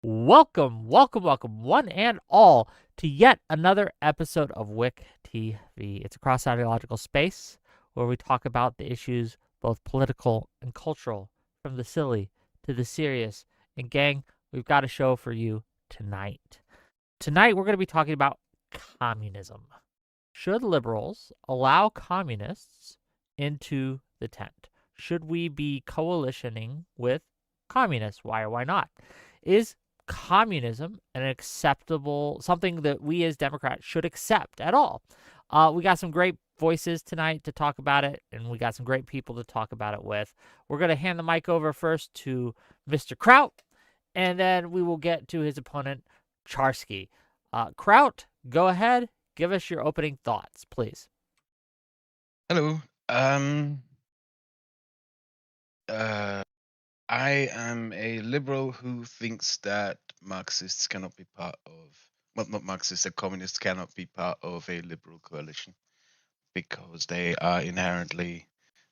Welcome, one and all, to yet another episode of WIC TV. It's a cross ideological space where we talk about the issues, both political and cultural, from the silly to the serious. And, gang, we've got a show for you tonight. Tonight, we're going to be talking about communism. Should liberals allow communists into the tent? Should we be coalitioning with communists? Why or why not? Is communism an acceptable, something that we as Democrats should accept at all? We got some great voices tonight to talk about it, and we got some great people to talk about it with. We're going to hand the mic over first to Mr. Kraut, and then we will get to his opponent, Charski. Kraut, go ahead. Give us your opening thoughts, please. Hello. I am a liberal who thinks that Marxists cannot be part of, well, not Marxists, that communists cannot be part of a liberal coalition because they are inherently,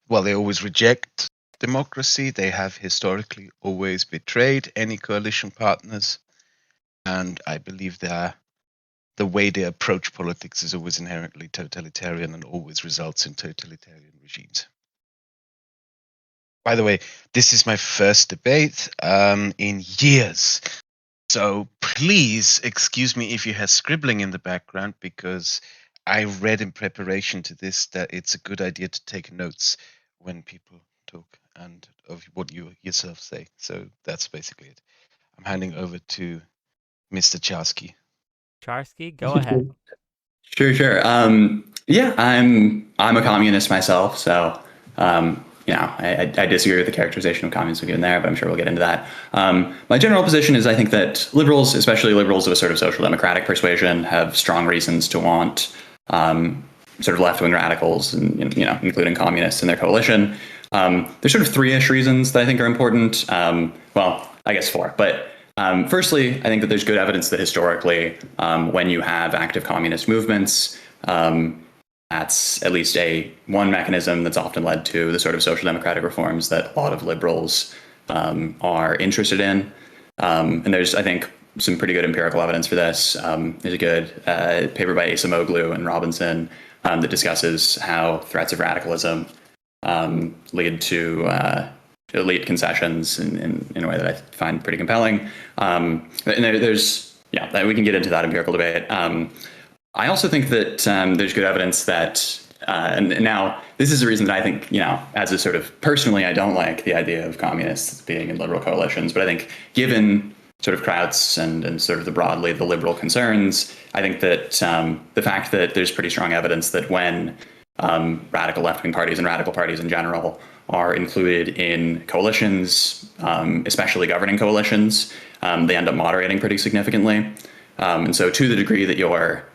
well, they always reject democracy. They have historically always betrayed any coalition partners. And I believe that the way they approach politics is always inherently totalitarian and always results in totalitarian regimes. By the way, this is my first debate in years. So please excuse me if you have scribbling in the background, because I read in preparation to this that it's a good idea to take notes when people talk and of what you yourself say. So that's basically it. I'm handing over to Mr. Charski. Charski, go ahead. Sure. Yeah, I'm a communist myself, so I disagree with the characterization of communism given there, but I'm sure we'll get into that. My general position is I think that liberals, especially liberals of a sort of social democratic persuasion, have strong reasons to want sort of left-wing radicals, and including communists in their coalition. There's sort of three-ish reasons that I think are important. Well, I guess four, but firstly, I think that there's good evidence that historically, when you have active communist movements, that's at least one mechanism that's often led to the sort of social democratic reforms that a lot of liberals are interested in. And there's, I think, some pretty good empirical evidence for this. There's a good paper by Acemoglu and Robinson that discusses how threats of radicalism lead to elite concessions in a way that I find pretty compelling. And we can get into that empirical debate. I also think that there's good evidence that, and now this is the reason that I think, as a sort of personally, I don't like the idea of communists being in liberal coalitions, but I think given sort of Kraut's and sort of the liberal concerns, I think that the fact that there's pretty strong evidence that when radical left-wing parties and radical parties in general are included in coalitions, especially governing coalitions, they end up moderating pretty significantly. And so to the degree that you're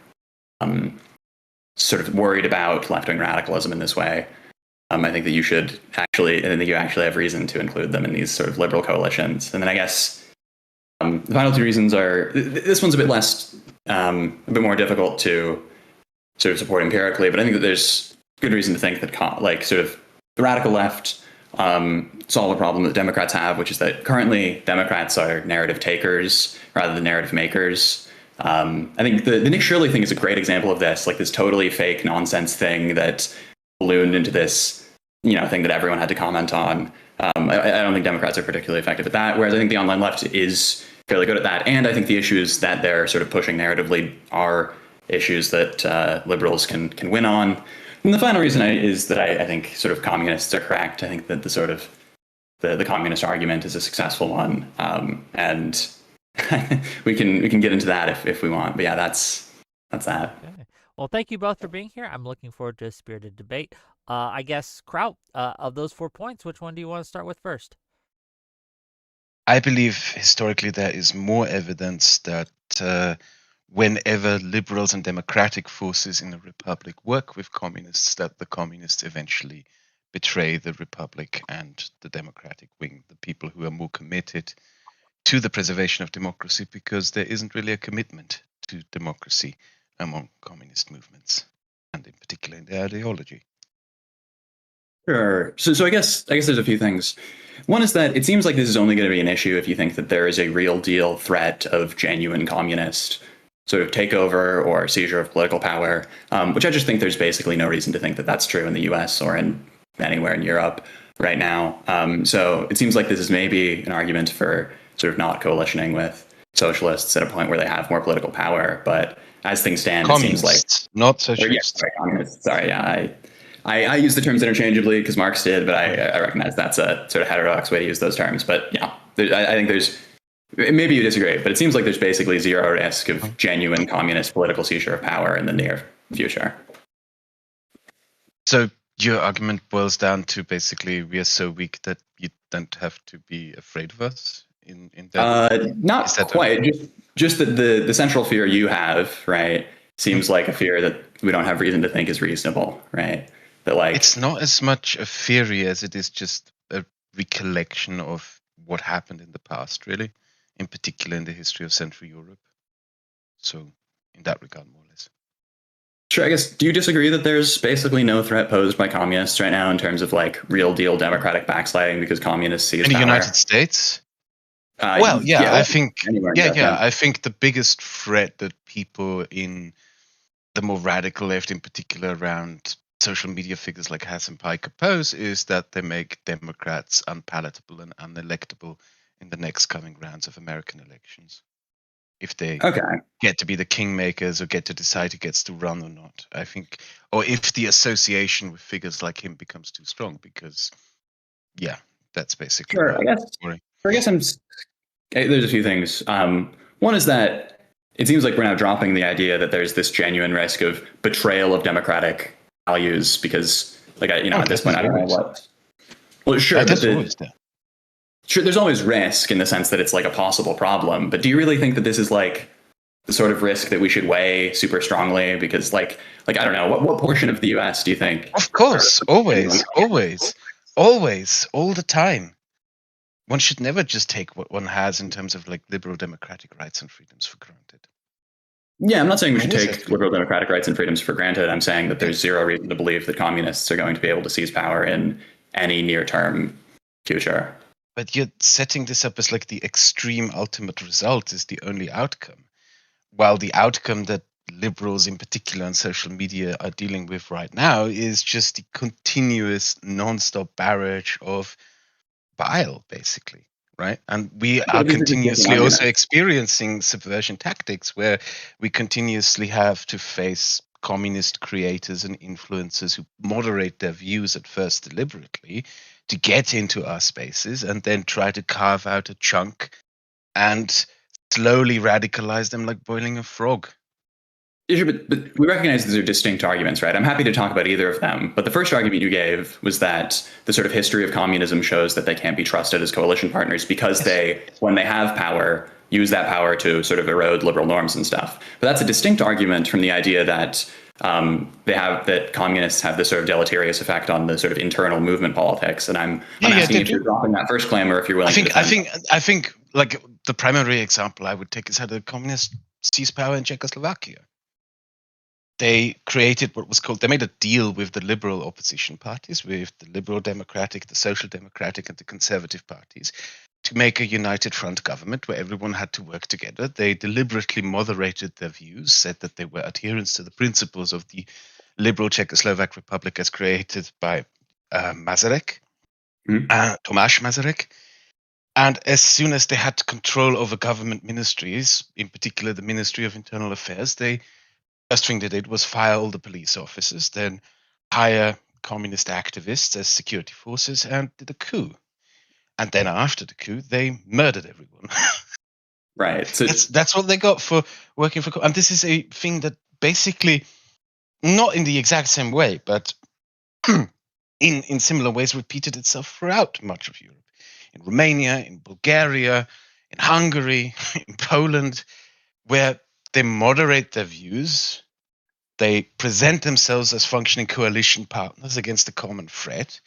sort of worried about left-wing radicalism in this way, I think that you actually have reason to include them in these sort of liberal coalitions. And then I guess the final two reasons are, this one's a bit more difficult to sort of support empirically, but I think that there's good reason to think that sort of the radical left solve a problem that Democrats have, which is that currently Democrats are narrative takers rather than narrative makers. I think the Nick Shirley thing is a great example of this, like this totally fake nonsense thing that ballooned into this, thing that everyone had to comment on. I don't think Democrats are particularly effective at that, whereas I think the online left is fairly good at that. And I think the issues that they're sort of pushing narratively are issues that liberals can win on. And the final reason is that I think sort of communists are correct. I think that the sort of the communist argument is a successful one, and we can get into that if we want. But yeah, that's that. Okay. Well, thank you both for being here. I'm looking forward to a spirited debate. I guess, Kraut, of those 4 points, which one do you want to start with first? I believe historically there is more evidence that whenever liberals and democratic forces in a republic work with communists, that the communists eventually betray the republic and the democratic wing, the people who are more committed to the preservation of democracy, because there isn't really a commitment to democracy among communist movements, and in particular in their ideology. Sure. So I guess there's a few things. One is that it seems like this is only going to be an issue if you think that there is a real deal threat of genuine communist sort of takeover or seizure of political power, which I just think there's basically no reason to think that that's true in the U.S. or in anywhere in Europe right now. So it seems like this is maybe an argument for sort of not coalitioning with socialists at a point where they have more political power. But as things stand, it seems like Communists, not or, yeah, socialists. sorry, communists. Sorry, yeah, I use the terms interchangeably because Marx did, but I recognize that's a sort of heterodox way to use those terms. But yeah, I think there's maybe you disagree, but it seems like there's basically zero risk of genuine communist political seizure of power in the near future. So your argument boils down to basically we are so weak that you don't have to be afraid of us in that. Not Is that quite. Just that the central fear you have, right, seems like a fear that we don't have reason to think is reasonable, right? That like It's not as much a theory as it is just a recollection of what happened in the past, really, in particular in the history of Central Europe. So in that regard, more or less. Sure. I guess, do you disagree that there's basically no threat posed by communists right now in terms of like real deal democratic backsliding because communists seize In the power? United States? Well, yeah, I think, anywhere in Europe, I think the biggest threat that people in the more radical left, in particular around social media figures like Hassan Piker pose, is that they make Democrats unpalatable and unelectable in the next coming rounds of American elections. If they Okay. get to be the kingmakers or get to decide who gets to run or not, I think, or if the association with figures like him becomes too strong, because, yeah, that's basically Sure. my story. I guess there's a few things. One is that it seems like we're now dropping the idea that there's this genuine risk of betrayal of democratic values because, like, at this point, I don't know what. Well, sure, That's always there. Sure, there's always risk in the sense that it's like a possible problem. But do you really think that this is like the sort of risk that we should weigh super strongly? Because, like I don't know, what portion of the U.S. do you think? Of course, always, all the time. One should never just take what one has in terms of like liberal democratic rights and freedoms for granted. Yeah, I'm not saying we should take liberal democratic rights and freedoms for granted. I'm saying that there's zero reason to believe that communists are going to be able to seize power in any near-term future. But you're setting this up as like the extreme ultimate result is the only outcome. While the outcome that liberals in particular on social media are dealing with right now is just the continuous non-stop barrage of bile, basically, right? And we are continuously also experiencing subversion tactics where we continuously have to face communist creators and influencers who moderate their views at first deliberately to get into our spaces and then try to carve out a chunk and slowly radicalize them like boiling a frog. But we recognize these are distinct arguments, right? I'm happy to talk about either of them. But the first argument you gave was that the sort of history of communism shows that they can't be trusted as coalition partners because they, when they have power, use that power to sort of erode liberal norms and stuff. But that's a distinct argument from the idea that that communists have this sort of deleterious effect on the sort of internal movement politics. And I'm asking if you're dropping that first claim or if you're willing to defend. I think like the primary example I would take is how the communists seized power in Czechoslovakia. They created what was called, they made a deal with the liberal opposition parties, with the Liberal Democratic, the Social Democratic, and the Conservative parties, to make a united front government where everyone had to work together. They deliberately moderated their views, said that they were adherents to the principles of the liberal Czechoslovak Republic as created by Masaryk, Tomáš Masaryk. And as soon as they had control over government ministries, in particular the Ministry of Internal Affairs, they first thing they did was fire all the police officers, then hire communist activists as security forces and did a coup. And then after the coup, they murdered everyone. Right. So that's what they got for working for. And this is a thing that basically, not in the exact same way, but in similar ways, repeated itself throughout much of Europe. In Romania, in Bulgaria, in Hungary, in Poland, where they moderate their views, they present themselves as functioning coalition partners against a common threat,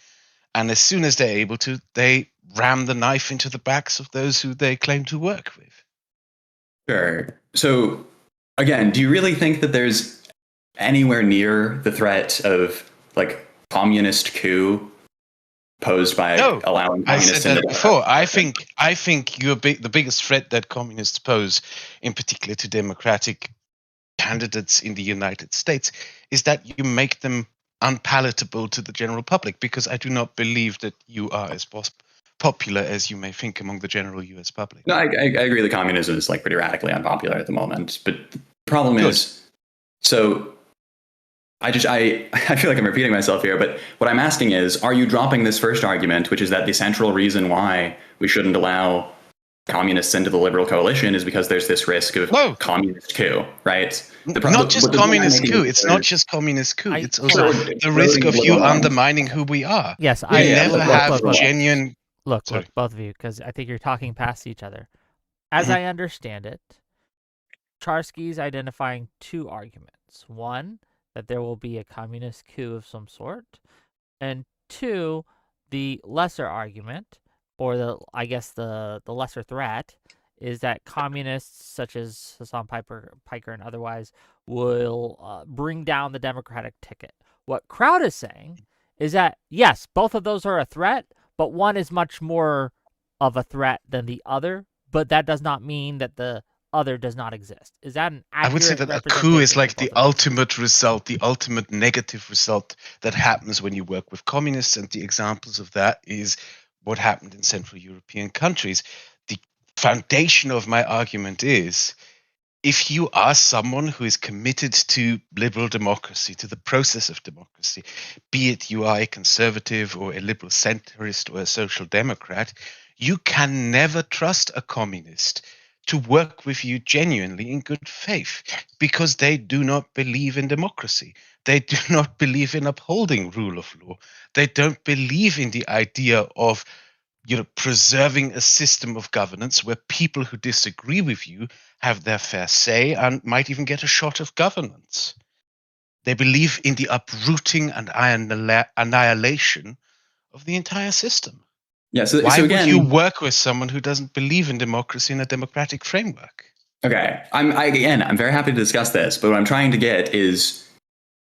and as soon as they're able to, they ram the knife into the backs of those who they claim to work with. Sure. So, again, do you really think that there's anywhere near the threat of like communist coup posed by No, allowing I communists said that into before. I think the biggest threat that communists pose, in particular to democratic candidates in the United States, is that you make them unpalatable to the general public, because I do not believe that you are as popular as you may think among the general US public. No, I agree that communism is like pretty radically unpopular at the moment. But the problem Good. is, so I feel like I'm repeating myself here, but what I'm asking is, are you dropping this first argument, which is that the central reason why we shouldn't allow communists into the liberal coalition is because there's this risk of communist coup, right? Not just communist coup. It's not just communist coup. It's also the risk of you undermining who we are. Yes, we never have genuine. Look, both of you, because I think you're talking past each other. As I understand it, Charski's identifying two arguments. One, that there will be a communist coup of some sort, and two, the lesser argument, or the lesser threat, is that communists such as Hassan Piker and otherwise will bring down the Democratic ticket. What Kraut is saying is that, yes, both of those are a threat, but one is much more of a threat than the other, but that does not mean that the other does not exist. Is that an accurate I would say that a coup is like the ultimate result, the ultimate negative result that happens when you work with communists, and the examples of that is what happened in Central European countries. The foundation of my argument is, if you are someone who is committed to liberal democracy, to the process of democracy, be it you are a conservative or a liberal centrist or a social democrat, you can never trust a communist to work with you genuinely in good faith, because they do not believe in democracy. They do not believe in upholding rule of law. They don't believe in the idea of preserving a system of governance where people who disagree with you have their fair say and might even get a shot of governance. They believe in the uprooting and annihilation of the entire system. Yeah, Why again, would you work with someone who doesn't believe in democracy in a democratic framework? Okay, I'm very happy to discuss this, but what I'm trying to get is,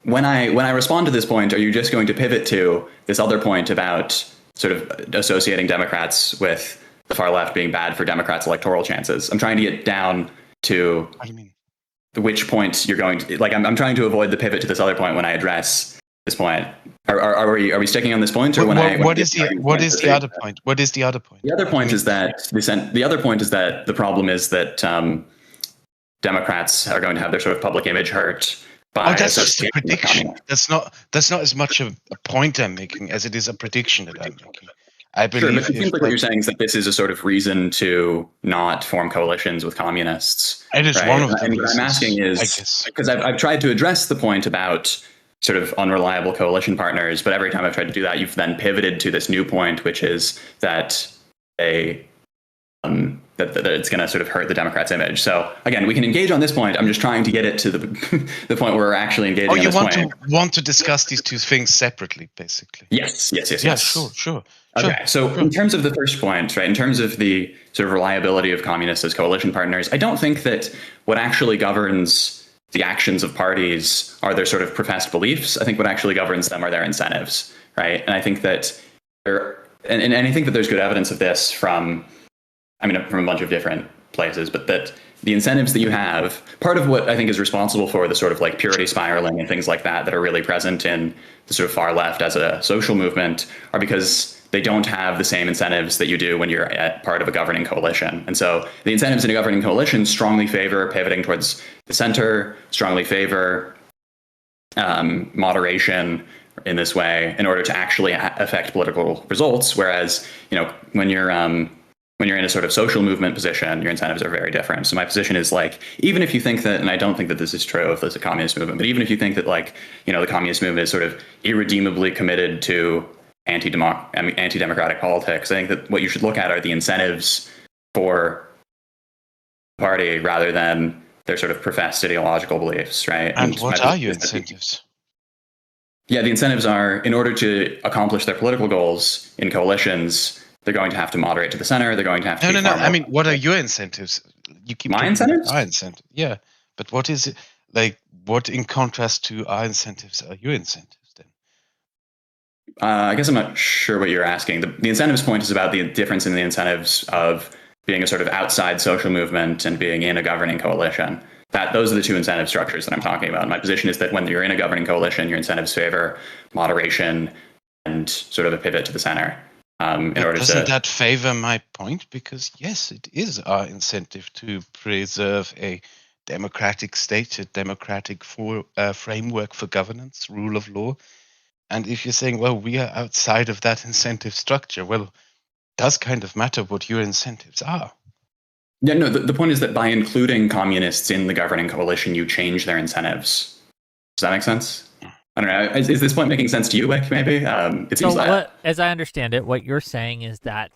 when I respond to this point, are you just going to pivot to this other point about sort of associating Democrats with the far left being bad for Democrats' electoral chances? I'm trying to get down to what do you mean? Which point you're going to, like, I'm trying to avoid the pivot to this other point when I address this point. Are we sticking on this point, or what is the other point? What is the other point? The other point is that the problem is that Democrats are going to have their sort of public image hurt by. That's just a prediction. That's not as much a point I'm making as it is a prediction that I'm making. I believe. Sure, but it seems like what you're saying is that this is a sort of reason to not form coalitions with communists. It is one of the reasons. What I'm asking is, because I've tried to address the point about sort of unreliable coalition partners, but every time I've tried to do that, you've then pivoted to this new point, which is that that it's going to sort of hurt the Democrats' image. So again, we can engage on this point. I'm just trying to get it to the point where we're actually engaging. Oh, you want to discuss these two things separately, basically? Yes. Yeah, sure. Okay, so in terms of the first point, right, in terms of the sort of reliability of communists as coalition partners, I don't think that what actually governs the actions of parties are their sort of professed beliefs. I think what actually governs them are their incentives, right? And I think that and I think that there's good evidence of this from a bunch of different places, but that the incentives that you have, part of what I think is responsible for the sort of like purity spiraling and things like that are really present in the sort of far left as a social movement, are because they don't have the same incentives that you do when you're at part of a governing coalition. And so the incentives in a governing coalition strongly favor pivoting towards the center, strongly favor moderation in this way in order to actually affect political results. Whereas, when you're in a sort of social movement position, your incentives are very different. So my position is, like, even if you think that, and I don't think that this is true if there's a communist movement, but even if you think that, like, the communist movement is sort of irredeemably committed to anti-democratic politics, I think that what you should look at are the incentives for the party rather than their sort of professed ideological beliefs, right? And what are your incentives? Yeah, the incentives are, in order to accomplish their political goals in coalitions, they're going to have to moderate to the center. They're going to have to. No. I mean, what are your incentives? You keep my incentives. Our incentive, yeah. But what is it like? What, in contrast to our incentives, are your incentives then? I guess I'm not sure what you're asking. The incentives point is about the difference in the incentives of being a sort of outside social movement and being in a governing coalition. Those are the two incentive structures that I'm talking about. My position is that when you're in a governing coalition, your incentives favor moderation and sort of a pivot to the center. Doesn't that favor my point? Because yes, it is our incentive to preserve a democratic state, a democratic framework for governance, rule of law. And if you're saying, well, we are outside of that incentive structure, well, it does kind of matter what your incentives are. Yeah, no, the point is that by including communists in the governing coalition, you change their incentives. Does that make sense? I don't know. Is this point making sense to you, Wick, maybe? It seems like... as I understand it, what you're saying is that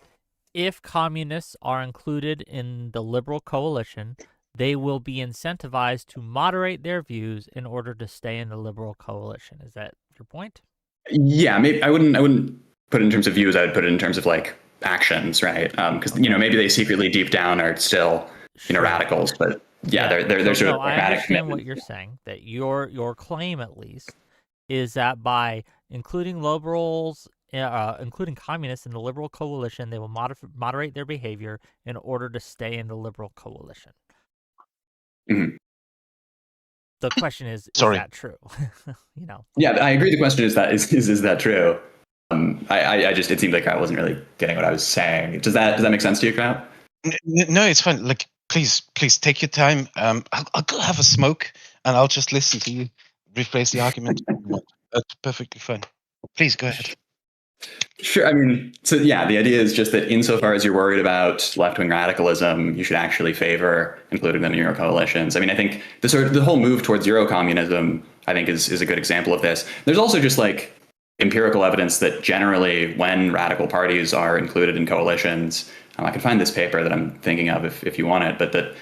if communists are included in the liberal coalition, they will be incentivized to moderate their views in order to stay in the liberal coalition. Is that your point? Yeah, maybe I wouldn't put it in terms of views. I would put it in terms of like actions, right? Because maybe they secretly deep down are still radicals, but they're sort of pragmatic. I understand what you're saying. That your claim, at least, is that by including liberals, including communists in the liberal coalition, they will moderate their behavior in order to stay in the liberal coalition. Mm-hmm. The question is that true? Yeah, I agree. The question is that true? I just, it seemed like I wasn't really getting what I was saying. Does that make sense to you, Kraut? No, it's fine. Like, please take your time. I'll go have a smoke and I'll just listen to you rephrase the argument. That's perfectly fine. Please go ahead. Sure. I mean, so yeah, the idea is just that insofar as you're worried about left-wing radicalism, you should actually favor including them in your coalitions. I mean, I think the whole move towards Eurocommunism, I think, is a good example of this. There's also just like empirical evidence that generally when radical parties are included in coalitions, I can find this paper that I'm thinking of if you want it, but that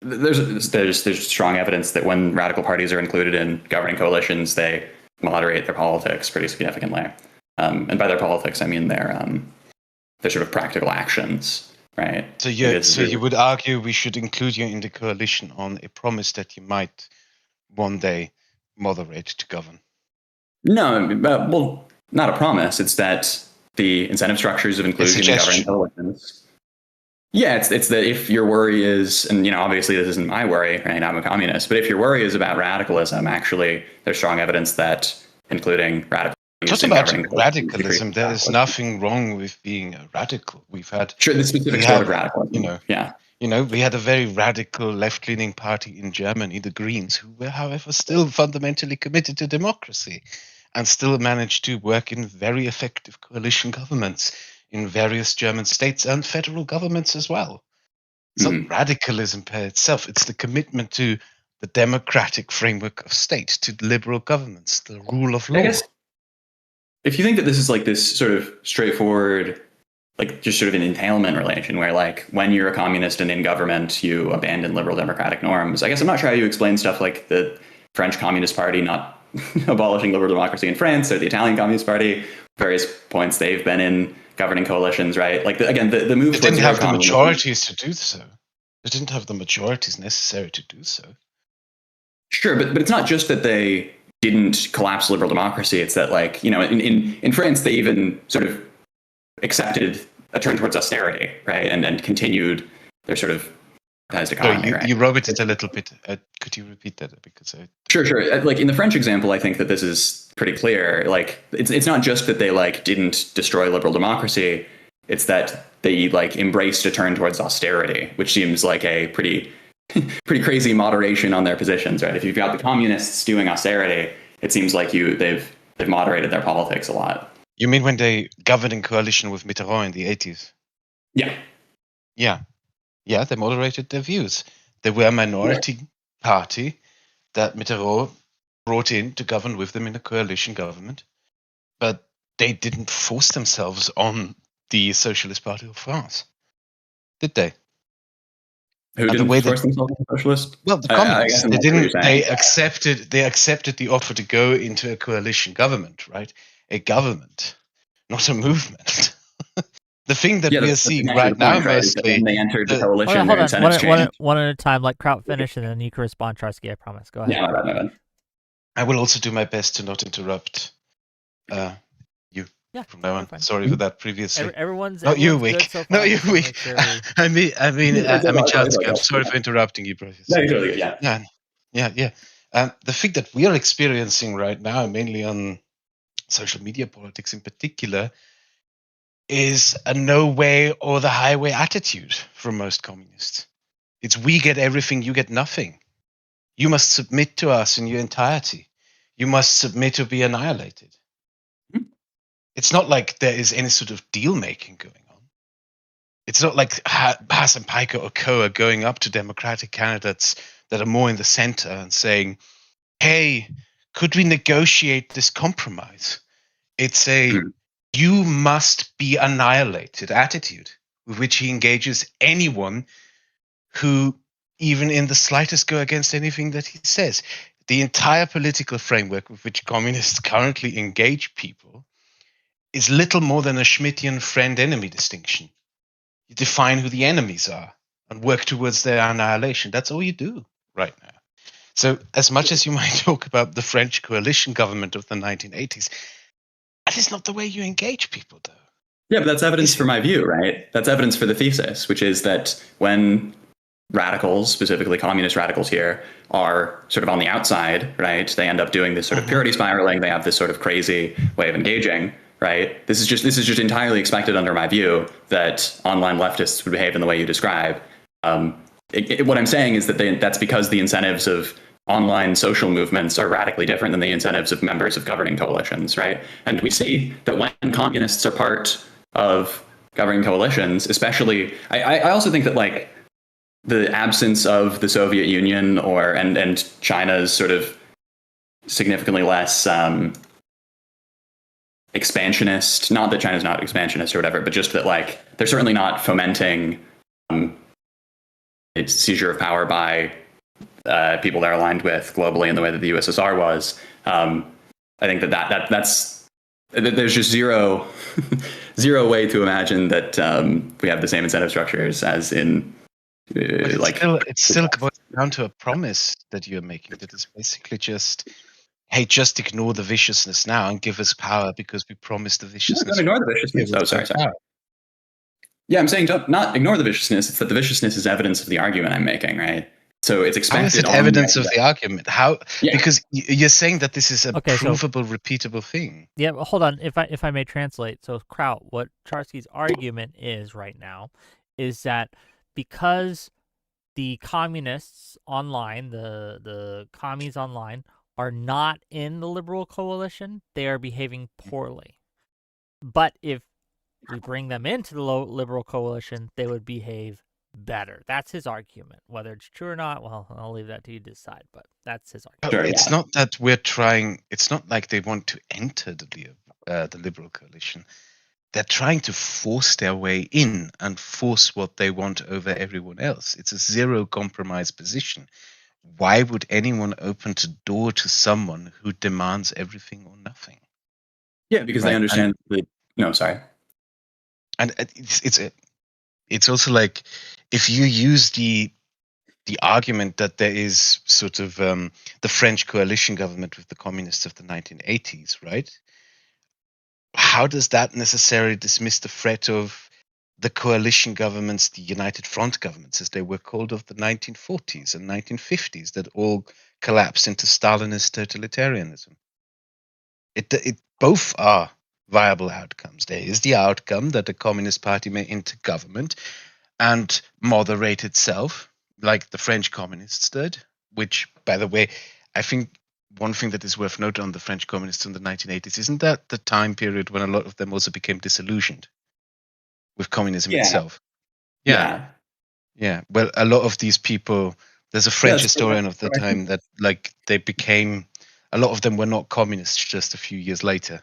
there's strong evidence that when radical parties are included in governing coalitions, they moderate their politics pretty significantly. And by their politics, I mean their sort of practical actions, right? So you would argue we should include you in the coalition on a promise that you might one day moderate to govern. No, well, not a promise. It's that the incentive structures of inclusion in governing coalitions. Yeah, it's that if your worry is, and obviously this isn't my worry, right? I'm a communist, but if your worry is about radicalism, actually, there's strong evidence that including radical. Talk about radicalism. There is nothing wrong with being a radical. We've had the specific sort of radicalism. We had a very radical left-leaning party in Germany, the Greens, who were, however, still fundamentally committed to democracy, and still managed to work in very effective coalition governments in various German states and federal governments as well. It's not radicalism per itself. It's the commitment to the democratic framework of state, to liberal governments, the rule of law. If you think that this is like this sort of straightforward, like just sort of an entailment relation where like when you're a communist and in government, you abandon liberal democratic norms. I guess I'm not sure how you explain stuff like the French Communist Party not abolishing liberal democracy in France or the Italian Communist Party, various points they've been in governing coalitions, right? Like the move. They didn't have the majorities to do so. They didn't have the majorities necessary to do so. Sure, but it's not just that they didn't collapse liberal democracy. It's that, like, in France, they even sort of accepted a turn towards austerity, right? And continued their sort of economy, right? You wrote it a little bit. Could you repeat that? Because Sure. Like in the French example, I think that this is pretty clear. Like it's not just that they like didn't destroy liberal democracy. It's that they like embraced a turn towards austerity, which seems like a pretty crazy moderation on their positions, right? If you've got the communists doing austerity, it seems like they've moderated their politics a lot. You mean when they governed in coalition with Mitterrand in the 80s? Yeah, they moderated their views. They were a minority party that Mitterrand brought in to govern with them in a coalition government, but they didn't force themselves on the Socialist Party of France, did they? Who didn't force themselves on the socialist? Well, the communists. They didn't. They accepted the offer to go into a coalition government, right? A government, not a movement. The thing that we are seeing right now, mostly, when they entered the coalition, hold on, one at a time. Let Kraut finish, and then you can respond, Charski. I promise. Go ahead. Yeah, my bad. I will also do my best to not interrupt you. Yeah, from now we're on. fine. Sorry for that previously. Everyone's Not you, good Wick. so far. Not you, Just wanna Wick. make sure we- I mean, It's all right, Charski, I'm it's all sorry right. for interrupting you, bro. No, you're totally good. Yeah. Yeah. The thing that we are experiencing right now, mainly on social media politics in particular, is a no way or the highway attitude from most communists. It's we get everything, you get nothing. You must submit to us in your entirety. You must submit or be annihilated. It's not like there is any sort of deal making going on. It's not like Haas and Piker or Co are going up to Democratic candidates that are more in the center and saying, hey, could we negotiate this compromise? It's a you must be annihilated attitude with which he engages anyone who even in the slightest go against anything that he says. The entire political framework with which communists currently engage people is little more than a Schmittian friend-enemy distinction. You define who the enemies are and work towards their annihilation. That's all you do right now. So as much as you might talk about the French coalition government of the 1980s, that is not the way you engage people, though. Yeah, but that's evidence for my view, right? That's evidence for the thesis, which is that when radicals, specifically communist radicals here, are sort of on the outside, right? They end up doing this sort of purity spiraling. They have this sort of crazy way of engaging, right? This is just entirely expected under my view that online leftists would behave in the way you describe. What I'm saying is that that's because the incentives of online social movements are radically different than the incentives of members of governing coalitions, right? And we see that when communists are part of governing coalitions, especially, I also think that like the absence of the Soviet Union and China's sort of significantly less expansionist, not that China's not expansionist or whatever, but just that like they're certainly not fomenting its seizure of power by people they're aligned with globally in the way that the USSR was. I think that's there's just zero way to imagine that we have the same incentive structures as in it's still down to a promise that you're making that is basically just, hey, just ignore the viciousness now and give us power because we promised the viciousness. Don't ignore the viciousness. Oh, sorry. Yeah, I'm saying don't not ignore the viciousness. It's that the viciousness is evidence of the argument I'm making, right? So it's expected. How is it evidence of the argument? How? Yeah. Because you're saying that this is a provable, repeatable thing. Yeah, well, hold on. If I may translate. So, Kraut, what Charski's argument is right now is that because the communists online, the commies online, are not in the liberal coalition, they are behaving poorly. But if we bring them into the liberal coalition, they would behave better. That's his argument. Whether it's true or not, well, I'll leave that to you to decide, but that's his argument. It's not that we're trying, it's not like they want to enter the liberal coalition. They're trying to force their way in and force what they want over everyone else. It's a zero compromise position. Why would anyone open the door to someone who demands everything or nothing? Yeah, because they understand that. No, sorry. And it's also like if you use the argument that there is sort of the French coalition government with the communists of the 1980s, right? How does that necessarily dismiss the threat of the coalition governments, the United Front governments, as they were called, of the 1940s and 1950s, that all collapsed into Stalinist totalitarianism? It both are viable outcomes. There is the outcome that the Communist Party may enter government and moderate itself, like the French communists did, which, by the way, I think one thing that is worth noting on the French communists in the 1980s, isn't that the time period when a lot of them also became disillusioned with communism itself? Yeah. Well, a lot of these people, there's a French historian of the time that like they became, a lot of them were not communists just a few years later.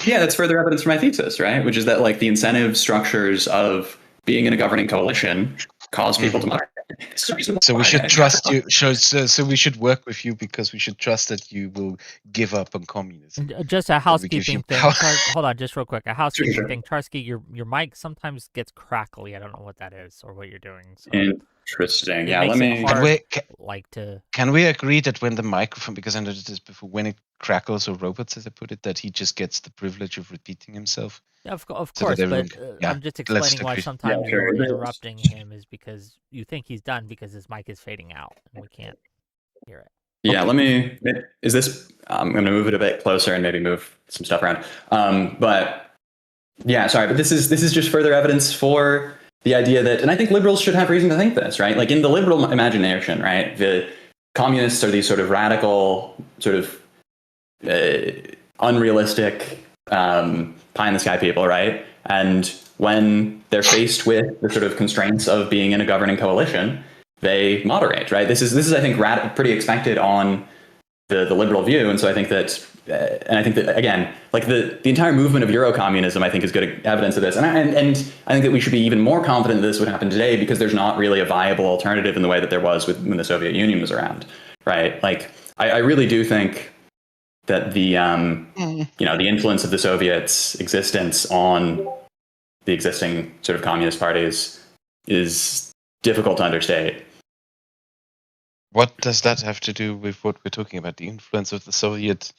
Yeah, that's further evidence for my thesis, right? Which is that like the incentive structures of being in a governing coalition cause people to moderate. So we should trust you. So we should work with you because we should trust that you will give up on communism. Just a housekeeping thing. Hold on, just real quick. A housekeeping thing. Charski, your mic sometimes gets crackly. I don't know what that is or what you're doing. So interesting. Yeah, let me. Can we agree that when the microphone, because I noticed this before, when it crackers or robots, as I put it, that he just gets the privilege of repeating himself. Yeah, of So that course, everyone but yeah, I'm just let's explaining why agree. sometimes Yeah, sure. you're interrupting him is because you think he's done because his mic is fading out and we can't hear it. Yeah, Okay. is this, I'm going to move it a bit closer and maybe move some stuff around. But yeah, sorry, but this is just further evidence for the idea that, and I think liberals should have reason to think this, right? Like in the liberal imagination, right? The communists are these sort of radical, sort of unrealistic, pie in the sky people, right? And when they're faced with the sort of constraints of being in a governing coalition, they moderate, right? This is I think pretty expected on the liberal view, and so I think that, and I think that again, like the entire movement of Eurocommunism, I think is good evidence of this, and I think that we should be even more confident that this would happen today because there's not really a viable alternative in the way that there was when the Soviet Union was around, right? Like I really do think that the the influence of the Soviets' existence on the existing sort of communist parties is difficult to understate. What does that have to do with what we're talking about? The influence of the Soviet.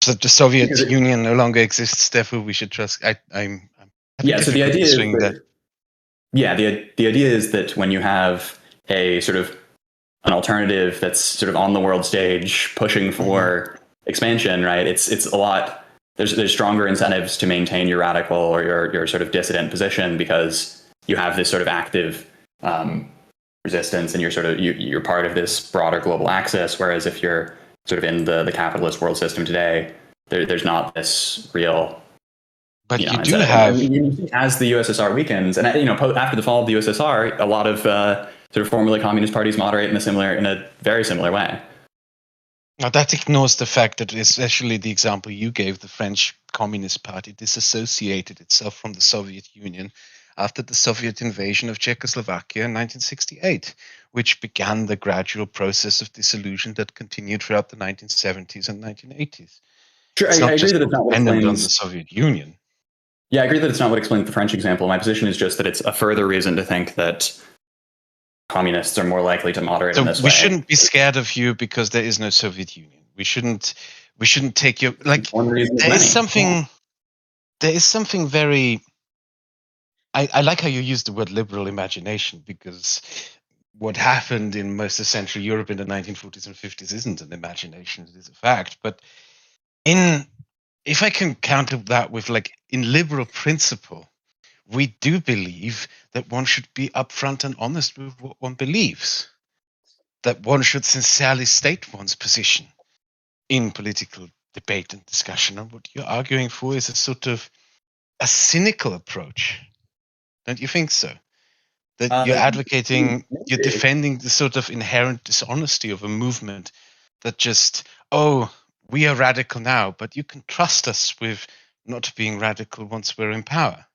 So the Soviet Union no longer exists, therefore we should trust. I'm yeah. So the idea is that. Yeah, the idea is that when you have a sort of an alternative that's sort of on the world stage pushing for expansion, right? It's a lot. There's stronger incentives to maintain your radical or your sort of dissident position because you have this sort of active resistance and you're part of this broader global axis. Whereas if you're sort of in the capitalist world system today, there's not this real. But you do have, as the USSR weakens, and after the fall of the USSR, a lot of sort of formerly communist parties moderate in a very similar way. Now that ignores the fact that, especially the example you gave, the French Communist Party disassociated itself from the Soviet Union after the Soviet invasion of Czechoslovakia in 1968, which began the gradual process of dissolution that continued throughout the 1970s and 1980s. Sure, I agree that it's not dependent on the Soviet Union. Yeah, I agree that it's not what explains the French example. My position is just that it's a further reason to think that communists are more likely to moderate in this way. We shouldn't be scared of you because there is no Soviet Union. We shouldn't take you like there is something very. I like how you use the word liberal imagination because what happened in most of Central Europe in the 1940s and 50s isn't an imagination; it is a fact. But if I can counter that with in liberal principle, we do believe that one should be upfront and honest with what one believes, that one should sincerely state one's position in political debate and discussion. And what you're arguing for is a sort of a cynical approach. Don't you think so? That you're advocating, you're defending the sort of inherent dishonesty of a movement that just, we are radical now, but you can trust us with not being radical once we're in power.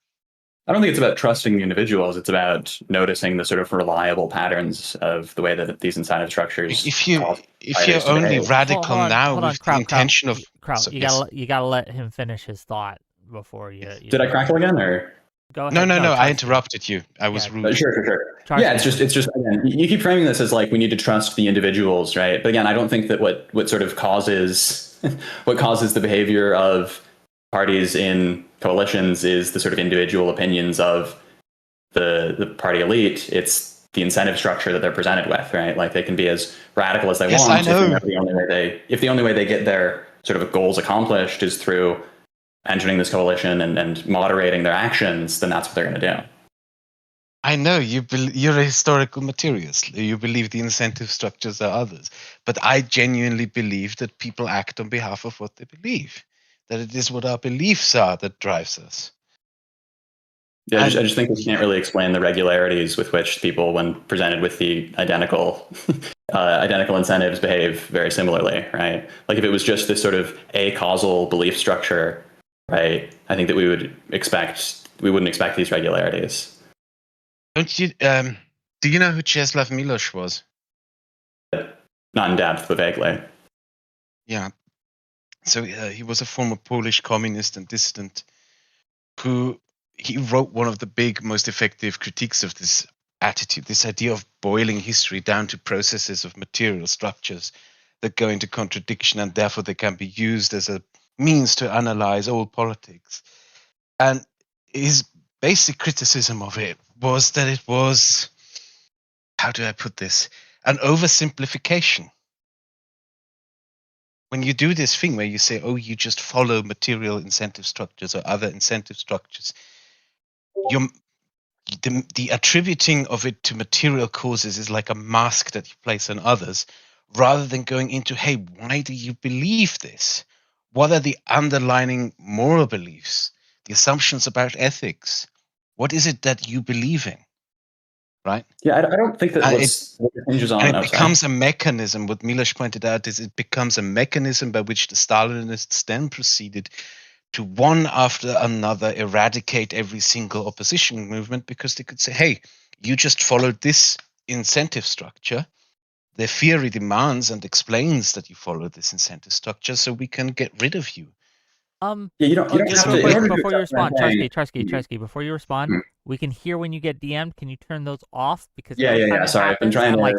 I don't think it's about trusting individuals. It's about noticing the sort of reliable patterns of the way that these incentive structures. If you're only radical now with the intention of Kraut, you gotta let him finish his thought before you. Did I crackle again or? Go ahead. No. I interrupted you. I was rude. Sure. Yeah, it's just again, you keep framing this as like we need to trust the individuals, right? But again, I don't think that what sort of causes the behavior of parties in coalitions is the sort of individual opinions of the party elite. It's the incentive structure that they're presented with, right? Like they can be as radical as they want. I know. If the only way they get their sort of goals accomplished is through entering this coalition and moderating their actions, then that's what they're going to do. I know you're a historical materialist. You believe the incentive structures are others, but I genuinely believe that people act on behalf of what they believe. That it is what our beliefs are that drives us. Yeah, I just think we can't really explain the regularities with which people, when presented with the identical incentives, behave very similarly, right? Like if it was just this sort of a-causal belief structure, right? I think that we wouldn't expect these regularities. Don't you? Do you know who Czesław Miłosz was? Not in depth, but vaguely. Yeah. So he was a former Polish communist and dissident he wrote one of the big, most effective critiques of this attitude, this idea of boiling history down to processes of material structures that go into contradiction, and therefore they can be used as a means to analyze all politics. And his basic criticism of it was that it was, how do I put this, an oversimplification. When you do this thing where you say, oh, you just follow material incentive structures or other incentive structures, the attributing of it to material causes is like a mask that you place on others, rather than going into, hey, why do you believe this? What are the underlying moral beliefs, the assumptions about ethics? What is it that you believe in? Right? Yeah, I don't think that what it hinges on. And it becomes a mechanism. What Miloš pointed out is it becomes a mechanism by which the Stalinists then proceeded to one after another eradicate every single opposition movement, because they could say, hey, you just followed this incentive structure. The theory demands and explains that you follow this incentive structure, so we can get rid of you. You don't just have real to, quick, before you respond, Charski, before you respond, Mhm. we can hear when you get DM'd. Can you turn those off? Because Yeah. Sorry, I've been trying to. like,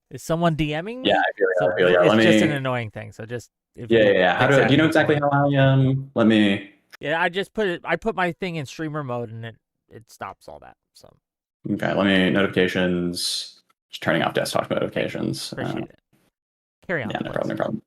is someone DMing me? Yeah, I feel so you. It's just an annoying thing. So just Yeah. How do you know exactly how I Let me. Yeah, I just put it. I put my thing in streamer mode, and it stops all that. So okay, let me notifications. Just turning off desktop notifications. Appreciate it. Carry on. Yeah, no problem.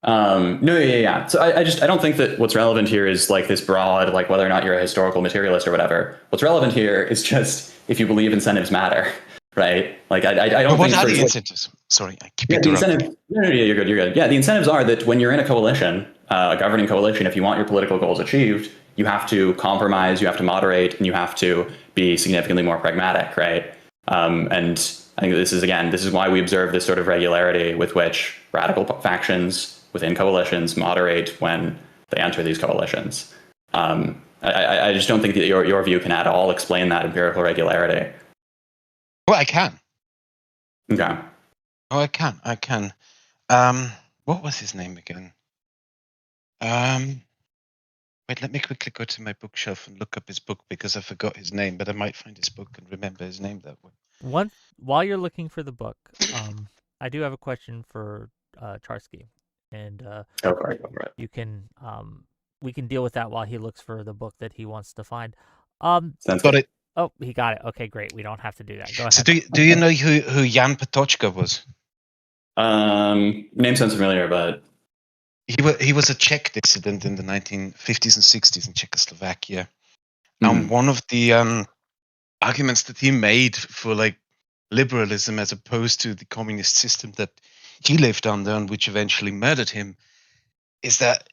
Yeah. So I don't think that what's relevant here is like this broad, like whether or not you're a historical materialist or whatever. What's relevant here is just if you believe incentives matter, right? Like I don't think. What are the incentives? Sorry, I keep interrupting. No, you're good. Yeah, the incentives are that when you're in a coalition, a governing coalition, if you want your political goals achieved, you have to compromise, you have to moderate, and you have to be significantly more pragmatic, right? And I think this is why we observe this sort of regularity with which radical factions within coalitions moderate when they enter these coalitions. I just don't think that your view can at all explain that empirical regularity. Well, I can. Okay. Oh, I can. What was his name again? Wait, let me quickly go to my bookshelf and look up his book, because I forgot his name, but I might find his book and remember his name that way. While you're looking for the book, I do have a question for Charski, and go for it. You can we can deal with that while he looks for the book that he wants to find. Got it. Oh, he got it. Okay, great. We don't have to do that. Go ahead. So do you know who Jan Patočka was? Name sounds familiar, but he was a Czech dissident in the 1950s and 60s in Czechoslovakia. And one of the arguments that he made for like liberalism as opposed to the communist system that he lived under and which eventually murdered him is that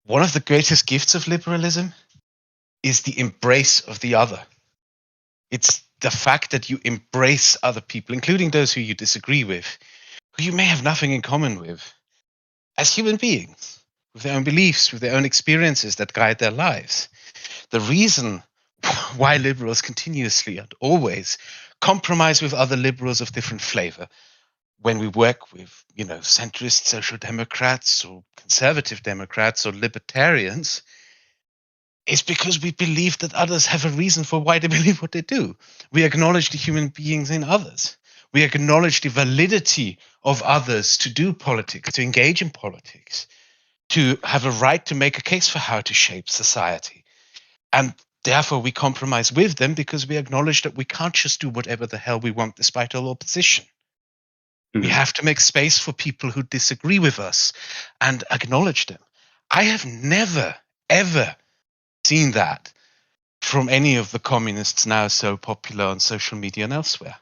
one of the greatest gifts of liberalism is the embrace of the other. It's the fact that you embrace other people, including those who you disagree with, who you may have nothing in common with, as human beings, with their own beliefs, with their own experiences that guide their lives. The reason why liberals continuously and always compromise with other liberals of different flavor when we work with, centrist social democrats or conservative democrats or libertarians is because we believe that others have a reason for why they believe what they do. We acknowledge the human beings in others. We acknowledge the validity of others to do politics, to engage in politics, to have a right to make a case for how to shape society. And therefore, we compromise with them because we acknowledge that we can't just do whatever the hell we want despite all opposition. Mm-hmm. We have to make space for people who disagree with us and acknowledge them. I have never, ever seen that from any of the communists now so popular on social media and elsewhere.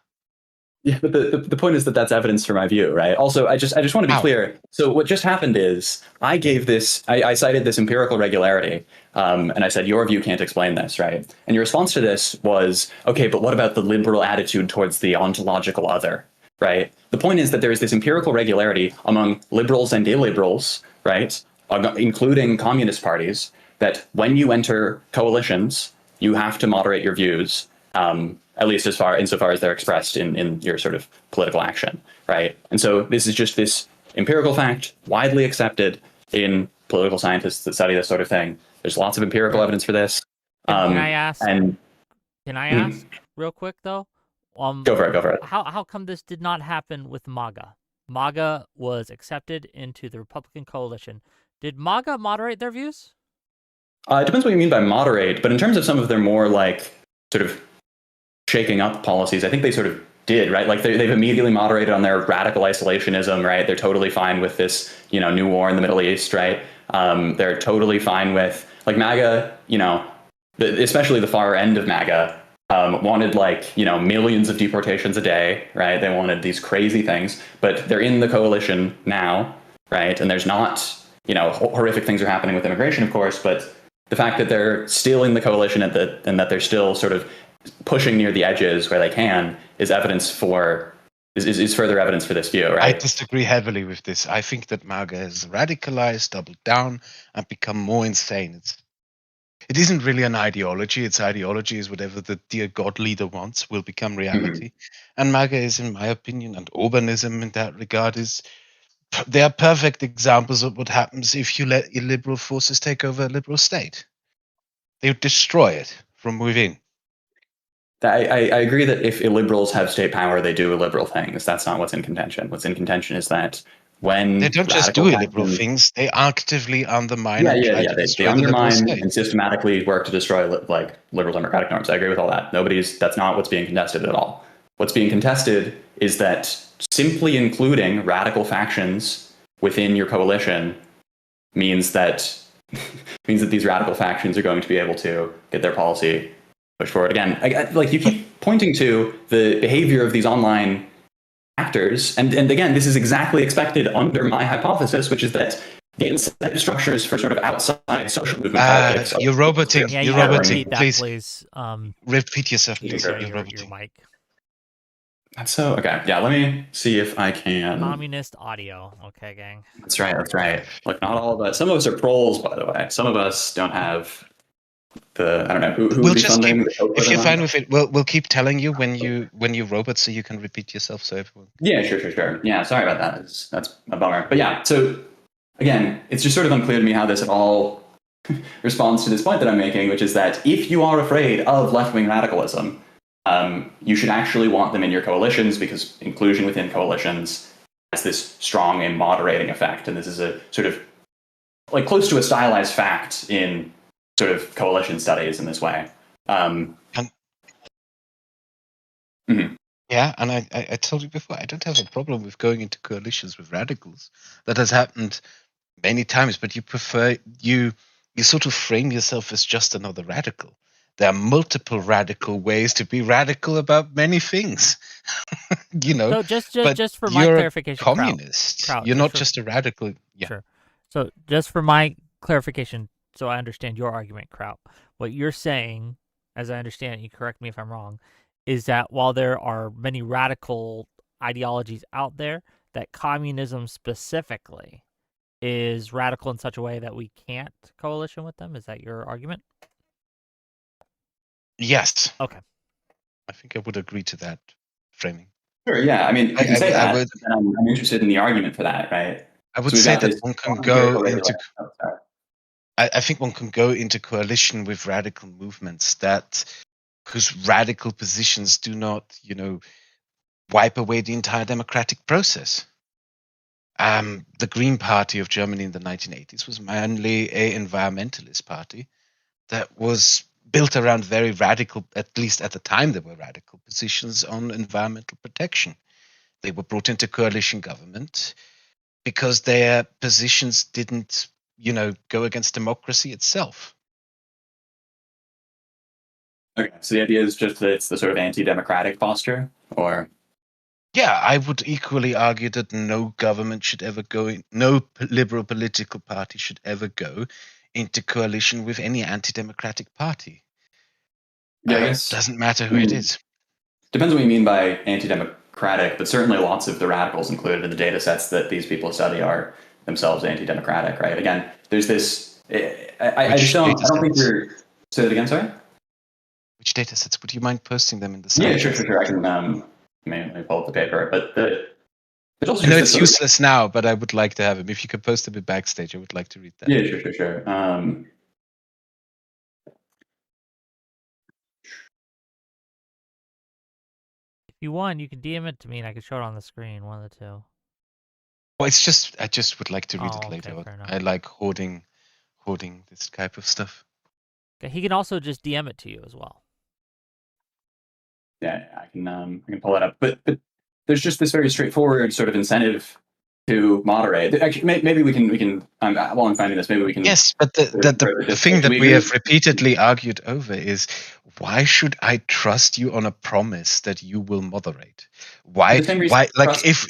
Yeah, but the point is that that's evidence for my view, right? Also, I just want to be clear. So what just happened is I cited this empirical regularity, and I said, your view can't explain this, right? And your response to this was, okay, but what about the liberal attitude towards the ontological other, right? The point is that there is this empirical regularity among liberals and illiberals, right? Including communist parties, that when you enter coalitions, you have to moderate your views, at least insofar as they're expressed in your sort of political action, right? And so this is just this empirical fact, widely accepted in political scientists that study this sort of thing. There's lots of empirical evidence for this. Can I ask? Real quick though? Go for it. How come this did not happen with MAGA? MAGA was accepted into the Republican coalition, did MAGA moderate their views? It depends what you mean by moderate, but in terms of some of their more like sort of shaking up policies, I think they sort of did, right? Like they've immediately moderated on their radical isolationism, right? They're totally fine with this, new war in the Middle East, right? They're totally fine with like MAGA, especially the far end of MAGA, wanted like, millions of deportations a day, right? They wanted these crazy things, but they're in the coalition now, right? And there's not, horrific things are happening with immigration, of course, but the fact that they're still in the coalition and that they're still sort of pushing near the edges where they can is further evidence for this view, right? I disagree heavily with this. I think that MAGA has radicalized, doubled down, and become more insane. It isn't really an ideology. Its ideology is whatever the dear God leader wants will become reality. And MAGA is, in my opinion, and Urbanism in that regard they are perfect examples of what happens if you let illiberal forces take over a liberal state. They would destroy it from within. I agree that if illiberals have state power, they do illiberal things. That's not what's in contention. What's in contention is that when They don't just do illiberal things; they actively undermine and try to they destroy the liberal undermine state. and systematically work to destroy like liberal democratic norms. I agree with all that. That's not what's being contested at all. What's being contested is that simply including radical factions within your coalition means that these radical factions are going to be able to get their policy pushed forward. Again, like you keep pointing to the behavior of these online actors, and again, this is exactly expected under my hypothesis, which is that the incentive structures for sort of outside social movement politics. You're roboting. Yeah, you're you roboting. repeat that, please. Repeat yourself, please. You're You're your roboting. mic. That's so okay. Yeah, let me see if I can. Communist audio. Okay, gang. That's right. Like not all of us. Some of us are trolls, by the way. Some of us don't have I don't know who We'll would be just funding. if you're fine with it, we'll keep telling you when you robot, so you can repeat yourself, so everyone. Yeah, sure. Yeah, sorry about that. That's a bummer. But yeah, so again, it's just sort of unclear to me how this at all responds to this point that I'm making, which is that if you are afraid of left-wing radicalism, you should actually want them in your coalitions, because inclusion within coalitions has this strong and moderating effect. And this is a sort of like close to a stylized fact in sort of coalition studies in this way. Yeah, and I told you before, I don't have a problem with going into coalitions with radicals. That has happened many times, but you sort of frame yourself as just another radical. There are multiple radical ways to be radical about many things. So just for my you're clarification, a communist. Kraut, You're not just a radical. Yeah. Sure. So just for my clarification, so I understand your argument, Kraut, what you're saying, as I understand it, you correct me if I'm wrong, is that while there are many radical ideologies out there, that communism specifically is radical in such a way that we can't coalition with them? Is that your argument? Yes. Okay. I think I would agree to that framing. Sure, yeah. I mean, I can say that, and I'm interested in the argument for that, right? I would say that one can go into. I think one can go into coalition with radical movements whose radical positions do not, wipe away the entire democratic process. The Green Party of Germany in the 1980s was mainly an environmentalist party that was built around very radical, at least at the time they were radical, positions on environmental protection. They were brought into coalition government because their positions didn't, go against democracy itself. Okay, so the idea is just that it's the sort of anti-democratic posture, or? Yeah, I would equally argue that no government should ever no liberal political party should ever go into coalition with any anti-democratic party. Yeah, I guess. Doesn't matter who it is. Depends what you mean by anti-democratic, but certainly lots of the radicals included in the data sets that these people study are themselves anti-democratic, right? Again, there's this. I don't think we're. Say it again, sorry? Which data sets? Would you mind posting them in the site? Yeah, sure. I can maybe pull up the paper, but there's also. I know it's useless now, but I would like to have them. If you could post them in Backstage, I would like to read that. Yeah, sure. If you want, you can DM it to me and I can show it on the screen, one of the two. Well, it's just I just would like to read it Oh, okay, later. fair enough. I like hoarding this type of stuff. Okay, he can also just DM it to you as well. Yeah, I can pull it up, but there's just this very straightforward sort of incentive to moderate. Actually, maybe we can. While I'm finding this, maybe we can. Yes, but the thing that we have repeatedly argued over is, why should I trust you on a promise that you will moderate? Why? Like if.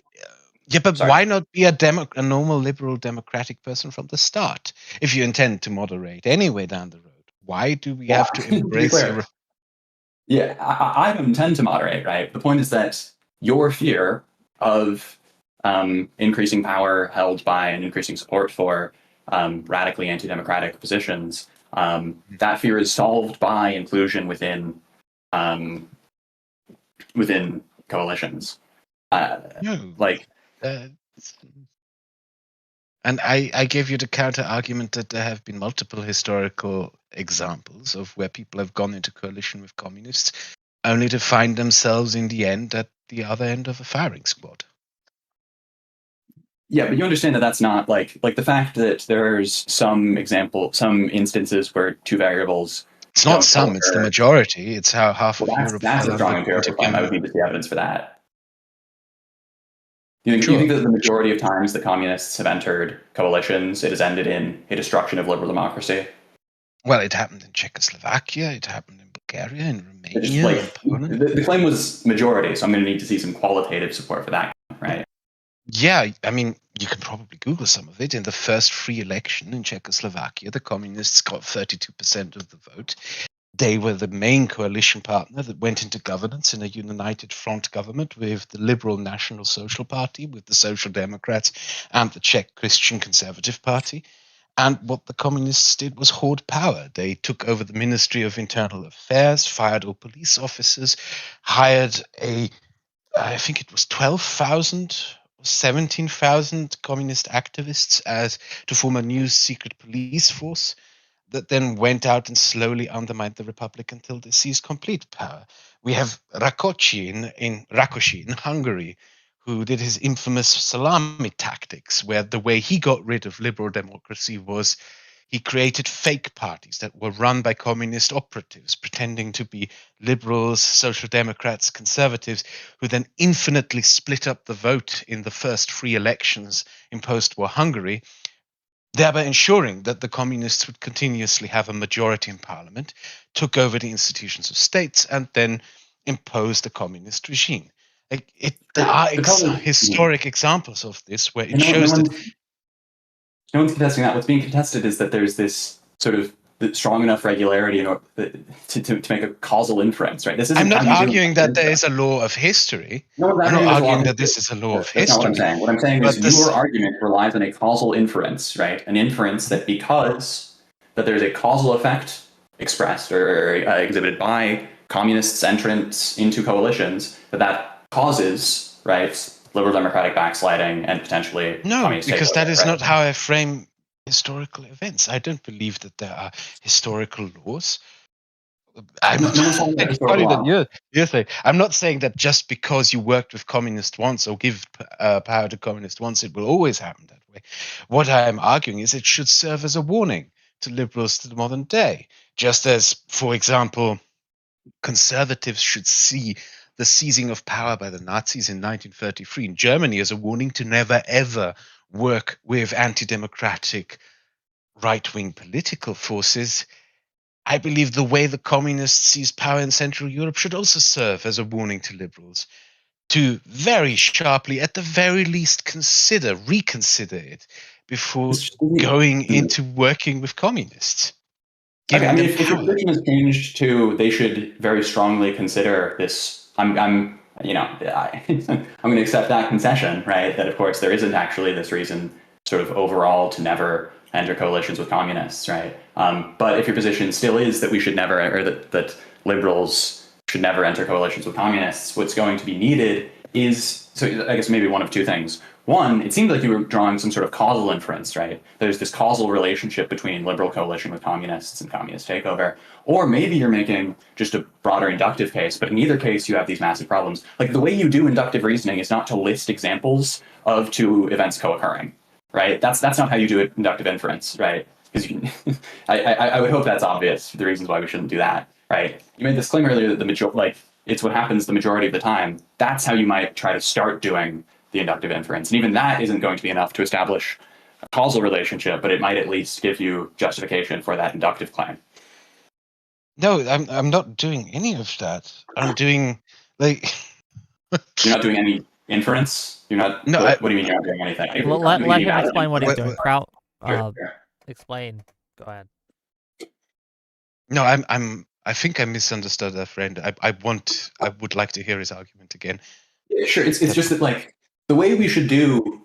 Yeah, but Sorry. why not be a normal liberal democratic person from the start if you intend to moderate anyway down the road? Why do we have to embrace your? Yeah, I don't intend to moderate, right? The point is that your fear of increasing power held by and increasing support for radically anti-democratic positions, that fear is solved by inclusion within coalitions. No, like, and I gave you the counter argument that there have been multiple historical examples of where people have gone into coalition with communists only to find themselves in the end at the other end of a firing squad. Yeah, but you understand that that's not like the fact that there's some instances where two variables. It's not some; it's the majority. It's how half of Europe. That's a strong empirical claim. I would need to see evidence for that. You think that the majority of times that communists have entered coalitions, it has ended in a destruction of liberal democracy? Well, it happened in Czechoslovakia, it happened in Bulgaria, in Romania, in Poland. The claim was majority, so I'm going to need to see some qualitative support for that, right? Yeah, I mean, you can probably Google some of it. In the first free election in Czechoslovakia, the communists got 32% of the vote. They were the main coalition partner that went into governance in a united front government with the Liberal National Social Party, with the Social Democrats, and the Czech Christian Conservative Party. And what the communists did was hoard power. They took over the Ministry of Internal Affairs, fired all police officers, hired I think it was 12,000, 17,000 communist activists to form a new secret police force that then went out and slowly undermined the republic until they seized complete power. We have Rákosi in Hungary, who did his infamous salami tactics, where the way he got rid of liberal democracy was he created fake parties that were run by communist operatives, pretending to be liberals, social democrats, conservatives, who then infinitely split up the vote in the first free elections in post-war Hungary, thereby ensuring that the communists would continuously have a majority in parliament, took over the institutions of states, and then imposed the communist regime. There are historic examples of this where it shows that. No one's contesting that. What's being contested is that there's this sort of strong enough regularity in order to make a causal inference, right? I'm not arguing that there is a law of history. No, I'm not arguing that this is a law of history. That's not what I'm saying. What I'm saying is your argument relies on a causal inference, right? An inference that because that there's a causal effect expressed or exhibited by communists' entrance into coalitions, that causes, right, liberal democratic backsliding and potentially because that is not how I frame historical events. I don't believe that there are historical laws. I'm not saying that just because you worked with communists once or give power to communists once, it will always happen that way. What I am arguing is it should serve as a warning to liberals to the modern day, just as, for example, conservatives should see the seizing of power by the Nazis in 1933 in Germany as a warning to never, ever work with anti-democratic right-wing political forces. I believe the way the communists seized power in Central Europe should also serve as a warning to liberals to very sharply, at the very least, reconsider it before going into working with communists. Okay, I mean, if your position has changed to they should very strongly consider this, I'm going to accept that concession, right? That of course there isn't actually this reason, sort of overall, to never enter coalitions with communists, right? But if your position still is that we should never, or that liberals should never enter coalitions with communists, what's going to be needed is, so I guess maybe one of two things. One, it seemed like you were drawing some sort of causal inference, right? There's this causal relationship between liberal coalition with communists and communist takeover. Or maybe you're making just a broader inductive case, but in either case, you have these massive problems. Like the way you do inductive reasoning is not to list examples of two events co-occurring, right? That's not how you do inductive inference, right? Because I would hope that's obvious for the reasons why we shouldn't do that, right? You made this claim earlier that it's what happens the majority of the time. That's how you might try to start doing the inductive inference. And even that isn't going to be enough to establish a causal relationship, but it might at least give you justification for that inductive claim. No, I'm not doing any of that. I'm doing like You're not doing any inference? You're not. No, what do you mean you're not doing anything? Let him explain what he's Wait, doing. wait. Kraut, Sure. explain. Go ahead. No, I think I misunderstood our friend. I would like to hear his argument again. Yeah, sure. It's just that like the way we should do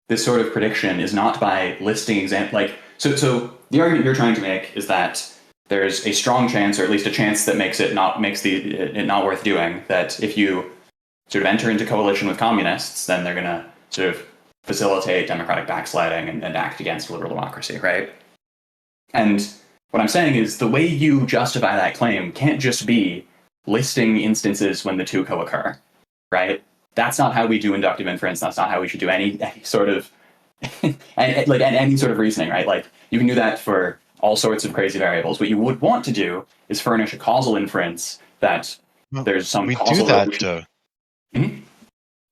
this sort of prediction is not by listing examples. Like so the argument you're trying to make is that there's a strong chance, or at least a chance that makes it not worth doing, that if you sort of enter into coalition with communists, then they're going to sort of facilitate democratic backsliding and act against liberal democracy, right? And what I'm saying is the way you justify that claim can't just be listing instances when the two co-occur, right? That's not how we do inductive inference. That's not how we should do any sort of any sort of reasoning, right? Like you can do that for all sorts of crazy variables. What you would want to do is furnish a causal inference that there's some causal though. Hmm?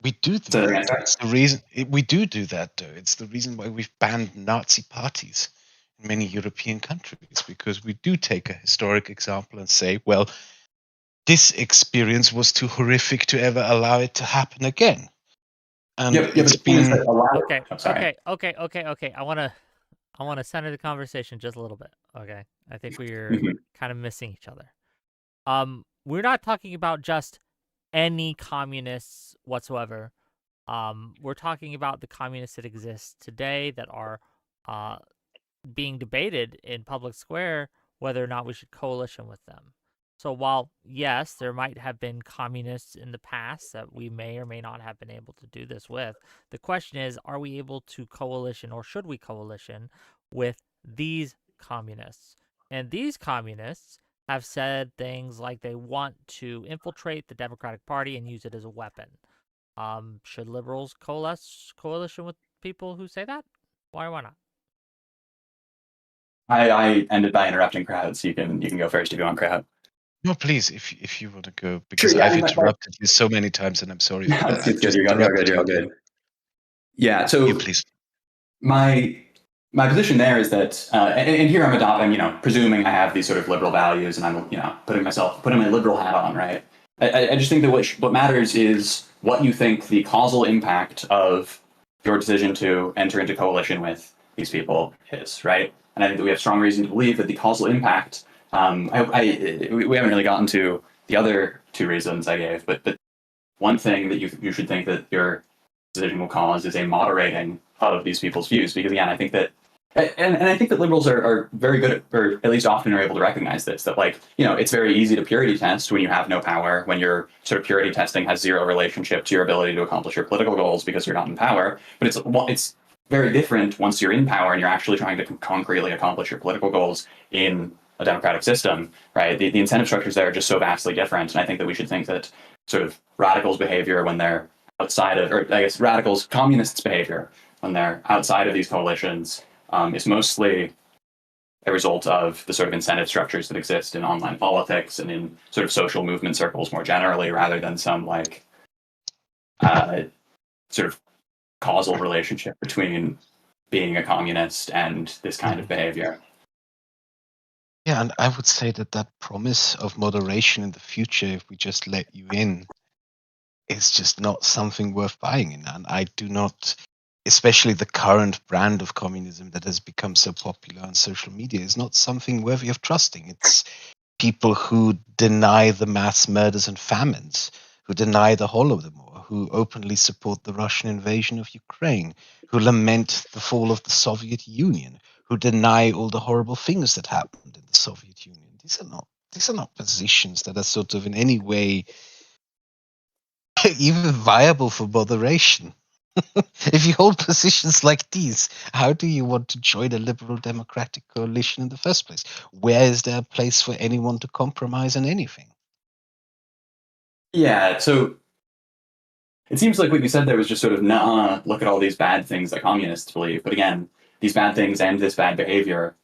We do that. So, It's the reason we do that, though. It's the reason why we've banned Nazi parties in many European countries, because we do take a historic example and say, well, this experience was too horrific to ever allow it to happen again. And it's been Okay. I wanna center the conversation just a little bit. Okay, I think we're kind of missing each other. We're not talking about just any communists whatsoever. We're talking about the communists that exist today that are being debated in public square whether or not we should coalition with them. So while, yes, there might have been communists in the past that we may or may not have been able to do this with, the question is, are we able to coalition, or should we coalition with these communists? And these communists have said things like they want to infiltrate the Democratic Party and use it as a weapon. Should liberals coalition with people who say that? Why not? I ended by interrupting Kraut, so you can go first if you want, Kraut. No, please, if you want to go, because I've interrupted you so many times, and I'm sorry. No, it's good. You're all good. Yeah. So you please. My position there is that, and here I'm presuming I have these sort of liberal values, and I'm putting my liberal hat on, right? I just think that what matters is what you think the causal impact of your decision to enter into coalition with these people is, right? And I think that we have strong reason to believe that the causal impact. We haven't really gotten to the other two reasons I gave, but one thing that you should think that your decision will cause is a moderating of these people's views, because again, I think that, and I think that liberals are very good at, or at least often are able to recognize this, that it's very easy to purity test when you have no power, when your sort of purity testing has zero relationship to your ability to accomplish your political goals because you're not in power. But it's very different once you're in power and you're actually trying to concretely accomplish your political goals in a democratic system, right? The incentive structures there are just so vastly different. And I think that we should think that sort of radicals' behavior when they're outside of, or I guess radicals, communists' behavior when they're outside of these coalitions is mostly a result of the sort of incentive structures that exist in online politics and in sort of social movement circles more generally, rather than some sort of causal relationship between being a communist and this kind of behavior. Yeah, and I would say that promise of moderation in the future, if we just let you in, is just not something worth buying in. And I do not, especially the current brand of communism that has become so popular on social media, is not something worthy of trusting. It's people who deny the mass murders and famines, who deny the Holodomor, who openly support the Russian invasion of Ukraine, who lament the fall of the Soviet Union, who deny all the horrible things that happened in the Soviet Union. These are not positions that are sort of in any way even viable for moderation. If you hold positions like these, how do you want to join a liberal democratic coalition in the first place? Where is there a place for anyone to compromise on anything? Yeah, so it seems like what you said there was just sort of, nah, look at all these bad things that communists believe. But again, these bad things and this bad behavior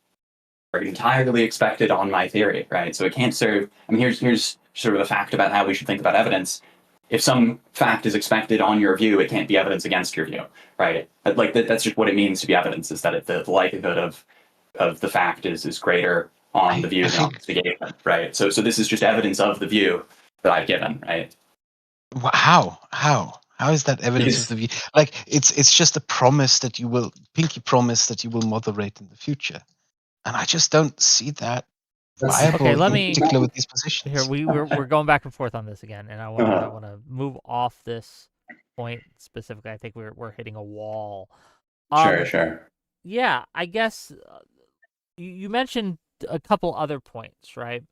are entirely expected on my theory, right? So it can't serve. I mean, here's sort of a fact about how we should think about evidence. If some fact is expected on your view, it can't be evidence against your view, right? Like that's just what it means to be evidence. Is that the likelihood of the fact is greater on the view than on the given, right? So this is just evidence of the view that I've given, right? How? How is that evidence of the view? Like it's just a promise that you will, pinky promise that you will moderate in the future, and I just don't see that viable. Okay, let in me particular with these positions. here we're going back and forth on this again, and I want to move off this point specifically. I think we're hitting a wall. Sure. Yeah, I guess you mentioned a couple other points, right?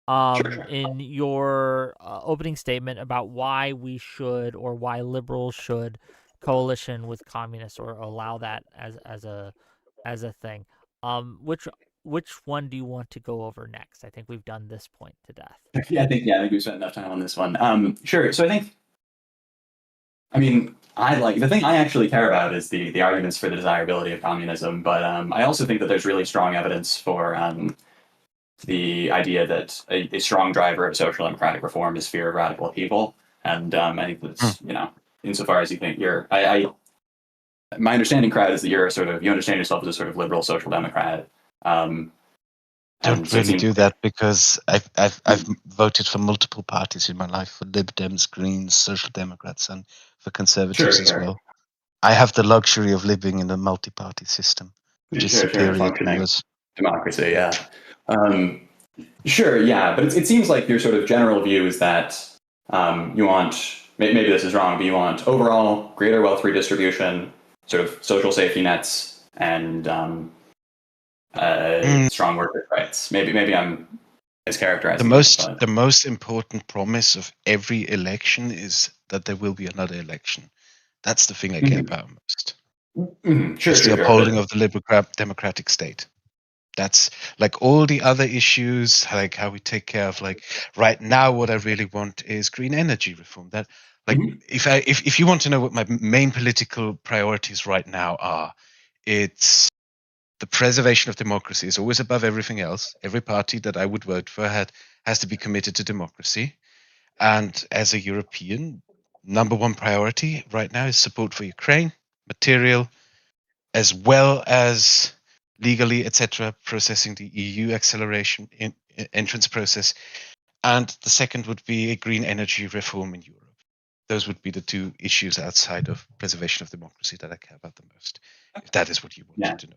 Sure. In your opening statement about why we should or why liberals should coalition with communists or allow that as a thing. Which one do you want to go over next? I think we've done this point to death. I think we've spent enough time on this one. Sure. So I mean, the thing I actually care about is the arguments for the desirability of communism, but I also think that there's really strong evidence for the idea that a strong driver of social democratic reform is fear of radical upheaval. And I think that's, insofar as you think my understanding, Kraut, is that you understand yourself as a sort of liberal social democrat. Don't really do that because I've voted for multiple parties in my life, for Lib Dems, Greens, Social Democrats, and for Conservatives as well. I have the luxury of living in a multi-party system, which is superior to yours. Democracy, yeah. Sure, yeah, but it seems like your sort of general view is that you want, maybe this is wrong, but you want overall greater wealth redistribution, sort of social safety nets, and strong workers' rights. Maybe I'm mischaracterizing the most important promise of every election is that there will be another election. That's the thing I care about most. Sure, it's the upholding of the liberal democratic state. That's like all the other issues, like how we take care of, like right now, what I really want is green energy reform. That, like, if you want to know what my main political priorities right now are, it's the preservation of democracy is always above everything else. Every party that I would vote for has to be committed to democracy. And as a European, number one priority right now is support for Ukraine, material, as well as legally, etc., processing the EU acceleration entrance process. And the second would be a green energy reform in Europe. Those would be the two issues outside of preservation of democracy that I care about the most, if that is what you wanted to know.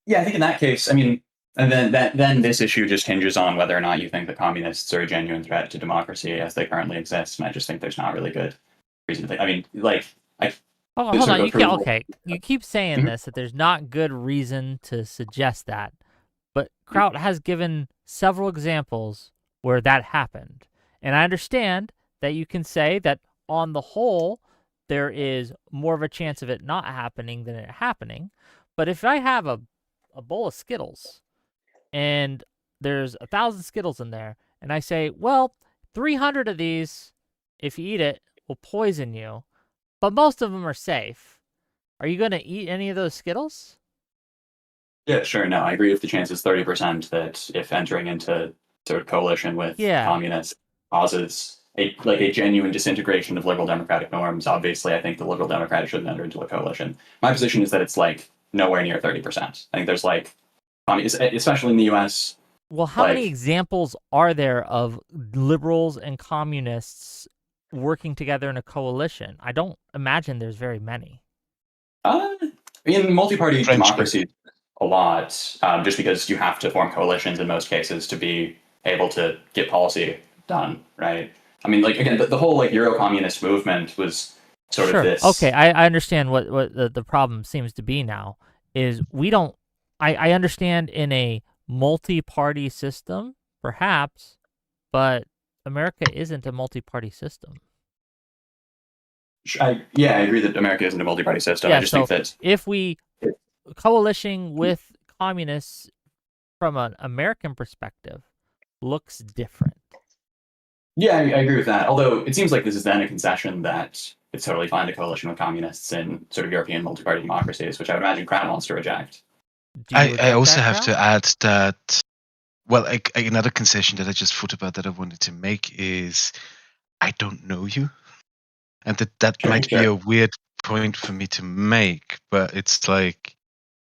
Yeah, I think in that case, I mean, and then this issue just hinges on whether or not you think the communists are a genuine threat to democracy as they currently exist. And I just think there's not really good reason to think. I mean, like, hold on. You keep saying this, that there's not good reason to suggest that, but Kraut has given several examples where that happened, and I understand that you can say that on the whole there is more of a chance of it not happening than it happening. But if I have a bowl of Skittles and there's 1,000 Skittles in there, and I say, well, 300 of these, if you eat it, will poison you, but most of them are safe. Are you going to eat any of those Skittles? Yeah, sure. No, I agree with the chances 30% that if entering into sort of coalition with communists causes a genuine disintegration of liberal democratic norms. Obviously, I think the liberal democrats shouldn't enter into a coalition. My position is that it's like nowhere near 30%. I think there's especially in the U.S. Well, how many examples are there of liberals and communists working together in a coalition? I don't imagine there's very many. In multi-party democracy, a lot, just because you have to form coalitions in most cases to be able to get policy done, right? I mean, like, again, the whole Euro-communist movement was sort of this. Okay, I understand what the problem seems to be now is we don't. I understand in a multi-party system, perhaps, but America isn't a multi-party system. I agree that America isn't a multi-party system. Yeah, I just so think that if we coalition with communists from an American perspective looks different. I agree with that. Although it seems like this is then a concession that it's totally fine to coalition with communists in sort of European multi-party democracies, which I would imagine Kraut wants to reject. Do you I reject also that, have Kraut? to add that, well, another concession that I just thought about that I wanted to make is I don't know you. And that might be a weird point for me to make, but it's like,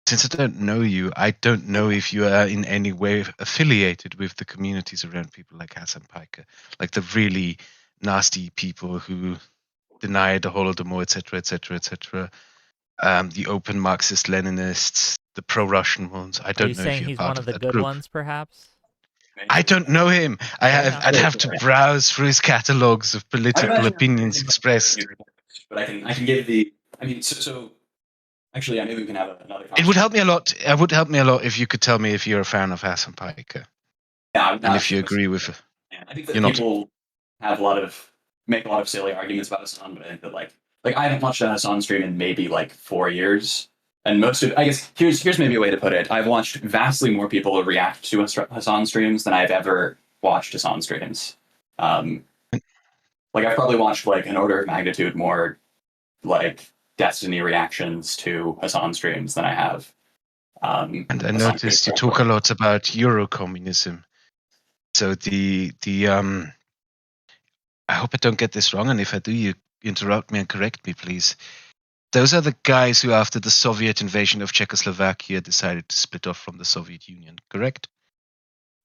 since I don't know you, I don't know if you are in any way affiliated with the communities around people like Hassan Piker, like the really nasty people who deny the Holodomor, etc., etc., etc. The open Marxist-Leninists, the pro-Russian ones. I Are you don't know if saying you're he's part one of of the that good group. ones, perhaps? I don't know him. Fair enough. I'd have to browse through his catalogs of political opinions expressed. But I can give the. I mean, so actually, maybe we can have another. It would help me a lot. It would help me a lot if you could tell me if you're a fan of Hassan Piker. Yeah, I'm not and if you agree with. I think that people have make a lot of silly arguments about Hassan, but I think that like I haven't watched a Hassan stream in maybe like 4 years. And most of, I guess, here's maybe a way to put it. I've watched vastly more people react to Hassan streams than I've ever watched Hassan streams. Like I've probably watched like an order of magnitude more like Destiny reactions to Hassan streams than I have. And I noticed you talk a lot about Eurocommunism. So I hope I don't get this wrong, and if I do, you interrupt me and correct me, please. Those are the guys who, after the Soviet invasion of Czechoslovakia, decided to split off from the Soviet Union, correct?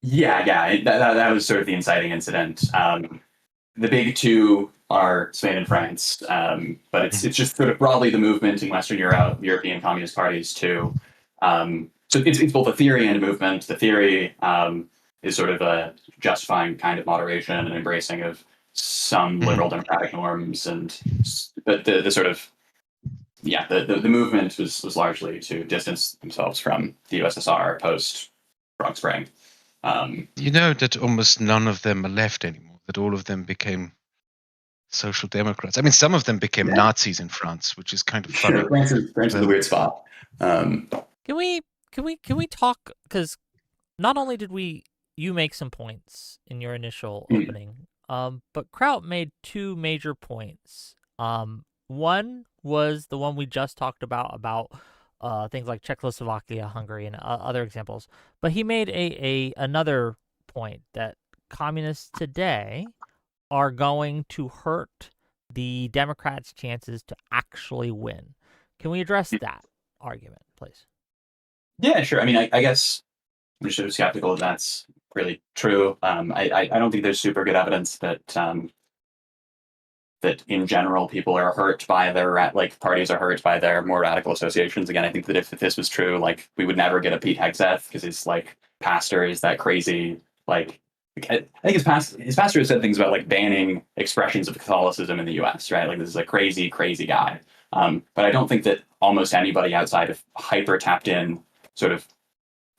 Yeah. That was sort of the inciting incident. The big two are Spain and France, but it's just sort of broadly the movement in Western Europe, European communist parties too. So it's both a theory and a movement. The theory is sort of a justifying kind of moderation and embracing of some liberal democratic norms, but the sort of the movement was largely to distance themselves from the USSR post Prague Spring. You know that almost none of them are left anymore, that all of them became social democrats. I mean, some of them became Nazis in France, which is kind of funny. Sure, France is a weird spot. Can we talk, because not only did you make some points in your initial opening, but Kraut made two major points. One was the one we just talked about things like Czechoslovakia, Hungary, and other examples. But he made another point that communists today are going to hurt the Democrats' chances to actually win. Can we address that argument, please? Yeah, sure. I mean, I guess I'm just sort of skeptical if that's really true. I don't think there's super good evidence that that in general people are hurt by their parties are hurt by their more radical associations. Again, I think that if this was true, like we would never get a Pete Hegseth because his like pastor is that crazy. Like I think his pastor has said things about like banning expressions of Catholicism in the U.S. Right? Like this is a crazy guy. But I don't think that almost anybody outside of hyper tapped in sort of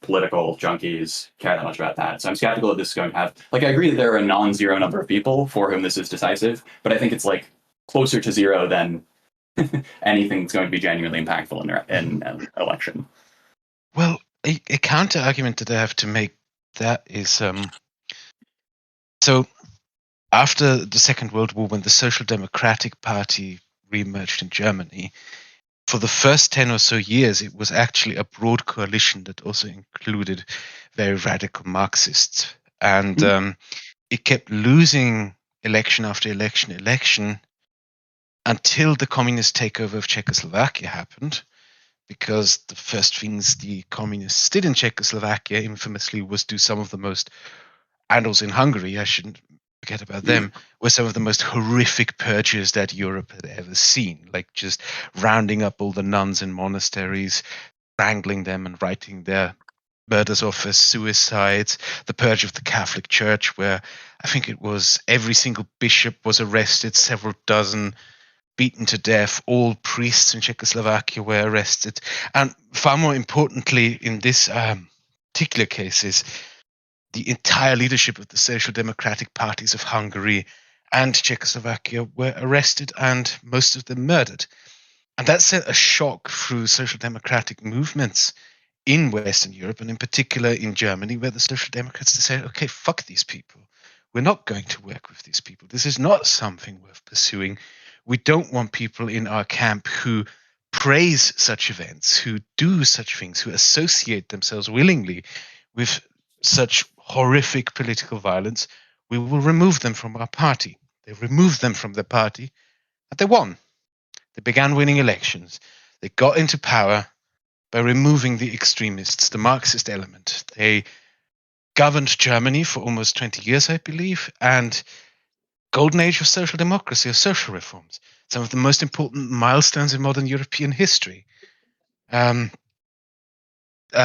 political junkies care that much about that. So I'm skeptical that this is going to have, like, I agree that there are a non-zero number of people for whom this is decisive, but I think it's like closer to zero than anything that's going to be genuinely impactful in an election. Well, a counter argument that I have to make that is, so after the Second World War, when the Social Democratic Party re-emerged in Germany, for the first 10 or so years, it was actually a broad coalition that also included very radical Marxists. And it kept losing election after election until the communist takeover of Czechoslovakia happened. Because the first things the communists did in Czechoslovakia, infamously, was do some of the most, and also in Hungary, I shouldn't forget about them, were some of the most horrific purges that Europe had ever seen, like just rounding up all the nuns in monasteries, strangling them and writing their murders off as suicides, the purge of the Catholic Church, where I think it was every single bishop was arrested, several dozen beaten to death, all priests in Czechoslovakia were arrested. And far more importantly, in this particular case, is the entire leadership of the social democratic parties of Hungary and Czechoslovakia were arrested and most of them murdered. And that sent a shock through social democratic movements in Western Europe, and in particular in Germany, where the Social Democrats decided, okay, fuck these people. We're not going to work with these people. This is not something worth pursuing. We don't want people in our camp who praise such events, who do such things, who associate themselves willingly with such horrific political violence. We will remove them from our party. They removed them from the party, and they won. They began winning elections. They got into power by removing the extremists, the Marxist element. They governed Germany for almost 20 years, I believe, and golden age of social democracy, of social reforms, some of the most important milestones in modern European history.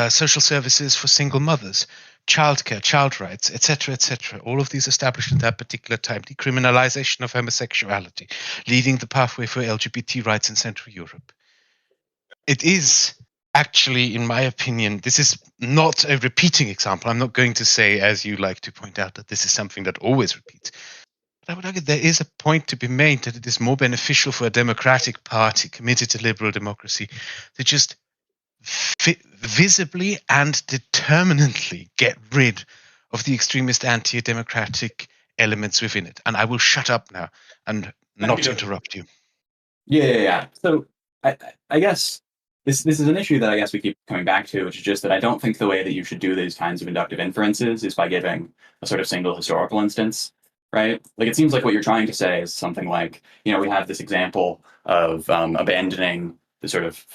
Social services for single mothers, childcare, child rights, etc., etc. All of these established in that particular time. Decriminalization of homosexuality, leading the pathway for LGBT rights in Central Europe. It is actually, in my opinion, this is not a repeating example. I'm not going to say, as you like to point out, that this is something that always repeats. But I would argue there is a point to be made that it is more beneficial for a democratic party committed to liberal democracy to just visibly and determinantly get rid of the extremist anti-democratic elements within it. And I will shut up now and not interrupt you. Yeah. So I guess this is an issue that I guess we keep coming back to, which is just that I don't think the way that you should do these kinds of inductive inferences is by giving a sort of single historical instance, right? Like, it seems like what you're trying to say is something like, we have this example of abandoning the sort of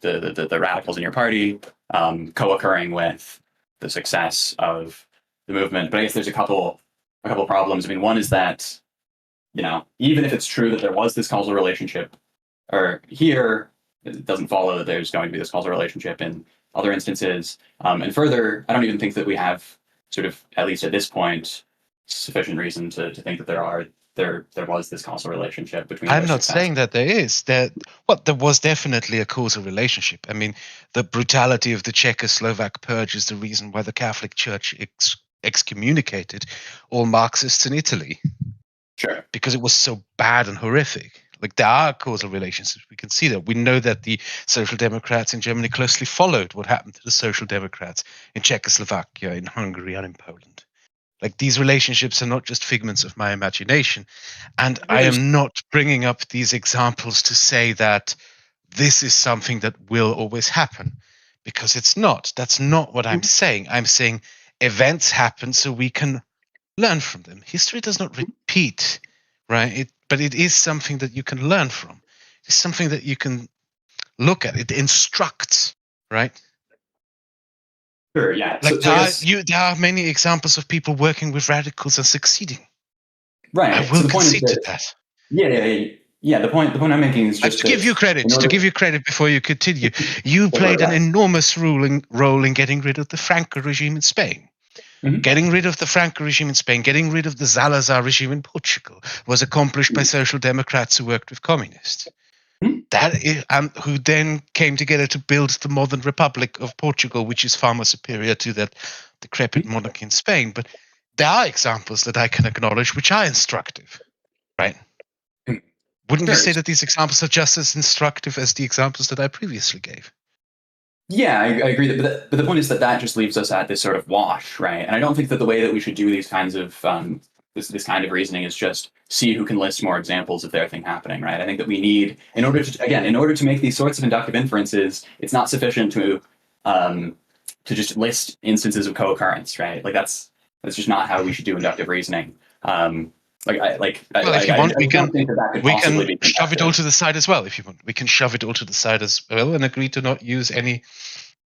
the radicals in your party, co-occurring with the success of the movement. But I guess there's a couple problems. I mean, one is that, even if it's true that there was this causal relationship, or here, it doesn't follow that there's going to be this causal relationship in other instances. And further, I don't even think that we have sort of, at least at this point, sufficient reason to think that there was this causal relationship between. I'm not saying that there is. There was definitely a causal relationship. I mean, the brutality of the Czechoslovak purge is the reason why the Catholic Church excommunicated all Marxists in Italy. Sure. Because it was so bad and horrific. Like, there are causal relationships. We can see that. We know that the Social Democrats in Germany closely followed what happened to the Social Democrats in Czechoslovakia, in Hungary, and in Poland. Like, these relationships are not just figments of my imagination. And I am not bringing up these examples to say that this is something that will always happen, because it's not. That's not what I'm saying. I'm saying events happen so we can learn from them. History does not repeat, right? But it is something that you can learn from. It's something that you can look at. It instructs, right? Sure, yeah. Like, there are many examples of people working with radicals and succeeding. Right. I will concede to that. Yeah. The point I'm making is just to give you credit before you continue. You played an enormous role in getting rid of the Franco regime in Spain. Mm-hmm. Getting rid of the Franco regime in Spain, getting rid of the Salazar regime in Portugal was accomplished by social democrats who worked with communists. Mm-hmm. Who then came together to build the modern Republic of Portugal, which is far more superior to that decrepit monarchy in Spain. But there are examples that I can acknowledge which are instructive, right? Wouldn't you say that these examples are just as instructive as the examples that I previously gave? Yeah, I agree. But the point is that just leaves us at this sort of wash, right? And I don't think that the way that we should do these kinds of this kind of reasoning is just see who can list more examples of their thing happening, right? I think that we need, in order to make these sorts of inductive inferences, it's not sufficient to just list instances of co-occurrence, right? Like, that's just not how we should do inductive reasoning. If you want, we can shove it all to the side as well. If you want, we can shove it all to the side as well and agree to not use any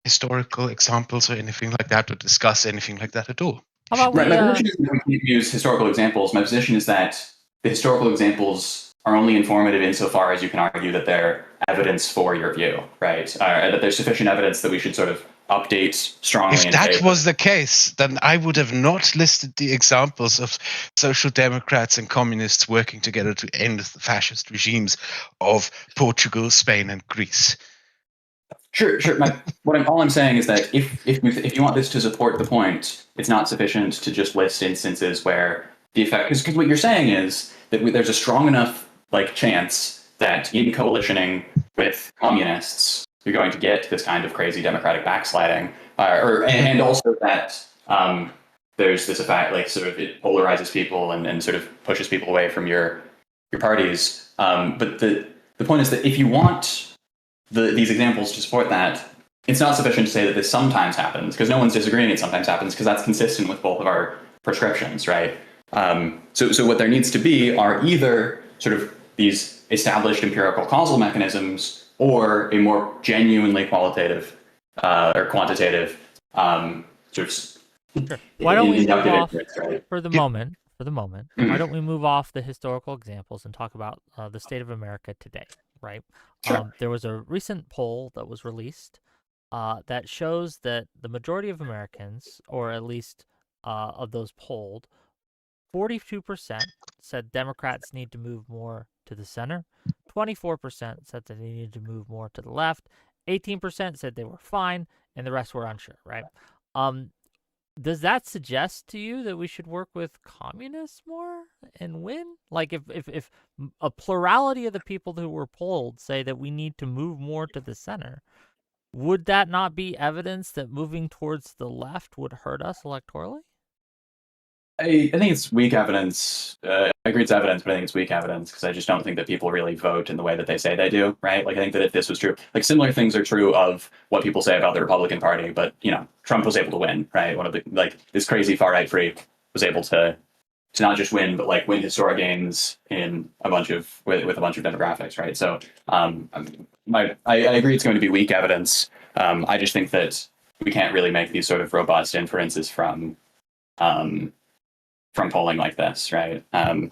historical examples or anything like that, or discuss anything like that at all. My position is that we can't use historical examples. My position is that the historical examples are only informative insofar as you can argue that they're evidence for your view, right? That there's sufficient evidence that we should sort of update strongly. If that was the case, then I would have not listed the examples of social democrats and communists working together to end the fascist regimes of Portugal, Spain, and Greece. Sure. All I'm saying is that if you want this to support the point, it's not sufficient to just list instances where the effect, because what you're saying is that there's a strong enough like chance that in coalitioning with communists, you're going to get this kind of crazy democratic backsliding, and also that there's this effect, like sort of it polarizes people and sort of pushes people away from your parties. But the point is that if you want these examples to support that, it's not sufficient to say that this sometimes happens, because no one's disagreeing it sometimes happens, because that's consistent with both of our prescriptions, right? So what there needs to be are either sort of these established empirical causal mechanisms or a more genuinely qualitative or quantitative sort of Sure. Why don't we move inductive off inference, right? for the moment? Why don't we move off the historical examples and talk about the state of America today? Right. Sure. There was a recent poll that was released that shows that the majority of Americans, or at least of those polled, 42% said Democrats need to move more to the center. 24% said that they needed to move more to the left. 18% said they were fine, and the rest were unsure. Right. Does that suggest to you that we should work with communists more and win? Like if a plurality of the people who were polled say that we need to move more to the center, would that not be evidence that moving towards the left would hurt us electorally? I think it's weak evidence. I agree it's evidence, but I think it's weak evidence because I just don't think that people really vote in the way that they say they do, right? Like I think that if this was true, like similar things are true of what people say about the Republican Party, but Trump was able to win, right? One of the this crazy far right freak was able to not just win, but like win historic gains in a bunch of with a bunch of demographics, right? So I agree it's going to be weak evidence. I just think that we can't really make these sort of robust inferences from polling like this, right? Yeah,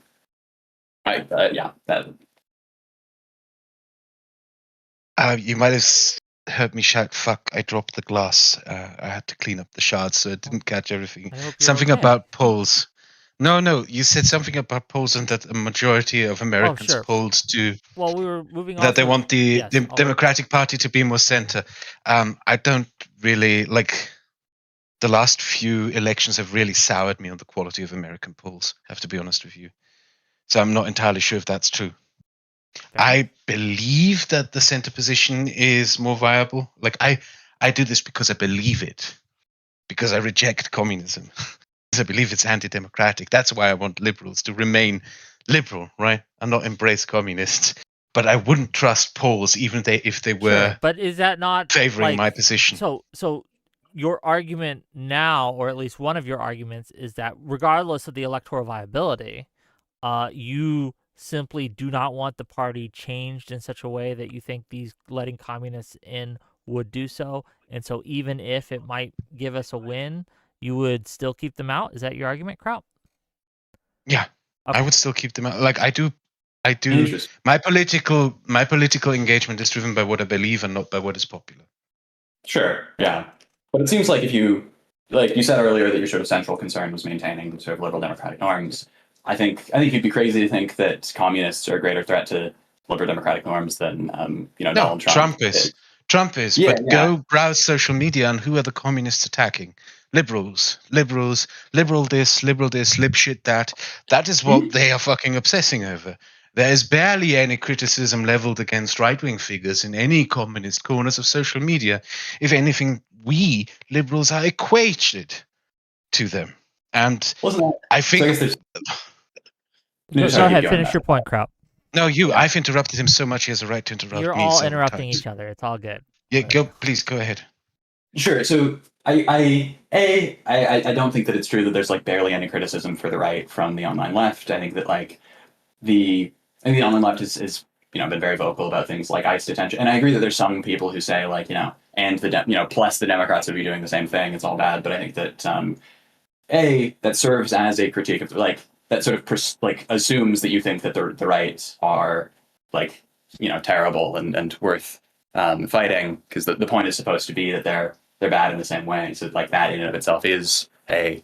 that. You might have heard me shout, "Fuck!" I dropped the glass. I had to clean up the shards, so I didn't catch everything. I hope you're Something okay. about polls. No, you said something about polls and that a majority of Americans sure. polled to Well, we were moving that off they of- want the yes, I'll- Democratic Party to be more center. I don't really like. The last few elections have really soured me on the quality of American polls, I have to be honest with you. So I'm not entirely sure if that's true. Fair. I believe that the center position is more viable. Like I do this because I believe it, because I reject communism. I believe it's anti-democratic. That's why I want liberals to remain liberal, right? And not embrace communists. But I wouldn't trust polls even if they were Sure, but is that not favoring my position. So your argument now, or at least one of your arguments, is that regardless of the electoral viability, you simply do not want the party changed in such a way that you think these letting communists in would do so, and so even if it might give us a win, you would still keep them out. Is that your argument, Kraut? Yeah, Okay. I would still keep them out. Like I do. Interesting. My political engagement is driven by what I believe and not by what is popular. Sure. Yeah. But it seems like if you, like you said earlier, that your sort of central concern was maintaining sort of liberal democratic norms. I think you'd be crazy to think that communists are a greater threat to liberal democratic norms than Donald Trump. Trump is. Yeah, but go browse social media and who are the communists attacking? Liberals, liberal this, lib shit that. That is what they are fucking obsessing over. There is barely any criticism leveled against right-wing figures in any communist corners of social media. If anything, we liberals are equated to them. And I think... So go ahead, finish your point, Kraut. No, I've interrupted him so much he has a right to interrupt You're me. all interrupting each other. It's all good. Yeah, please go ahead. Sure. So I don't think that it's true that there's like barely any criticism for the right from the online left. I think that the online left is been very vocal about things like ICE detention, and I agree that there's some people who say and plus the Democrats would be doing the same thing. It's all bad, but I think that that serves as a critique of that sort of assumes that you think that the right are terrible and worth fighting, because the point is supposed to be that they're bad in the same way. So that in and of itself is a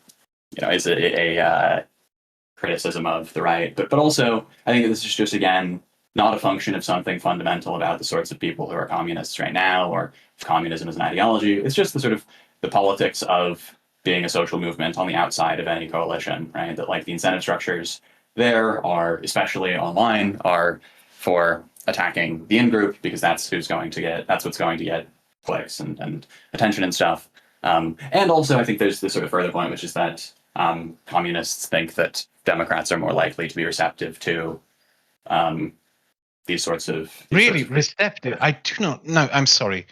criticism of the right. But also I think that this is just again not a function of something fundamental about the sorts of people who are communists right now, or if communism is an ideology. It's just the sort of the politics of being a social movement on the outside of any coalition, right? That like the incentive structures there are, especially online, are for attacking the in-group because that's what's going to get clicks and attention and stuff. And also I think there's this sort of further point, which is that communists think that Democrats are more likely to be receptive to these sorts of receptive. I do not. No, I'm sorry.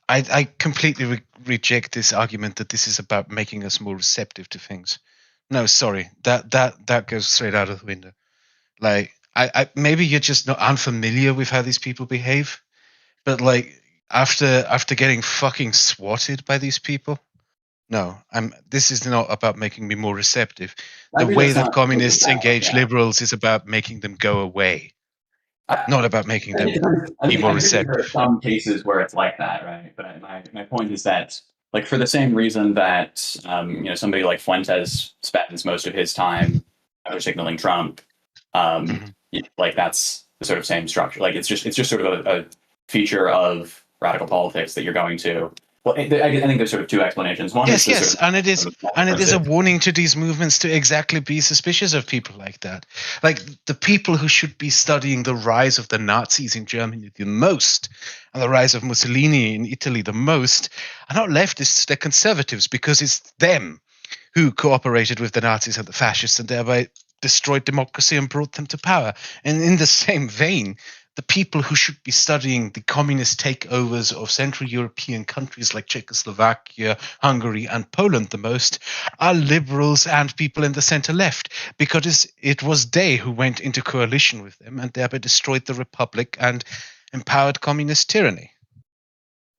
I completely reject this argument that this is about making us more receptive to things. No, sorry. That goes straight out of the window. Like, I maybe you're just not unfamiliar with how these people behave, but like after getting fucking swatted by these people, no, this is not about making me more receptive. The way that communists engage liberals is about making them go away, not about making them be more receptive. There are some cases where it's like that, right? But my point is that, like, for the same reason that somebody like Fuentes spends most of his time signaling Trump, like that's the sort of same structure. Like it's just sort of a feature of radical politics that you're going to. Well, I think there's sort of two explanations. One yes, is sort of, and it is a warning to these movements to exactly be suspicious of people like that. Like the people who should be studying the rise of the Nazis in Germany the most, and the rise of Mussolini in Italy the most, are not leftists, they're conservatives, because it's them who cooperated with the Nazis and the fascists and thereby destroyed democracy and brought them to power. And in the same vein, the people who should be studying the communist takeovers of Central European countries like Czechoslovakia, Hungary, and Poland the most are liberals and people in the center-left, because it was they who went into coalition with them and thereby destroyed the republic and empowered communist tyranny.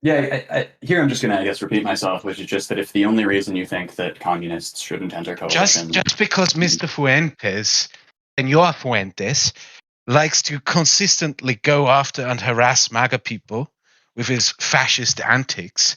Yeah, here I'm just going to, I guess, repeat myself, which is just that if the only reason you think that communists shouldn't enter coalition... Just because Mr. Fuentes, Senor Fuentes, likes to consistently go after and harass MAGA people with his fascist antics,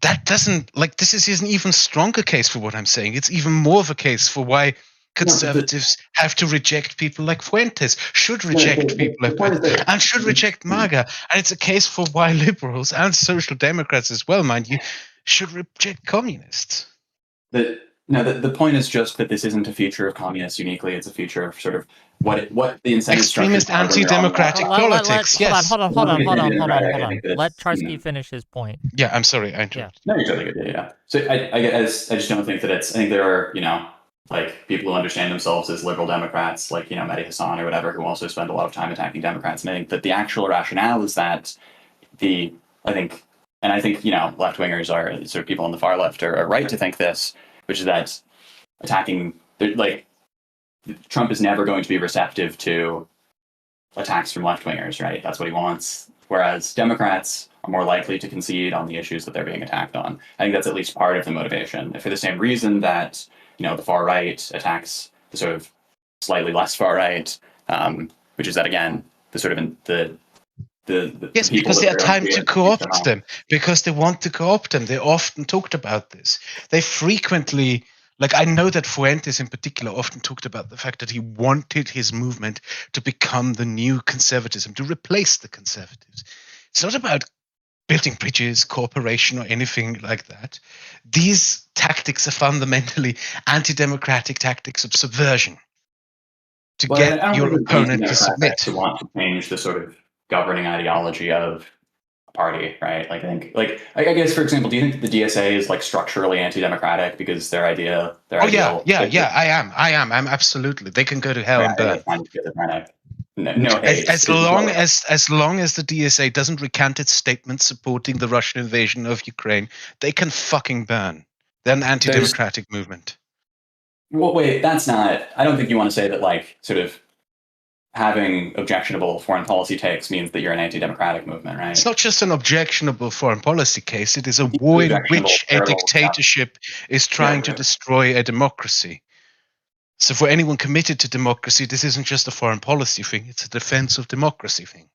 that doesn't, like, this is an even stronger case for what I'm saying. It's even more of a case for why conservatives have to reject people like Fuentes, should reject people like Fuentes, and should reject MAGA. And it's a case for why liberals and social democrats as well, mind you, should reject communists. The point is just that this isn't a feature of communists uniquely. It's a feature of sort of what the incentive extremist anti-democratic politics. Yes. Hold on. Let Charski finish his point. Yeah, I'm sorry, I interrupted. No, you're totally good. Yeah. So I just don't think that I think there are like people who understand themselves as liberal Democrats, like Mehdi Hassan or whatever, who also spend a lot of time attacking Democrats. And I think that the actual rationale is that I think left wingers are sort of people on the far left are right to think this, which is that attacking Trump is never going to be receptive to attacks from left-wingers, right? That's what he wants. Whereas Democrats are more likely to concede on the issues that they're being attacked on. I think that's at least part of the motivation. For the same reason that, the far right attacks the sort of slightly less far right, which is that, again, the sort of the yes, because they are time to co-opt them, because they want to co-opt them. They often talked about this. They frequently... Like, I know that Fuentes in particular often talked about the fact that he wanted his movement to become the new conservatism, to replace the conservatives. It's not about building bridges, cooperation, or anything like that. These tactics are fundamentally anti-democratic tactics of subversion to get your opponent to submit. To want to change the sort of governing ideology of party, right? Like, I guess, for example, do you think that the DSA is like structurally anti-democratic because their ideal? I am. I'm absolutely. They can go to hell and burn. As long as the DSA doesn't recant its statement supporting the Russian invasion of Ukraine, they can fucking burn. They're an anti-democratic movement. Well, wait, that's not. I don't think you want to say that, like, sort of having objectionable foreign policy takes means that you're an anti-democratic movement, right? It's not just an objectionable foreign policy case. It is a war in which a dictatorship is trying to destroy a democracy. So for anyone committed to democracy, this isn't just a foreign policy thing. It's a defense of democracy thing.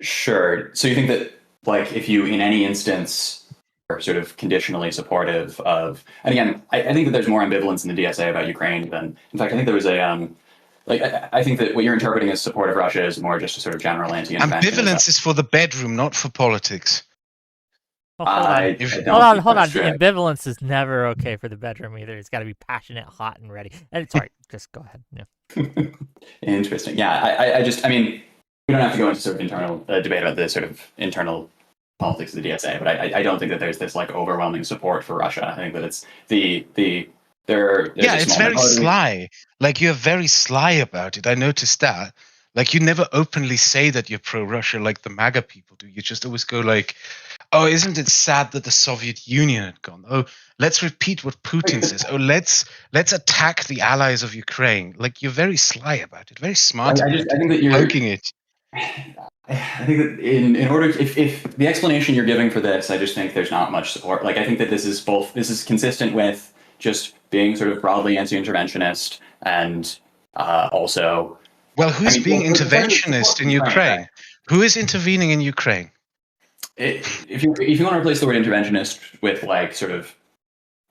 Sure. So you think that, like, if you, in any instance, are sort of conditionally supportive of... And again, I think that there's more ambivalence in the DSA about Ukraine than... In fact, I think there was a... I think that what you're interpreting as support of Russia is more just a sort of general anti-intervention. Ambivalence is for the bedroom, not for politics. Well, hold on. I If- don't Hold on, think hold on. that's The true. ambivalence is never okay for the bedroom either. It's got to be passionate, hot, and ready. And sorry, just go ahead. Yeah. Interesting. Yeah, I mean, we don't have to go into sort of internal debate about the sort of internal politics of the DSA, but I don't think that there's this like overwhelming support for Russia. I think that it's there's a it's small very minority. sly. Like, you're very sly about it. I noticed that. Like, you never openly say that you're pro-Russia like the MAGA people do. You just always go like, oh, isn't it sad that the Soviet Union had gone? Oh, let's repeat what Putin says. Oh, let's attack the allies of Ukraine. Like, you're very sly about it, very smart about it, I think that you're poking it. I think that in order if the explanation you're giving for this, I just think there's not much support. Like I think that this is consistent with just being sort of broadly anti-interventionist and also. Well, who's being well, interventionist in Ukraine? Right. Who is intervening in Ukraine? If you want to replace the word interventionist with like sort of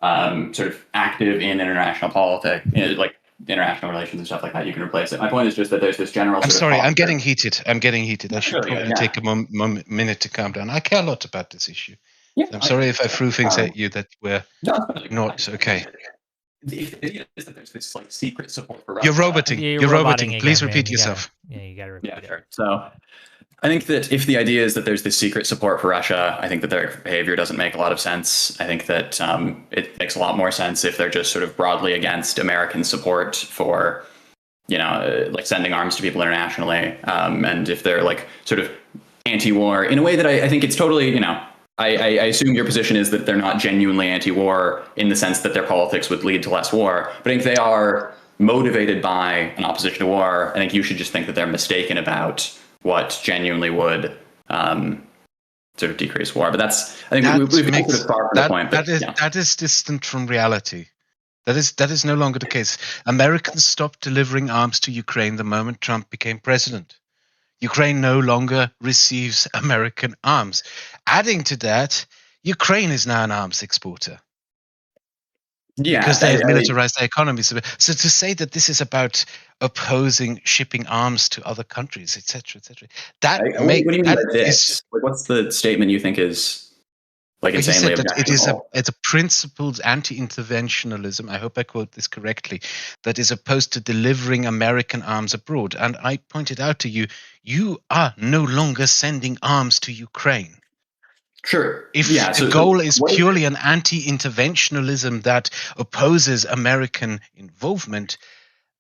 active in international politics, like international relations and stuff like that, you can replace it. My point is just that there's this general. I'm sort sorry, of I'm getting heated. I should Really, probably take a minute to calm down. I care a lot about this issue. Yeah, I'm sorry if I threw things at you that were not okay. The idea is that there's this like secret support for Russia. You're roboting. Yeah, You're roboting. again, Please man. repeat You gotta- yourself. you got to repeat it. Sure. So I think that if the idea is that there's this secret support for Russia, I think that their behavior doesn't make a lot of sense. I think that it makes a lot more sense if they're just sort of broadly against American support for, like sending arms to people internationally. And if they're like sort of anti-war in a way that I think it's totally, I assume your position is that they're not genuinely anti-war in the sense that their politics would lead to less war. But I think they are motivated by an opposition to war. I think you should just think that they're mistaken about what genuinely would sort of decrease war. But that's, I think we've gone sort of far from the point. But, that is distant from reality. That is no longer the case. Americans stopped delivering arms to Ukraine the moment Trump became president. Ukraine no longer receives American arms. Adding to that, Ukraine is now an arms exporter. Yeah, because they have militarized their economy. So to say that this is about opposing shipping arms to other countries, etc., that what do you mean by this? Like, what's the statement you think is like insanely objectionable? It's a principled anti-interventionalism. I hope I quote this correctly. That is opposed to delivering American arms abroad. And I pointed out to you, you are no longer sending arms to Ukraine. Sure. If the goal is purely an anti-interventionalism that opposes American involvement,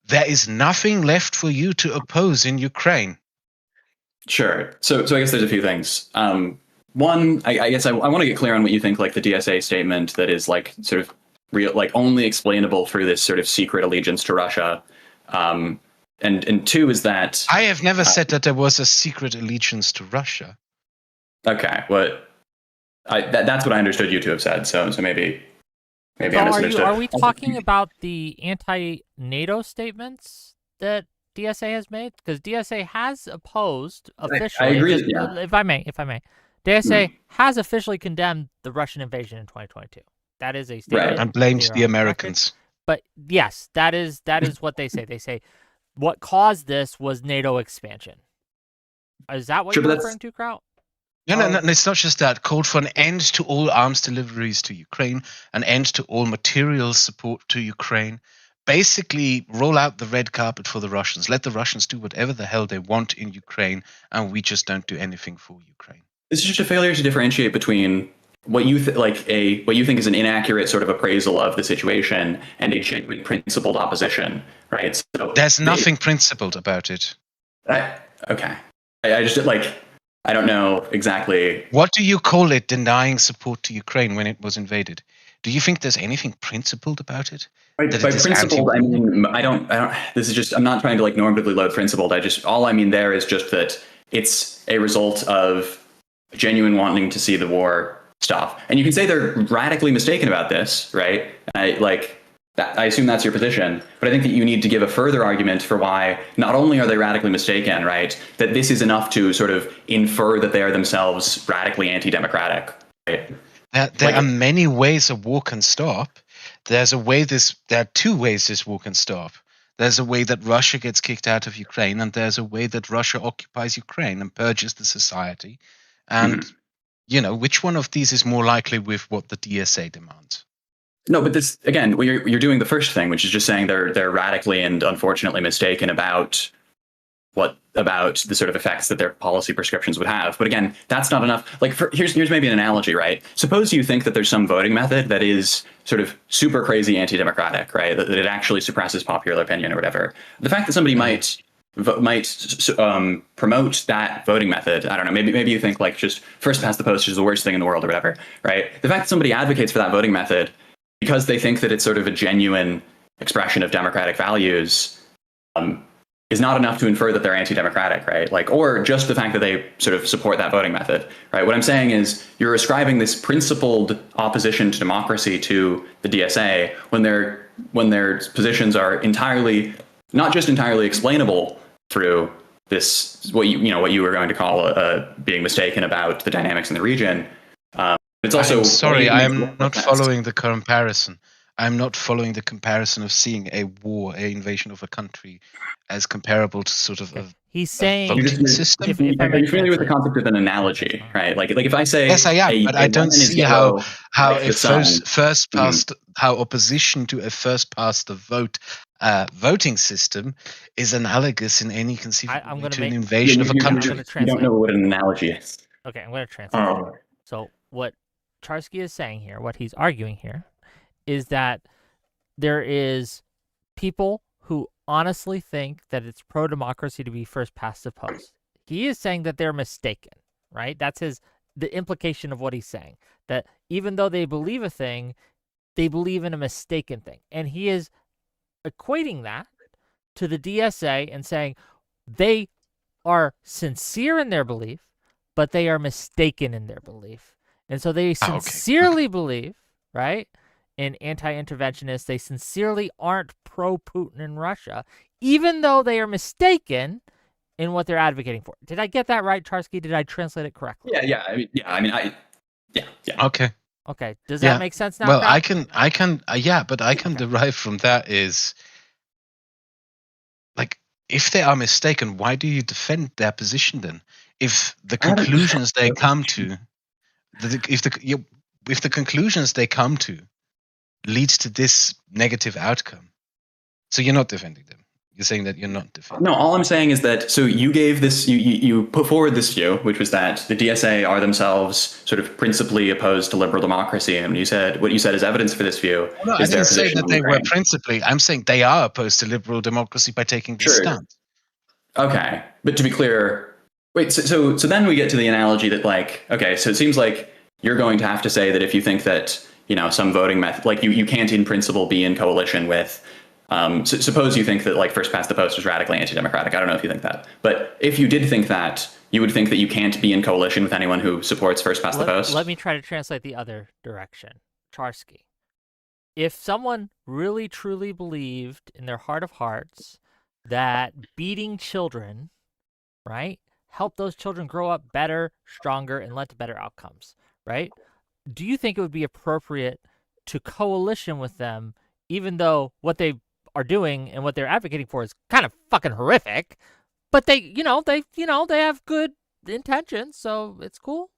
there is nothing left for you to oppose in Ukraine. Sure. So I guess there's a few things. One, I guess I want to get clear on what you think, like the DSA statement that is like sort of real, like only explainable through this sort of secret allegiance to Russia. And two is that I have never said that there was a secret allegiance to Russia. Okay, that's what I understood you to have said. So maybe I misunderstood. Are we talking about the anti-NATO statements that DSA has made? Because DSA has opposed officially. I agree. If I may, DSA has officially condemned the Russian invasion in 2022. That is a statement, right, and blamed the Americans. But yes, that is what they say. They say what caused this was NATO expansion. Is that what you're referring to, Kraut? No, it's not just that. Called for an end to all arms deliveries to Ukraine, an end to all material support to Ukraine. Basically, roll out the red carpet for the Russians. Let the Russians do whatever the hell they want in Ukraine, and we just don't do anything for Ukraine. It's just a failure to differentiate between what you what you think is an inaccurate sort of appraisal of the situation and a genuine principled opposition, right? So there's nothing principled about it. Okay, I just I don't know exactly. What do you call it? Denying support to Ukraine when it was invaded? Do you think there's anything principled about it? By principled, I mean I don't. This is just. I'm not trying to like normatively load principled. All I mean there is just that it's a result of genuine wanting to see the war stop. And you can say they're radically mistaken about this, right? I assume that's your position, but I think that you need to give a further argument for why not only are they radically mistaken, right, that this is enough to sort of infer that they are themselves radically anti-democratic. Right? There are many ways a war can stop. There are two ways this war can stop. There's a way that Russia gets kicked out of Ukraine, and there's a way that Russia occupies Ukraine and purges the society. And which one of these is more likely with what the DSA demands? No, but this again, you're doing the first thing, which is just saying they're radically and unfortunately mistaken about the sort of effects that their policy prescriptions would have. But again, that's not enough. Like, here's maybe an analogy, right? Suppose you think that there's some voting method that is sort of super crazy anti-democratic, right? That it actually suppresses popular opinion or whatever. The fact that somebody might promote that voting method, I don't know, maybe you think like just first past the post is the worst thing in the world or whatever, right? The fact that somebody advocates for that voting method because they think that it's sort of a genuine expression of democratic values is not enough to infer that they're anti-democratic, right? Like, or just the fact that they sort of support that voting method, right? What I'm saying is you're ascribing this principled opposition to democracy to the DSA when their positions are not just entirely explainable through this what you were going to call being mistaken about the dynamics in the region. It's also I'm not following the comparison. I'm not following the comparison of seeing a war, an invasion of a country, as comparable to sort of he's saying voting system. Are you familiar with the concept of an analogy, right? Like if I say yes, I am, but I don't see how a first past how opposition to a first past the vote voting system is analogous in any conceivable way to an invasion of a country. You don't know what an analogy is. Okay, I'm going to translate. So what Charski is saying here, what he's arguing here, is that there is people who honestly think that it's pro-democracy to be first past the post. He is saying that they're mistaken, right? That's the implication of what he's saying, that even though they believe a thing, they believe in a mistaken thing. And he is equating that to the DSA and saying they are sincere in their belief, but they are mistaken in their belief. And so they sincerely believe, right, in anti-interventionists. They sincerely aren't pro-Putin in Russia, even though they are mistaken in what they're advocating for. Did I get that right, Charski? Did I translate it correctly? Yeah. Okay. Does that make sense now? Well, Kraut? But I can derive from that is like, if they are mistaken, why do you defend their position then? If the conclusions they come to, if the conclusions they come to leads to this negative outcome, so you're not defending them. You're saying that you're not defending. No, all I'm saying is that so you gave this, you put forward this view, which was that the DSA are themselves sort of principally opposed to liberal democracy, and what you said is evidence for this view. No, I didn't say that they were principally. I'm saying they are opposed to liberal democracy by taking this stance. Okay, but to be clear, wait. So then we get to the analogy that so it seems like you're going to have to say that if you think that some voting method, like you can't in principle be in coalition with. Suppose you think that first past the post is radically anti-democratic. I don't know if you think that, but if you did think that, you would think that you can't be in coalition with anyone who supports first past the post. Let me try to translate the other direction. Charski, if someone really truly believed in their heart of hearts that beating children, right, help those children grow up better, stronger, and led to better outcomes, right? Do you think it would be appropriate to coalition with them, even though what they are doing and what they're advocating for is kind of fucking horrific, but they have good intentions, so it's cool?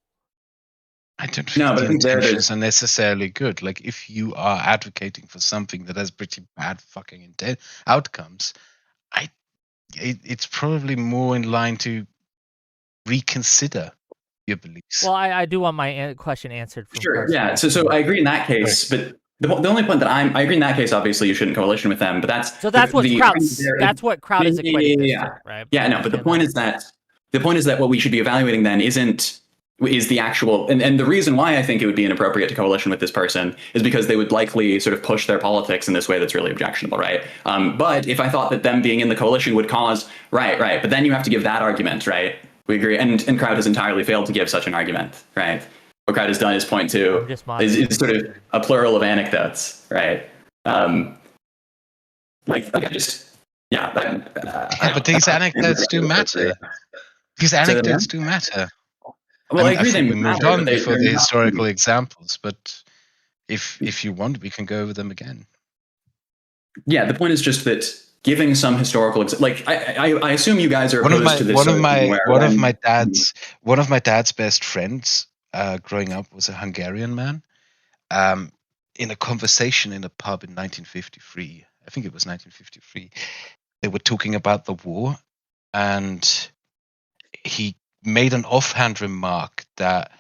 I don't think the intentions are necessarily good. Like, if you are advocating for something that has pretty bad fucking outcomes, it's probably more in line to reconsider your beliefs. Well, I do want my question answered. Sure. Yeah. So I agree in that case, but the only point that I agree in that case, obviously you shouldn't coalition with them, but that's what Kraut is equating this to, right? Yeah, no, but the point is that what we should be evaluating then is the actual, and the reason why I think it would be inappropriate to coalition with this person is because they would likely sort of push their politics in this way that's really objectionable, right? But if I thought that them being in the coalition would cause, right, but then you have to give that argument, right? We agree, and Kraut has entirely failed to give such an argument, right? What Kraut has done is point to is sort of a plural of anecdotes, right? But these anecdotes do matter. These anecdotes do matter. Well, I agree. We moved on for the historical examples, but if you want, we can go over them again. Yeah, the point is just that giving some historical, I assume you guys are opposed to this. One of my dad's best friends growing up was a Hungarian man. In a conversation in a pub in 1953, I think it was 1953, they were talking about the war, and he made an offhand remark that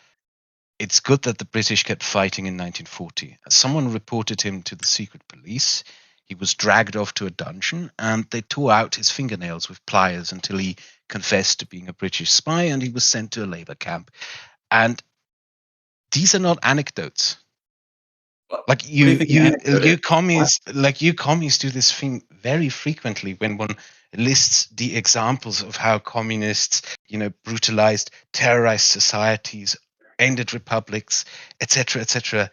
it's good that the British kept fighting in 1940. Someone reported him to the secret police. He was dragged off to a dungeon, and they tore out his fingernails with pliers until he confessed to being a British spy, and he was sent to a labor camp. And these are not anecdotes. Like you commies do this thing very frequently when one lists the examples of how communists, brutalized, terrorized societies, ended republics, etc., etc.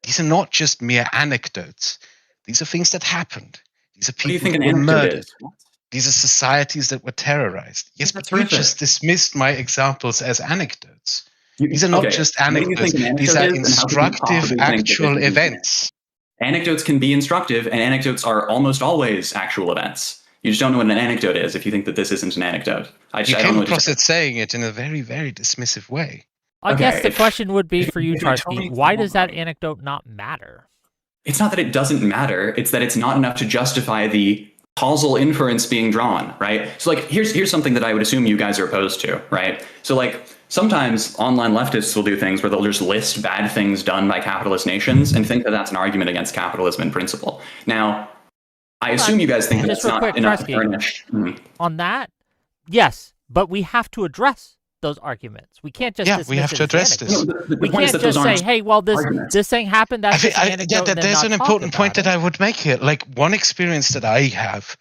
These are not just mere anecdotes. These are things that happened. These are people who were murdered. These are societies that were terrorized. Yes, but you just dismissed my examples as anecdotes. These are not just anecdotes. These are instructive, actual events. Anecdotes can be instructive, and anecdotes are almost always actual events. You just don't know what an anecdote is if you think that this isn't an anecdote. You came across it saying it in a very, very dismissive way. I guess the question would be for you, Charski, why does that anecdote not matter? It's not that it doesn't matter. It's that it's not enough to justify the causal inference being drawn, right? So like, here's something that I would assume you guys are opposed to, right? So like, sometimes online leftists will do things where they'll just list bad things done by capitalist nations and think that that's an argument against capitalism in principle. Now, I assume you guys think that's not enough to furnish. On that, yes, but we have to address those arguments. We can't just dismiss we have to address this. We can't just say, "Hey, well, this thing happened." That's there's an important point that I would make here. Like one experience that I have,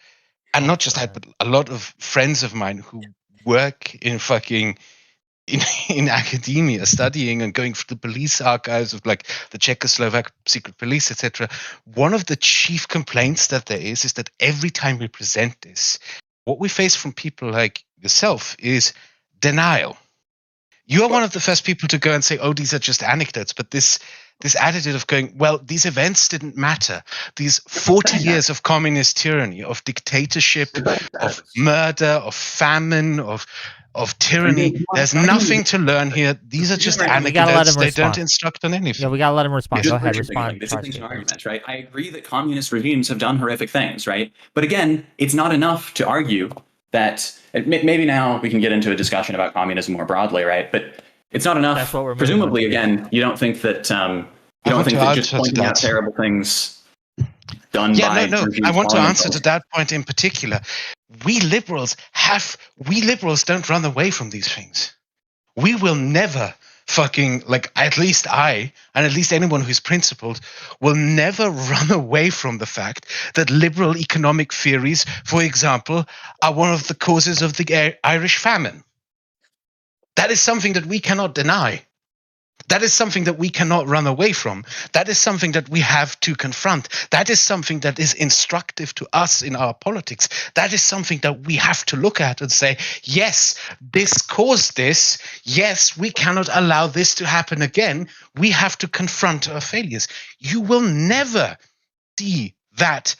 and not just I, but a lot of friends of mine who work in in academia, studying and going through the police archives of like the Czechoslovak secret police, etc. One of the chief complaints that there is that every time we present this, what we face from people like yourself is denial. You are one of the first people to go and say, "Oh, these are just anecdotes," but this attitude of going, "Well, these events didn't matter. These 40 years of communist tyranny, of dictatorship, of murder, of famine, of tyranny. There's nothing to learn here. These are just anecdotes. They don't instruct on anything." Yeah, we gotta let him respond. Go ahead, respond. This is an argument, right? I agree that communist regimes have done horrific things, right? But again, it's not enough to argue that. Maybe now we can get into a discussion about communism more broadly, right? But it's not enough. Presumably, again, you don't think that just pointing out terrible things done by. No. I want to answer to that point in particular. We liberals don't run away from these things. We will never at least I, and at least anyone who's principled, will never run away from the fact that liberal economic theories, for example, are one of the causes of the Irish famine. That is something that we cannot deny. That is something that we cannot run away from. That is something that we have to confront. That is something that is instructive to us in our politics. That is something that we have to look at and say, yes, this caused this. Yes, we cannot allow this to happen again. We have to confront our failures. You will never see that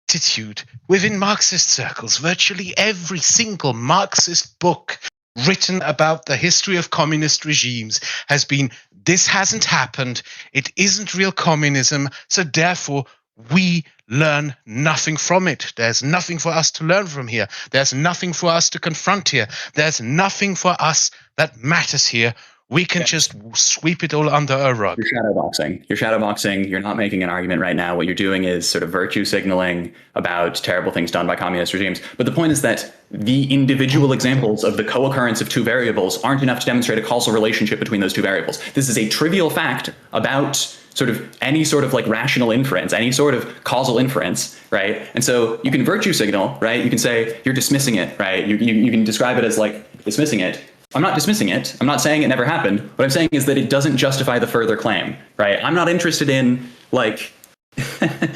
attitude within Marxist circles. Virtually every single Marxist book written about the history of communist regimes has been, this hasn't happened, it isn't real communism, so therefore we learn nothing from it. There's nothing for us to learn from here. There's nothing for us to confront here. There's nothing for us that matters here. We can just sweep it all under a rug. You're shadowboxing. You're not making an argument right now. What you're doing is sort of virtue signaling about terrible things done by communist regimes. But the point is that the individual examples of the co-occurrence of two variables aren't enough to demonstrate a causal relationship between those two variables. This is a trivial fact about sort of any sort of like rational inference, any sort of causal inference, right? And so you can virtue signal, right? You can say you're dismissing it, right? You can describe it as like dismissing it. I'm not dismissing it. I'm not saying it never happened. What I'm saying is that it doesn't justify the further claim, right? I'm not interested in like. The counter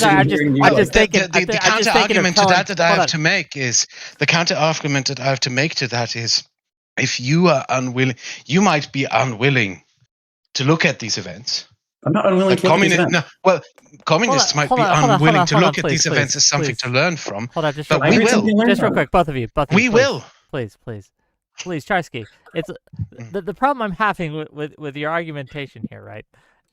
argument to that I have to make is if you are unwilling, you might be unwilling to look at these events. I'm not unwilling to look at these events. Communists might be unwilling to look at these events as something to learn from. Hold on, just real quick, both of you. We will. Please. please, Charski. It's the problem I'm having with your argumentation here, right?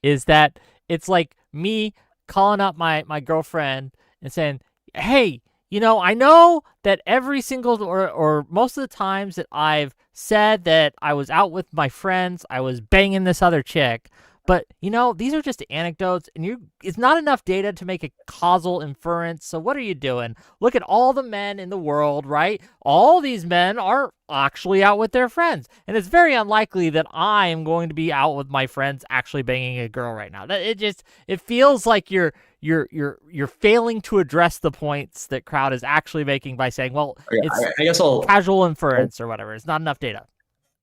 Is that it's like me calling up my girlfriend and saying, "Hey, I know that every single or most of the times that I've said that I was out with my friends, I was banging this other chick." But these are just anecdotes, and it's not enough data to make a causal inference. So what are you doing? Look at all the men in the world, right? All these men are actually out with their friends, and it's very unlikely that I am going to be out with my friends actually banging a girl right now. It feels like you're failing to address the points that Kraut is actually making by saying, well, it's I guess I'll casual inference or whatever. It's not enough data.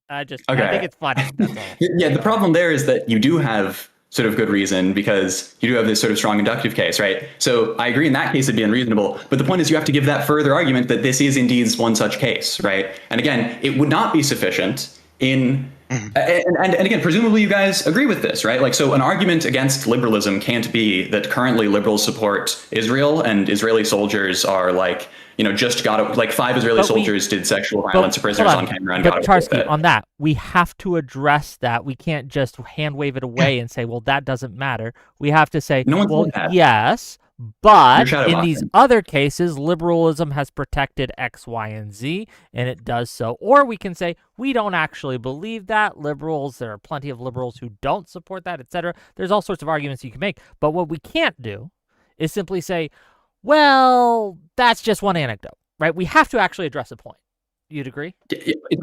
I think it's funny. That's all. Yeah, the problem there is that you do have sort of good reason because you do have this sort of strong inductive case, right? So I agree in that case it'd be unreasonable. But the point is you have to give that further argument that this is indeed one such case, right? And again, it would not be sufficient in and again, presumably you guys agree with this, right? Like, so an argument against liberalism can't be that currently liberals support Israel and Israeli soldiers are like, just got like 5 Israeli soldiers did sexual violence to prisoners on camera and got away with it. On that, we have to address that. We can't just hand wave it away and say, well, that doesn't matter. We have to say, well, yes, but in these other cases, liberalism has protected X, Y, and Z, and it does so. Or we can say, we don't actually believe that. Liberals, there are plenty of liberals who don't support that, etc. There's all sorts of arguments you can make. But what we can't do is simply say, well, that's just one anecdote, right? We have to actually address a point. You'd agree?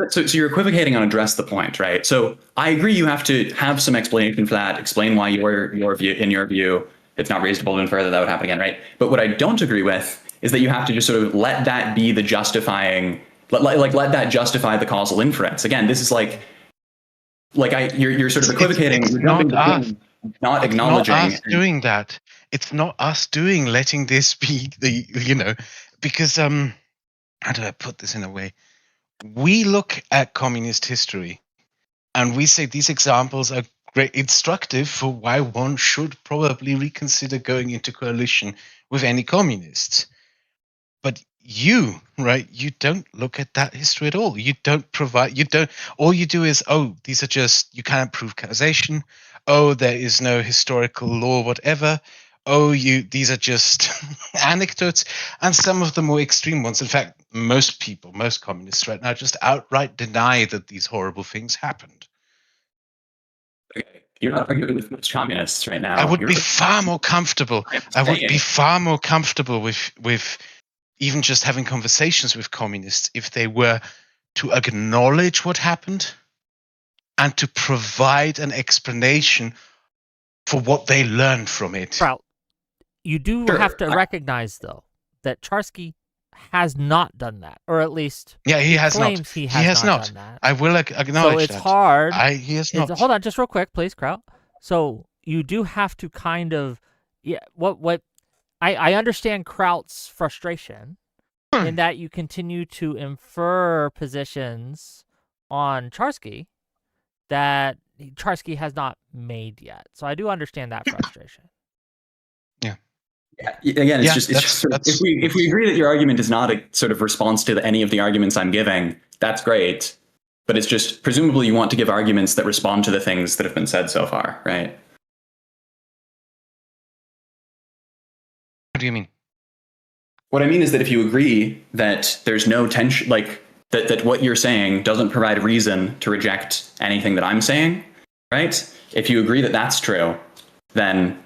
So you're equivocating on address the point, right? So I agree you have to have some explanation for that, explain why your view, it's not reasonable to infer that would happen again, right? But what I don't agree with is that you have to just sort of let that be the justifying, let that justify the causal inference. Again, this is you're sort of equivocating. It's not us. Not acknowledging. It's not us doing that. It's not us letting this be because how do I put this in a way? We look at communist history and we say these examples are great, instructive for why one should probably reconsider going into coalition with any communists. But you don't look at that history at all. All you do is, these are just, you can't prove causation. There is no historical law, whatever. These are just anecdotes. And some of the more extreme ones, in fact, most communists right now just outright deny that these horrible things happened. Okay. You're not arguing with most communists right now. I would be far more comfortable. With even just having conversations with communists if they were to acknowledge what happened and to provide an explanation for what they learned from it. Kraut, you do have to recognize, though, that Charski has not done that, or at least he has not. He has not done that. I will acknowledge that. So it's hard. He has not. Hold on, just real quick, please, Kraut. So you do have to kind of, I understand Kraut's frustration in that you continue to infer positions on Charski that Charski has not made yet. So I do understand that frustration. Yeah. Again, it's just if we agree that your argument is not a sort of response to any of the arguments I'm giving, that's great. But it's just presumably you want to give arguments that respond to the things that have been said so far, right? What do you mean? What I mean is that if you agree that there's no tension, like that what you're saying doesn't provide reason to reject anything that I'm saying, right? If you agree that that's true, then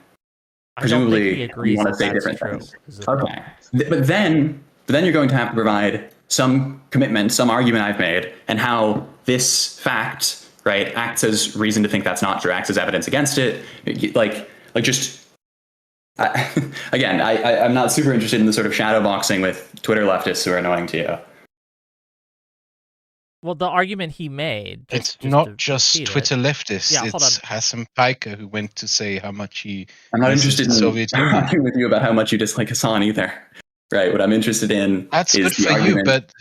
presumably you want to say different things. Okay. But then you're going to have to provide some commitment, some argument I've made, and how this fact, right, acts as reason to think that's not true, acts as evidence against it. I'm not super interested in the sort of shadow boxing with Twitter leftists who are annoying to you. Well, the argument he made... It's not just Twitter leftists. Yeah, it's Hassan Piker who went to say how much he... I'm not interested in talking with you about how much you dislike Hassan either. Right, what I'm interested in That's is good for you, but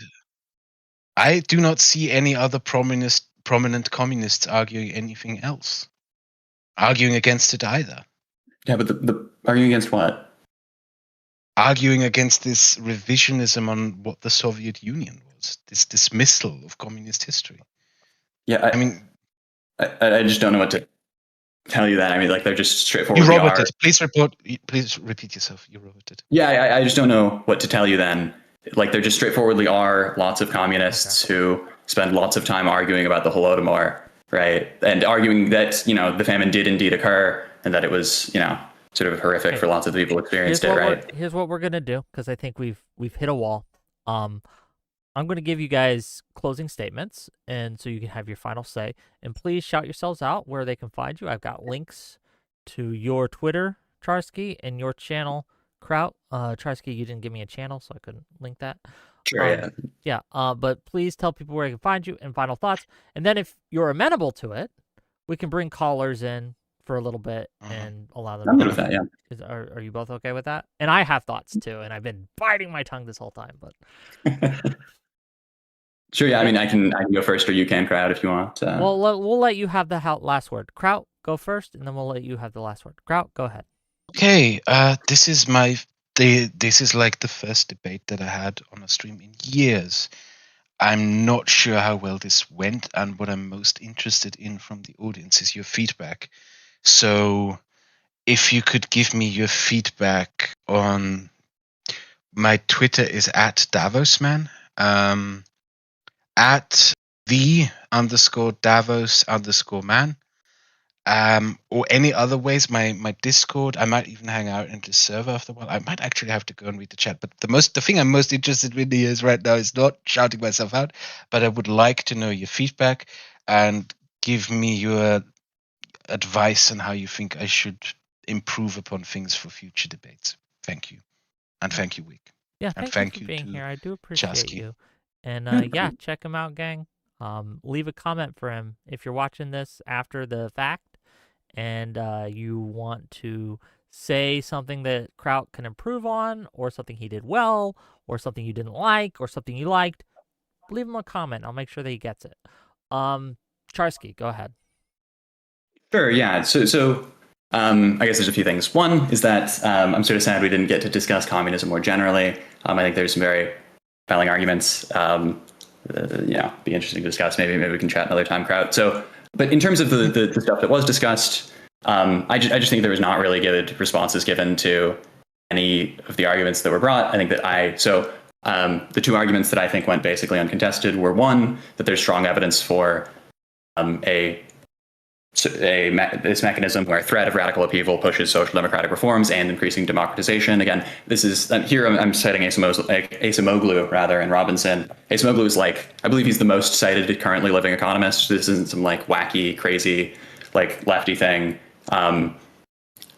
I do not see any other prominent communists arguing anything else. Arguing against it either. Yeah, but the arguing against what? arguing against this revisionism on what the Soviet Union was, this dismissal of communist history. Yeah, I mean, I just don't know what to tell you. That I mean, like they're just you straightforwardly roboted. are. Please repeat yourself. You roboted. Yeah, I just don't know what to tell you then. Like there just straightforwardly are lots of communists who spend lots of time arguing about the Holodomor, right? And arguing that, the famine did indeed occur and that it was, sort of horrific for lots of the people who experienced it, right? Here's what we're gonna do, because I think we've hit a wall. I'm going to give you guys closing statements, and so you can have your final say. And please shout yourselves out where they can find you. I've got links to your Twitter, Charski, and your channel, Kraut. Charski, you didn't give me a channel, so I couldn't link that. Sure, yeah. But please tell people where they can find you and final thoughts. And then if you're amenable to it, we can bring callers in for a little bit and allow them. I'm good with that, yeah. Are you both okay with that? And I have thoughts too, and I've been biting my tongue this whole time, but... Sure, yeah. I mean, I can go first, or you can, Kraut, if you want. Well, we'll let you have the last word. Kraut, go first, and then we'll let you have the last word. Kraut, go ahead. Okay, this is this is like the first debate that I had on a stream in years. I'm not sure how well this went, and what I'm most interested in from the audience is your feedback. So, if you could give me your feedback on my Twitter is at Davosman. At _Davos_man, or any other ways. My Discord, I might even hang out in the server after a while. I might actually have to go and read the chat, but the thing I'm most interested in is right now is not shouting myself out, but I would like to know your feedback and give me your advice on how you think I should improve upon things for future debates. Thank you. And thank you, Wick. Yeah, thank you for being here. I do appreciate you. And yeah, check him out, gang. Leave a comment for him if you're watching this after the fact and you want to say something that Kraut can improve on, or something he did well, or something you didn't like, or something you liked. Leave him a comment. I'll make sure that he gets it. Charski, go ahead. Sure, yeah. So I guess there's a few things. One is that I'm sort of sad we didn't get to discuss communism more generally. I think there's some very compelling arguments. Be interesting to discuss. Maybe we can chat another time, Kraut. So, but in terms of the stuff that was discussed, I just think there was not really good responses given to any of the arguments that were brought. I think that the two arguments that I think went basically uncontested were, one, that there's strong evidence for this mechanism where threat of radical upheaval pushes social democratic reforms and increasing democratization. Again, this is here I'm citing Acemoglu rather, and Robinson. Acemoglu is I believe he's the most cited currently living economist. This isn't some wacky, crazy, lefty thing.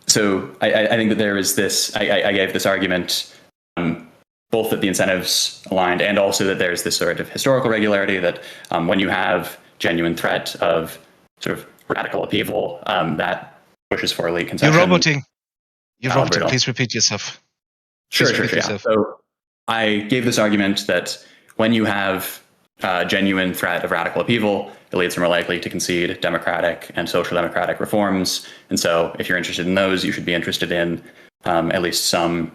So I think that there is this. I gave this argument. Both that the incentives aligned, and also that there's this sort of historical regularity that when you have genuine threat of sort of radical upheaval, that pushes for elite consumption. You're roboting. Please repeat yourself. Sure. Yeah. So I gave this argument that when you have genuine threat of radical upheaval, elites are more likely to concede democratic and social democratic reforms. And so if you're interested in those, you should be interested in at least some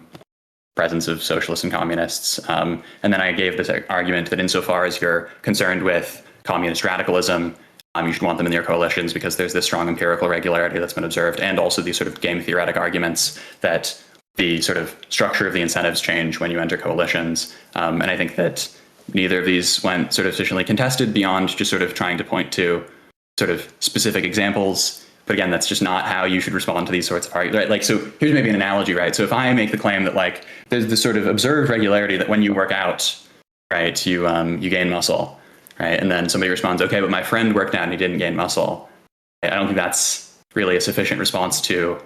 presence of socialists and communists. And then I gave this argument that insofar as you're concerned with communist radicalism, you should want them in your coalitions because there's this strong empirical regularity that's been observed, and also these sort of game theoretic arguments that the sort of structure of the incentives change when you enter coalitions. And I think that neither of these went sort of sufficiently contested beyond just sort of trying to point to sort of specific examples. But again, that's just not how you should respond to these sorts of arguments, right? So here's maybe an analogy, right? So if I make the claim that there's this sort of observed regularity that when you work out, right, you gain muscle. Right. And then somebody responds, okay, but my friend worked out and he didn't gain muscle. I don't think that's really a sufficient response to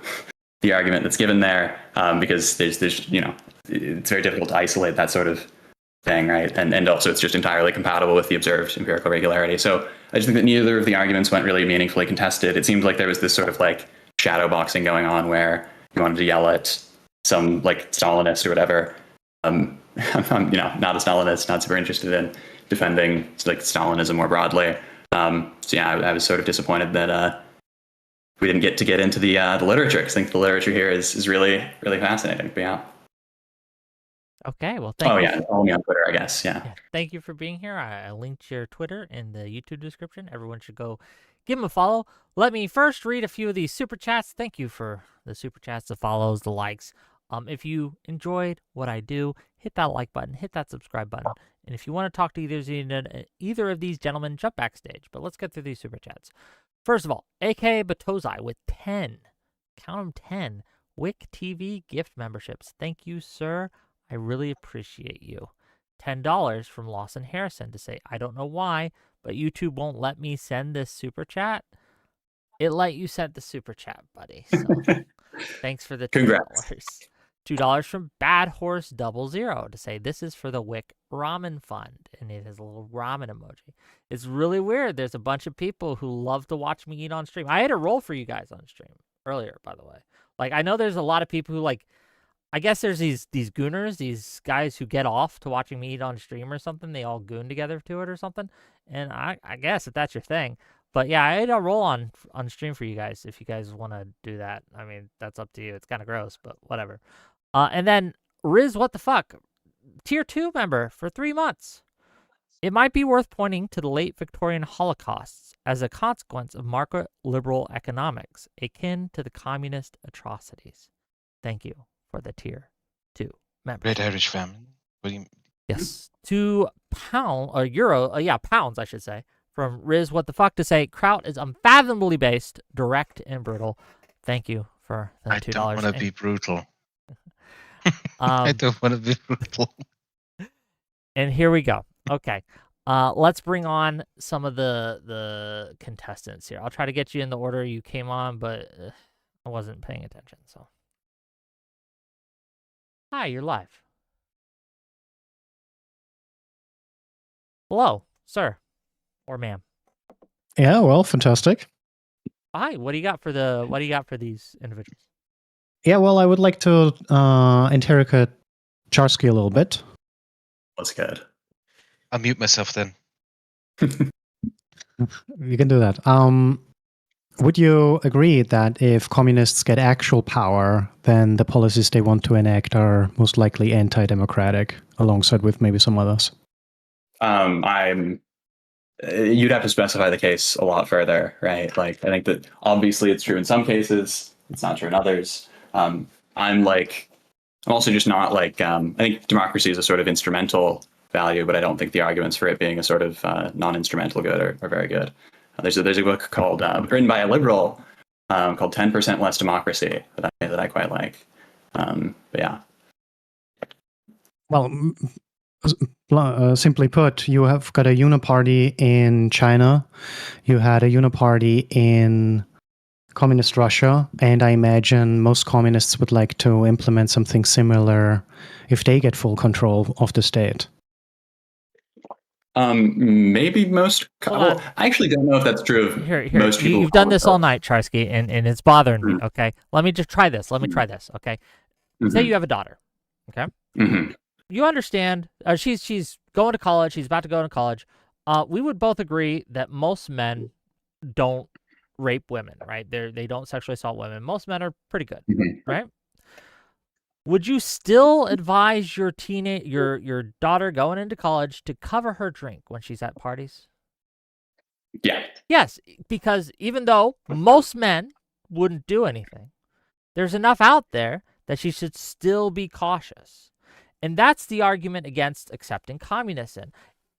the argument that's given there, because there's it's very difficult to isolate that sort of thing. Right. And also it's just entirely compatible with the observed empirical regularity. So I just think that neither of the arguments went really meaningfully contested. It seemed like there was this sort of shadow boxing going on where you wanted to yell at some Stalinist or whatever. I'm not a Stalinist, not super interested in defending Stalinism more broadly. So yeah, I was sort of disappointed that we didn't get into the literature, because I think the literature here is really, really fascinating. But yeah. Okay, well, thank Oh you. yeah, follow me on Twitter, I guess. Yeah. Yeah, thank you for being here. I linked your Twitter in the YouTube description. Everyone should go give him a follow. Let me first read a few of these super chats. Thank you for the super chats, the follows, the likes. If you enjoyed what I do, hit that like button, hit that subscribe button. And if you want to talk to either of these gentlemen, jump backstage. But let's get through these super chats. First of all, AK Batozai with 10, count them 10, Wick TV gift memberships. Thank you, sir. I really appreciate you. $10 from Lawson Harrison to say, I don't know why, but YouTube won't let me send this super chat. It let you send the super chat, buddy. So thanks for the $10. Congrats. $2 from Bad Horse 00 to say, this is for the Wick Ramen Fund. And it has a little ramen emoji. It's really weird. There's a bunch of people who love to watch me eat on stream. I had a roll for you guys on stream earlier, by the way. Like, I know there's a lot of people who like, I guess there's these gooners, these guys who get off to watching me eat on stream or something. They all goon together to it or something. And I guess if that's your thing. But yeah, I had a roll on stream for you guys if you guys want to do that. I mean, that's up to you. It's kind of gross, but whatever. And then Riz, what the fuck? Tier 2 member for 3 months. It might be worth pointing to the late Victorian Holocausts as a consequence of market liberal economics, akin to the communist atrocities. Thank you for the tier 2 member. Great Irish famine. What do you... Yes. Pounds, I should say, from Riz What the Fuck to say, Kraut is unfathomably based, direct, and brutal. Thank you for the $2. I don't want to be brutal. I don't want to be brutal. And here we go. Okay. Let's bring on some of the contestants here. I'll try to get you in the order you came on, but I wasn't paying attention, so. Hi, you're live. Hello, sir or ma'am. Yeah, well, fantastic. Hi, what do you got for these individuals? Yeah, well, I would like to interrogate Charski a little bit. That's good. I'll mute myself then. You can do that. Would you agree that if communists get actual power, then the policies they want to enact are most likely anti-democratic, alongside with maybe some others? You'd have to specify the case a lot further, right? Like, I think that obviously it's true in some cases, it's not true in others. I'm also just not like, I think democracy is a sort of instrumental value, but I don't think the arguments for it being a sort of non-instrumental good are very good. There's a book called written by a liberal called 10% Less Democracy that I quite like. But yeah. Well, simply put, you have got a uniparty in China, you had a uniparty in communist Russia, and I imagine most communists would like to implement something similar if they get full control of the state. Maybe most. Well, I actually don't know if that's true of most people. You've done this all night, Charski, and it's bothering me. Okay, let me just try this. Let me try this. Okay, say you have a daughter. Okay, you understand? She's going to college. She's about to go to college. We would both agree that most men don't rape women, right? They don't sexually assault women. Most men are pretty good, right? Would you still advise your daughter going into college to cover her drink when she's at parties? Yeah. Yes, because even though most men wouldn't do anything, there's enough out there that she should still be cautious. And that's the argument against accepting communism.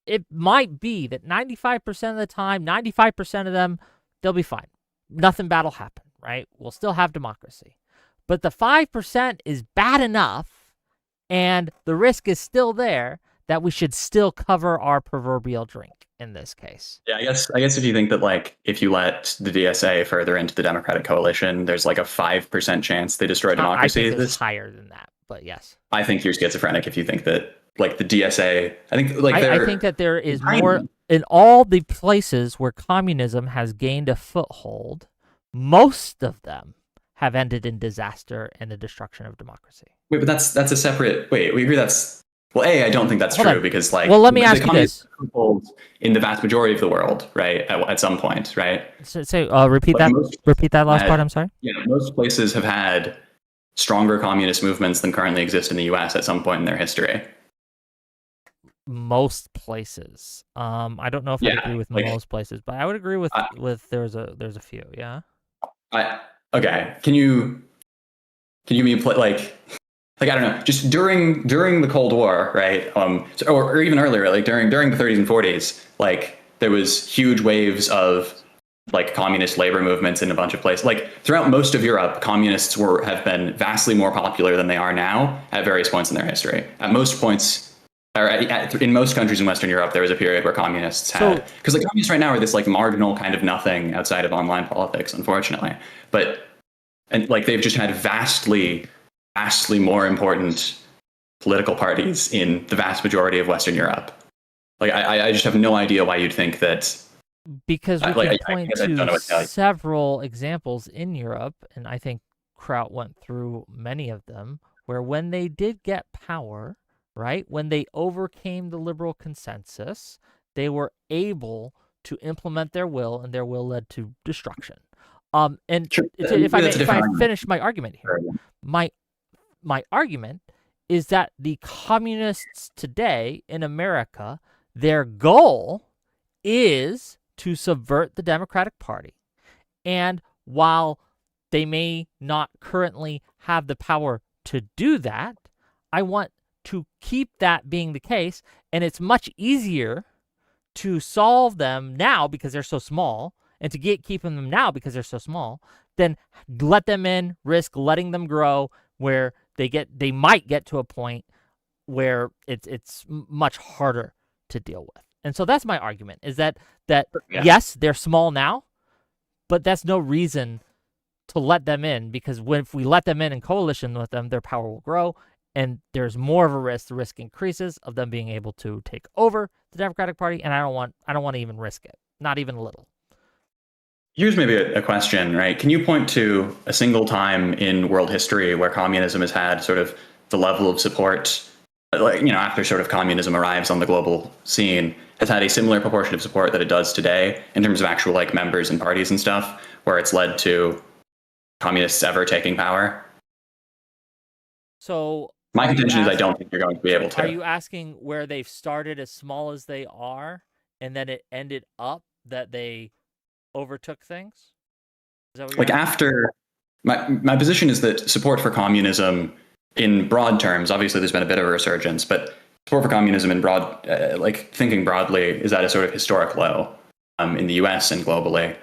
It might be that 95% of the time, 95% of them, they'll be fine. Nothing bad will happen, right? We'll still have democracy. But the 5% is bad enough, and the risk is still there that we should still cover our proverbial drink in this case. Yeah, I guess if you think that, like, if you let the DSA further into the Democratic coalition, there's like a 5% chance they destroy democracy. I think it's higher than that, but yes. I think you're schizophrenic if you think that, like, the DSA, I think that there is more in all the places where communism has gained a foothold, most of them have ended in disaster and the destruction of democracy. Wait, but that's a separate. Wait, we agree that's. Well, I don't think that's true because, like. Well, let me ask you this: in the vast majority of the world, right, at some point, right. So repeat that. Repeat that last part. I'm sorry. Yeah, most places have had stronger communist movements than currently exist in the US at some point in their history. Most places. I don't know if I'd agree with like, most places, but I would agree with there's a few. Yeah. Okay. Can you mean like I don't know, just during the Cold War, right? Or even earlier, like during the 30s and 40s, like there was huge waves of like communist labor movements in a bunch of places. Like throughout most of Europe, communists have been vastly more popular than they are now at various points in their history. At most points, or in most countries in Western Europe, there was a period where communists had, because like communists right now are this like marginal kind of nothing outside of online politics, unfortunately. And like they've just had vastly more important political parties in the vast majority of Western Europe. Like I just have no idea why you'd think that. Because we can point to several examples in Europe, and I think Kraut went through many of them, where when they did get power, right, when they overcame the liberal consensus, they were able to implement their will, and their will led to destruction. And sure. if I finish my argument here, my argument is that the communists today in America, their goal is to subvert the Democratic Party. And while they may not currently have the power to do that, I want to keep that being the case. And it's much easier to solve them now because they're so small, and to keep them now because they're so small, than let them in, risk letting them grow, where they might get to a point where it's much harder to deal with. And so that's my argument, is that yes, they're small now, but that's no reason to let them in, because if we let them in coalition with them, their power will grow, and there's more of a risk. The risk increases of them being able to take over the Democratic Party, and I don't want to even risk it, not even a little. Here's maybe a question, right? Can you point to a single time in world history where communism has had sort of the level of support, like, after sort of communism arrives on the global scene, has had a similar proportion of support that it does today in terms of actual like members and parties and stuff, where it's led to communists ever taking power? So my contention is I don't think you're going to be able to. Are you asking where they've started as small as they are, and then it ended up that they overtook things? Is that what you're like asking? After my position is that support for communism in broad terms, obviously there's been a bit of a resurgence, but support for communism in broad, like thinking broadly, is at a sort of historic low in the US and globally.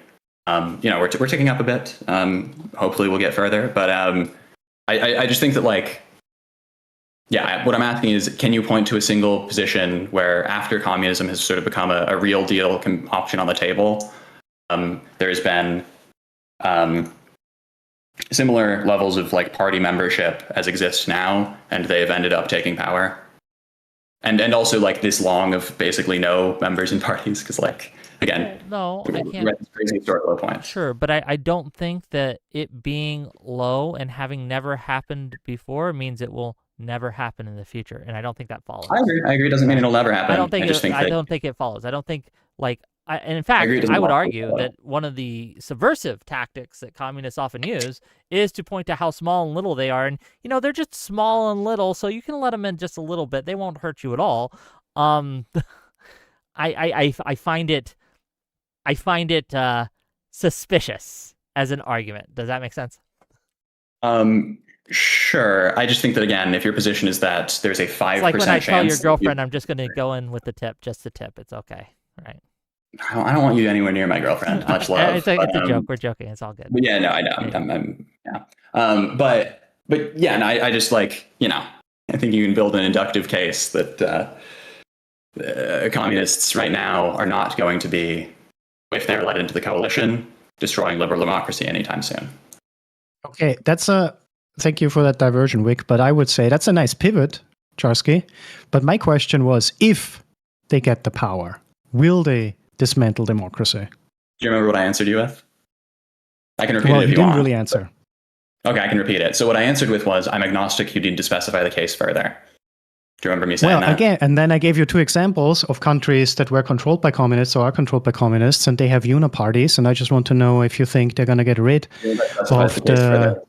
We're ticking up a bit. Hopefully we'll get further, but I just think that what I'm asking is, can you point to a single position where after communism has sort of become a real deal option on the table, there's been similar levels of like party membership as exists now, and they've ended up taking power? And also like this long of basically no members in parties, because like, again, no, I can't. We're at this crazy historical point. Sure, but I don't think that it being low and having never happened before means it will never happen in the future, and I don't think that follows. I agree. It doesn't mean it'll never happen. I don't think it follows. I don't think and in fact, I would argue that one of the subversive tactics that communists often use is to point to how small and little they are. And, they're just small and little, so you can let them in just a little bit. They won't hurt you at all. I find it suspicious as an argument. Does that make sense? Sure. I just think that, again, if your position is that there's a 5% chance... It's like when I tell your girlfriend, I'm just going to go in with the tip, just the tip. It's okay, right? I don't want you anywhere near my girlfriend. Much love. It's a joke. We're joking. It's all good. But yeah, no, I know. But yeah, no, I just like, I think you can build an inductive case that communists right now are not going to be, if they're led into the coalition, destroying liberal democracy anytime soon. Okay, thank you for that diversion, Wick, but I would say that's a nice pivot, Charski. But my question was, if they get the power, will they dismantle democracy? Do you remember what I answered you with? I can repeat it if you want. Well, you didn't really answer. Okay, I can repeat it. So what I answered with was, I'm agnostic, you need to specify the case further. Do you remember me saying that? Well, again, and then I gave you two examples of countries that were controlled by communists or are controlled by communists, and they have uniparties, and I just want to know if you think they're going to get rid of the...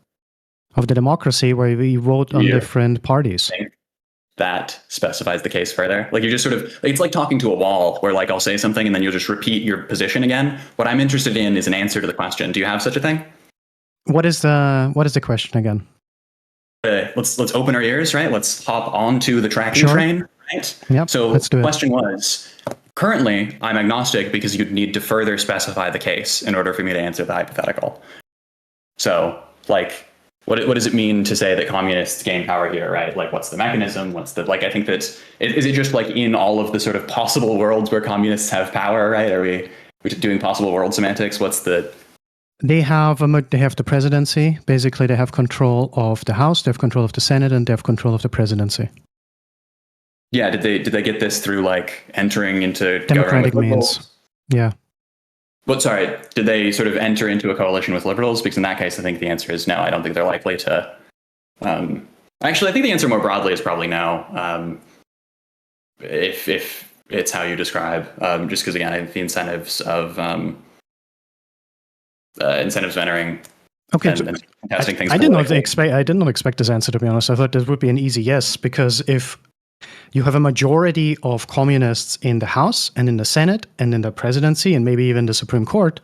of the democracy where we vote on Yeah. different parties. That specifies the case further. Like you're just sort of, it's like talking to a wall where like I'll say something and then you'll just repeat your position again. What I'm interested in is an answer to the question. Do you have such a thing? What is the question again? Let's open our ears, right? Let's hop onto the tracking Sure. train, right? Yep, So let's do the it. question was, currently I'm agnostic because you'd need to further specify the case in order for me to answer the hypothetical. So like, what does it mean to say that communists gain power here, right? Like, what's the mechanism? What's the, like, I think that, is it just like in all of the sort of possible worlds where communists have power, right? Are we doing possible world semantics? What's the... They have the presidency. Basically, they have control of the House, they have control of the Senate, and they have control of the presidency. Yeah, did they get this through like entering into Democratic government with means. liberals? Yeah. But sorry, did they sort of enter into a coalition with liberals? Because in that case, I think the answer is no. I don't think they're likely to. Actually, I think the answer more broadly is probably no. If it's how you describe, just because again, I think the incentives of entering Okay. and contesting things. I did not expect this answer, to be honest. I thought this would be an easy yes, because if you have a majority of communists in the House and in the Senate and in the presidency and maybe even the Supreme Court,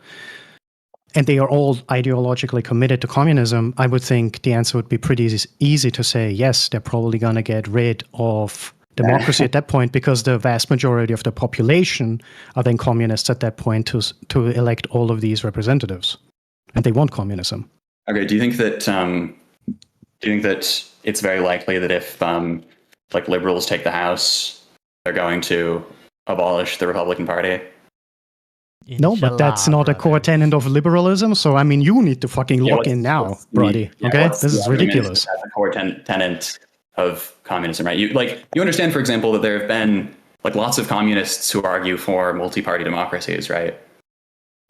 and they are all ideologically committed to communism, I would think the answer would be pretty easy to say, yes, they're probably going to get rid of democracy at that point, because the vast majority of the population are then communists at that point to elect all of these representatives. And they want communism. Okay, do you think that it's very likely that if like liberals take the House, they're going to abolish the Republican Party? No, but that's not a core tenet of liberalism. So, I mean, you need to fucking lock in now, Brody. Okay? This is ridiculous. That's a core tenet of communism, right? You understand, for example, that there have been like lots of communists who argue for multi-party democracies, right?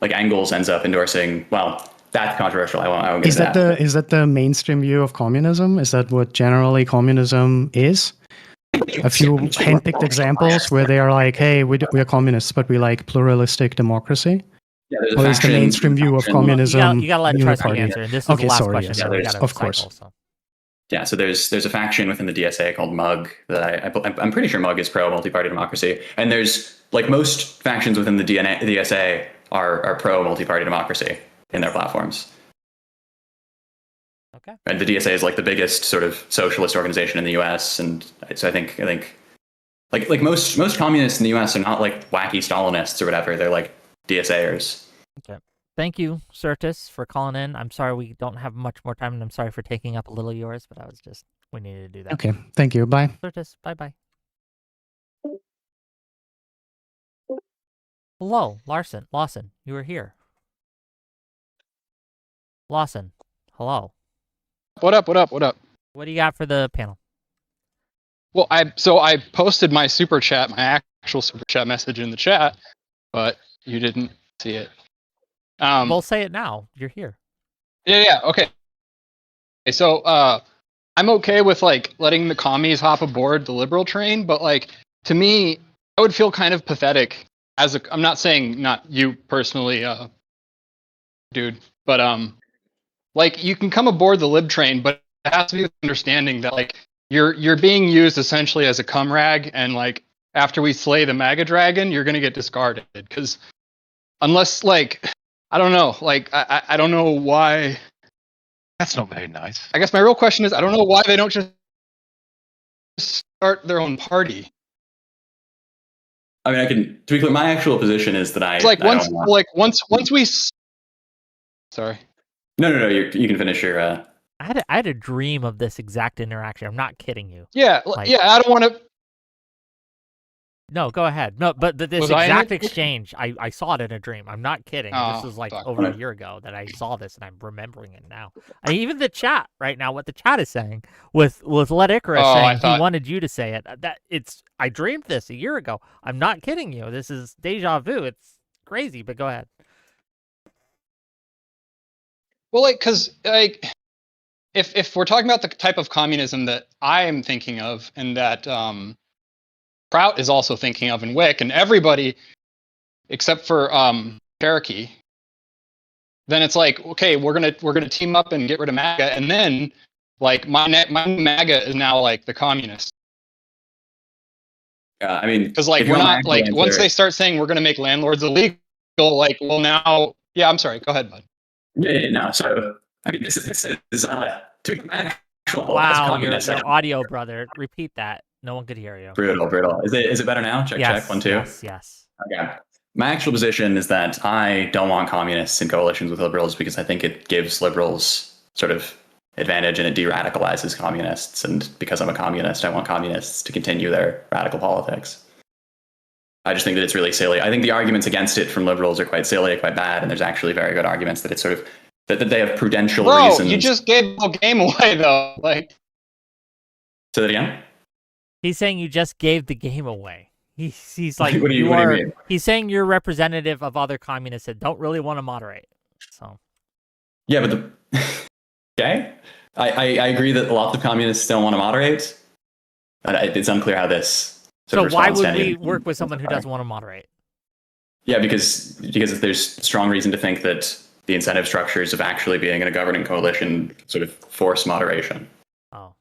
Like Engels ends up endorsing, well, that's controversial. I won't get into that. Is that the mainstream view of communism? Is that what generally communism is? A few handpicked examples where they are like, hey, we are communists, but we like pluralistic democracy? Yeah, there's a Or is the mainstream view of communism You got to let Charski answer. And this is the last question. Yes. So we gotta of course. cycle, so. Yeah, so there's a faction within the DSA called MUG that I'm pretty sure MUG is pro multi-party democracy, and there's like most factions within the DSA are pro multi-party democracy in their platforms. Okay. And the DSA is like the biggest sort of socialist organization in the U.S. And so I think like most communists in the U.S. are not like wacky Stalinists or whatever. They're like DSAers. Okay. Thank you, Certus, for calling in. I'm sorry we don't have much more time, and I'm sorry for taking up a little of yours, but we needed to do that. Okay, thank you. Bye. Certus, bye-bye. Hello, Lawson, you were here. Lawson, hello. What up? What do you got for the panel? Well, I posted my super chat, my actual super chat message in the chat, but you didn't see it. We'll say it now. You're here. Yeah, okay. So, I'm okay with like letting the commies hop aboard the liberal train, but like to me, I would feel kind of pathetic I'm not saying not you personally, dude, but like you can come aboard the lib train, but it has to be with understanding that like you're being used essentially as a cum rag, and like after we slay the MAGA dragon, you're gonna get discarded, because unless like I don't know, like I don't know why. That's not very nice. I guess my real question is I don't know why they don't just start their own party. I mean, to be clear, my actual position is that It's like once we. Sorry. No. You can finish your. I had a dream of this exact interaction. I'm not kidding you. Yeah, Like- yeah. I don't want to. No, go ahead. No, but this Was I in exact it? exchange, I saw it in a dream. I'm not kidding. This Oh, was like fuck. over a year ago that I saw this, and I'm remembering it now. Even the chat right now, what the chat is saying with Let Icarus Oh, I saying thought- he wanted you to say it. I dreamed this a year ago. I'm not kidding you. This is deja vu. It's crazy, but go ahead. Well, like, because like, if we're talking about the type of communism that I am thinking of, and that Kraut is also thinking of, and Wick, and everybody except for Cherokee, then it's like, okay, we're gonna team up and get rid of MAGA, and then like my MAGA is now like the communist. I mean, Because like if you we're want my not actual like answer- once they start saying we're gonna make landlords illegal, like well now, yeah, I'm sorry, go ahead, bud. Yeah, no. So I mean, this is to my actual Wow, communist. your audio, brother. Repeat that. No one could hear you. Brutal. Is it better now? Check, Yes, check. 1, 2. yes. Okay. My actual position is that I don't want communists in coalitions with liberals because I think it gives liberals sort of advantage and it de-radicalizes communists. And because I'm a communist, I want communists to continue their radical politics. I just think that it's really silly. I think the arguments against it from liberals are quite silly, quite bad, and there's actually very good arguments that it's sort of that they have prudential Bro, reasons. you just gave the game away though. Like, Say that again? He's saying you just gave the game away. He's like What do you mean? He's saying you're representative of other communists that don't really want to moderate. So Yeah, but okay. I agree that lots of communists don't want to moderate. But it's unclear how this. So why would we work with someone who doesn't want to moderate? Yeah, because there's strong reason to think that the incentive structures of actually being in a governing coalition sort of force moderation. Oh,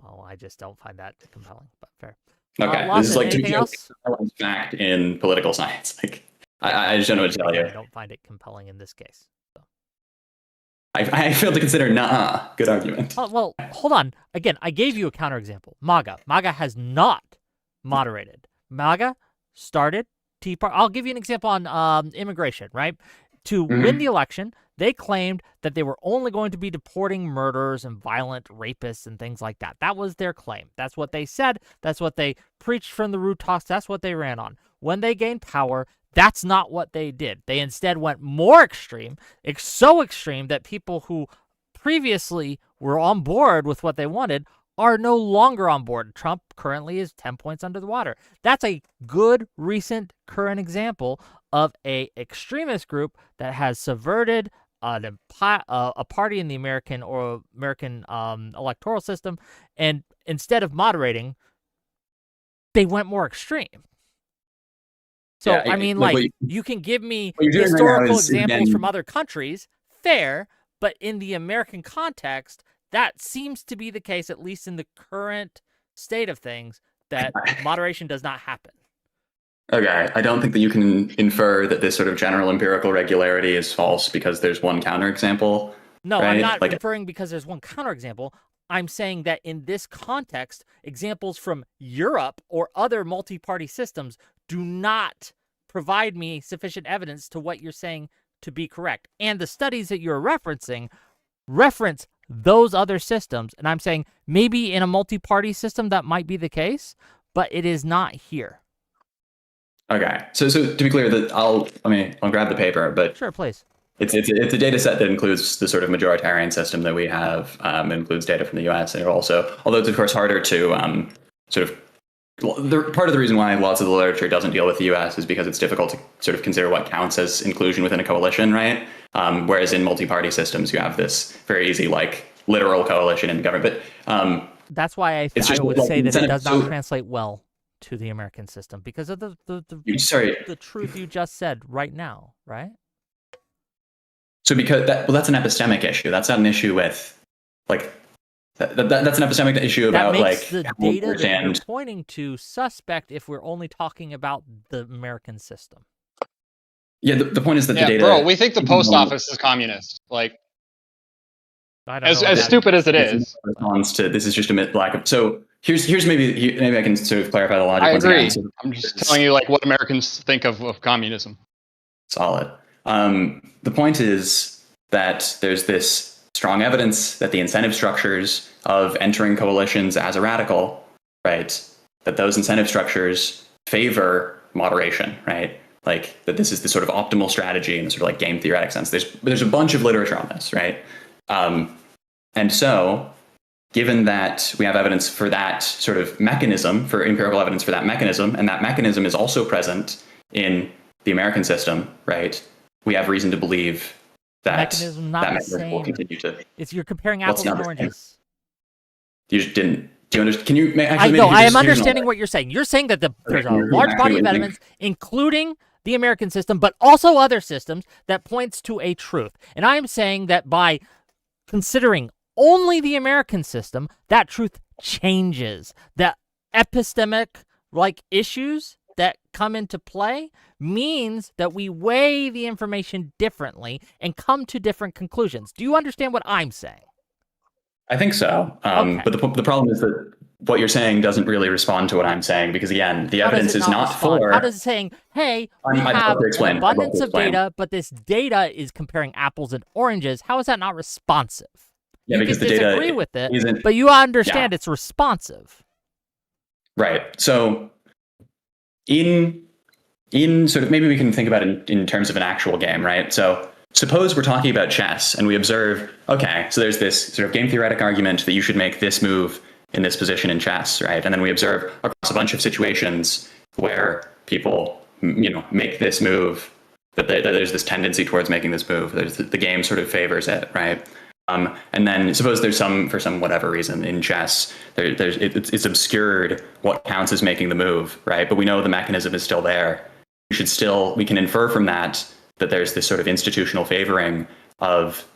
well, I just don't find that compelling, but fair. Okay, Lawson, this is like to anything else? fact in political science. Like I just don't know what to tell you. I don't find it compelling in this case. So. I fail to consider good argument. Oh, well, hold on. Again, I gave you a counterexample. MAGA. MAGA has not moderated. MAGA started Tea Party. I'll give you an example on immigration, right? To win the election, they claimed that they were only going to be deporting murderers and violent rapists and things like that. That was their claim. That's what they said. That's what they preached from the rooftops. That's what they ran on. When they gained power, that's not what they did. They instead went more extreme. It's so extreme that people who previously were on board with what they wanted are no longer on board. Trump currently is 10 points under the water. That's a good, recent, current example of a extremist group that has subverted a party in the American electoral system, and instead of moderating, they went more extreme. So, Yeah, I mean, like like, you can give me what you're doing right now historical is, examples again- from other countries, fair, but in the American context, that seems to be the case, at least in the current state of things, that moderation does not happen. Okay, I don't think that you can infer that this sort of general empirical regularity is false because there's one counterexample. No, right? I'm not Like- referring because there's one counterexample. I'm saying that in this context, examples from Europe or other multi-party systems do not provide me sufficient evidence to what you're saying to be correct. And the studies that you're referencing reference those other systems. And I'm saying maybe in a multi-party system that might be the case, but it is not here. Okay, so to be clear, that I'll grab the paper, but Sure, please. it's a data set that includes the sort of majoritarian system that we have. It includes data from the U.S. and it also, although it's of course harder to sort of. Part of the reason why lots of the literature doesn't deal with the U.S. is because it's difficult to sort of consider what counts as inclusion within a coalition, right? Whereas in multi-party systems, you have this very easy, like, literal coalition in the government. But That's why I just would like say that it incentive- does not so- translate well to the American system because of the truth you just said right now, right? So because that's an epistemic issue. That's not an issue with, like, that's an epistemic issue about, That makes like, the how we data that you're understand- pointing to suspect if we're only talking about the American system. Yeah, the point is that the yeah, data. bro, we think the post office is communist. Like, I don't know as what that stupid as it This is. responds to this is just a lack of. So here's maybe I can sort of clarify the logic. I once agree. Again. So I'm just telling you like what Americans think of communism. solid. The point is that there's this strong evidence that the incentive structures of entering coalitions as a radical, right? That those incentive structures favor moderation, right? Like that this is the sort of optimal strategy in the sort of like game theoretic sense. There's a bunch of literature on this, right? And so, given that we have evidence for that sort of mechanism, for empirical evidence for that mechanism, and that mechanism is also present in the American system, right? We have reason to believe that Mechanism not that the mechanism will same. continue to. You're comparing Well, it's apples not and the same. oranges. You just didn't. Do you understand? Can you actually? I maybe know. I here's am an understanding order. what you're saying. You're saying that there's a you're large body of actually- evidence, including the American system, but also other systems that points to a truth. And I am saying that by considering only the American system, that truth changes. The epistemic issues that come into play means that we weigh the information differently and come to different conclusions. Do you understand what I'm saying? I think so. Okay. But the problem is that what you're saying doesn't really respond to what I'm saying, because again, the evidence is not for. How does it saying, hey, we have an abundance of data, but this data is comparing apples and oranges? How is that not responsive? Yeah, you because can the data disagree with it, but you understand it's responsive. Right. So in sort of, maybe we can think about it in terms of an actual game, right? So suppose we're talking about chess and we observe, okay, so there's this sort of game theoretic argument that you should make this move in this position in chess, right? And then we observe across a bunch of situations where people, make this move, that there's this tendency towards making this move. The game sort of favors it, right? And then suppose there's for some whatever reason in chess, it's obscured what counts as making the move, right? But we know the mechanism is still there. We can infer from that there's this sort of institutional favoring of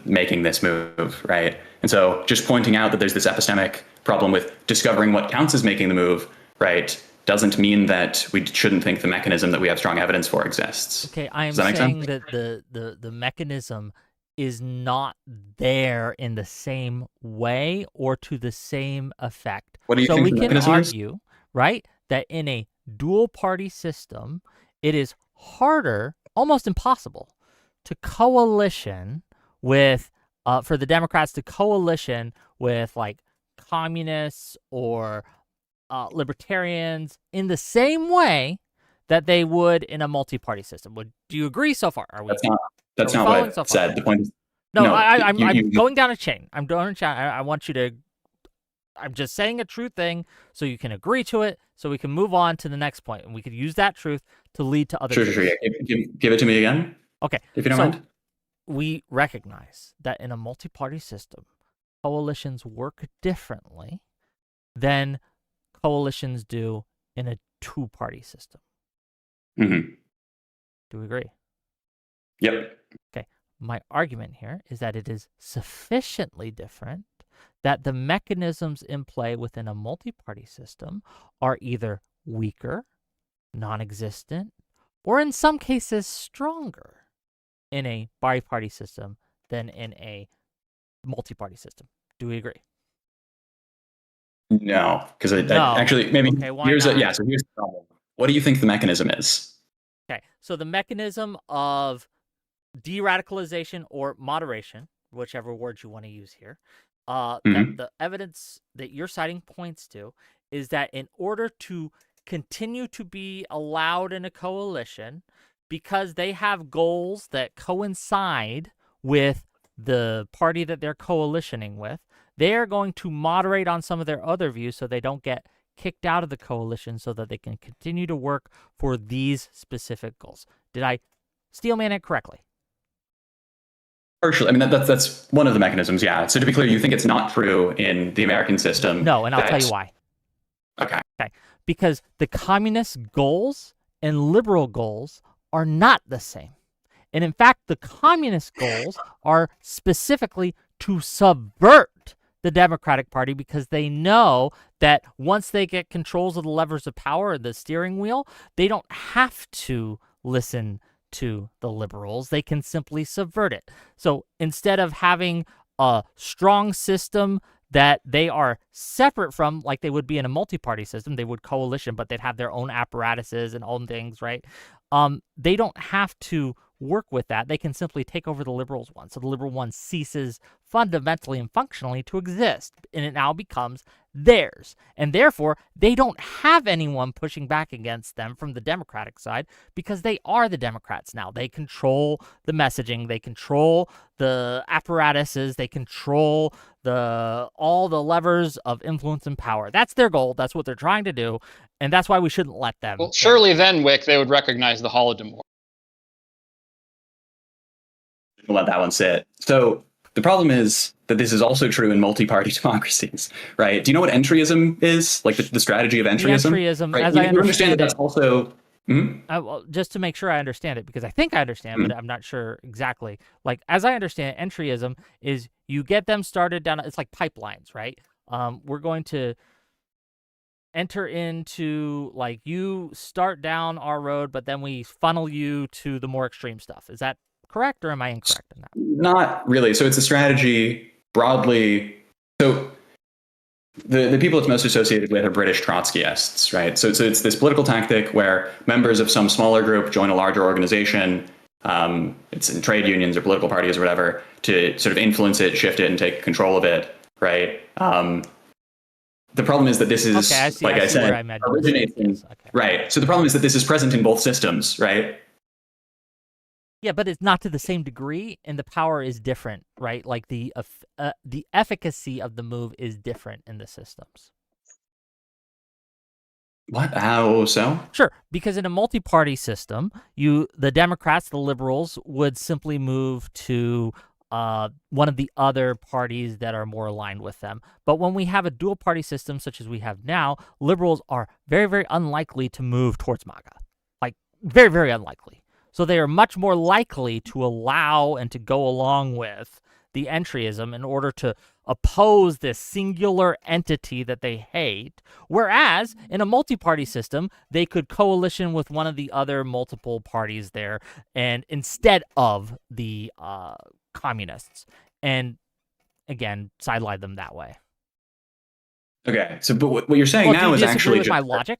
making this move, right? And so just pointing out that there's this epistemic problem with discovering what counts as making the move, right, doesn't mean that we shouldn't think the mechanism that we have strong evidence for exists. Okay, I am saying that the mechanism is not there in the same way or to the same effect. What do you think we the can mechanism argue, right, that in a dual party system, it is harder, almost impossible, to coalition with, for the Democrats to coalition with communists or libertarians in the same way that they would in a multi-party system. Do you agree so far? That's not what I said. The point is, I'm going down a chain. I want you to. I'm just saying a true thing so you can agree to it, so we can move on to the next point, and we could use that truth to lead to other. Sure. Yeah. Give it to me again. Okay. If you don't mind. We recognize that in a multi-party system, coalitions work differently than coalitions do in a two-party system. Mm-hmm. Do we agree? Yep. Okay. My argument here is that it is sufficiently different that the mechanisms in play within a multi-party system are either weaker, non-existent, or in some cases stronger in a bi-party system than in a multi-party system. Do we agree? No, because actually maybe here's not? So here's the problem. What do you think the mechanism is? Okay, so the mechanism of de-radicalization or moderation, whichever word you want to use here, the evidence that you're citing points to is that in order to continue to be allowed in a coalition, because they have goals that coincide with the party that they're coalitioning with, they are going to moderate on some of their other views so they don't get kicked out of the coalition so that they can continue to work for these specific goals. Did I steelman it correctly? Partially. I mean, that's one of the mechanisms, yeah. So to be clear, you think it's not true in the American system? No, and I'll tell you why. Okay. Because the communist goals and liberal goals are not the same. And in fact, the communist goals are specifically to subvert the Democratic Party because they know that once they get controls of the levers of power, the steering wheel, they don't have to listen to the liberals. They can simply subvert it. So instead of having a strong system that they are separate from, like they would be in a multi-party system, they would coalition, but they'd have their own apparatuses and own things, right? They don't have to work with that. They can simply take over the liberals one. So the liberal one ceases fundamentally and functionally to exist, and it now becomes theirs. And therefore, they don't have anyone pushing back against them from the Democratic side because they are the Democrats now. They control the messaging. They control the apparatuses. They control all the levers of influence and power. That's their goal. That's what they're trying to do. And that's why we shouldn't let them. Well, surely then, Wick, they would recognize the Holodomor. We'll let that one sit. So the problem is that this is also true in multi-party democracies, right? Do you know what entryism is? Like the strategy of entryism? Entryism, right? as I understand that that's also Well, just to make sure I understand it, because I think I understand, but I'm not sure exactly. Like, as I understand it, entryism is you get them started down. It's like pipelines, right? We're going to enter into, like, you start down our road, but then we funnel you to the more extreme stuff. Is that correct, or am I incorrect in that? Not really. So it's a strategy broadly. So the people it's most associated with are British Trotskyists, right? So it's this political tactic where members of some smaller group join a larger organization. It's in trade unions or political parties or whatever, to sort of influence it, shift it, and take control of it, right? The problem is that this is, Okay, I see, like I see where said, I meant originates in, yes, okay. right. So the problem is that this is present in both systems, right? Yeah, but it's not to the same degree, and the power is different, right? Like the efficacy of the move is different in the systems. What? How so? Sure, because in a multi-party system, the Democrats, the liberals, would simply move to one of the other parties that are more aligned with them. But when we have a dual-party system such as we have now, liberals are very, very unlikely to move towards MAGA. Like, very, very unlikely. So they are much more likely to allow and to go along with the entryism in order to oppose this singular entity that they hate. Whereas in a multi-party system, they could coalition with one of the other multiple parties there, and instead of the communists, and again, sideline them that way. Okay, so but what you're saying now is actually with just, my logic.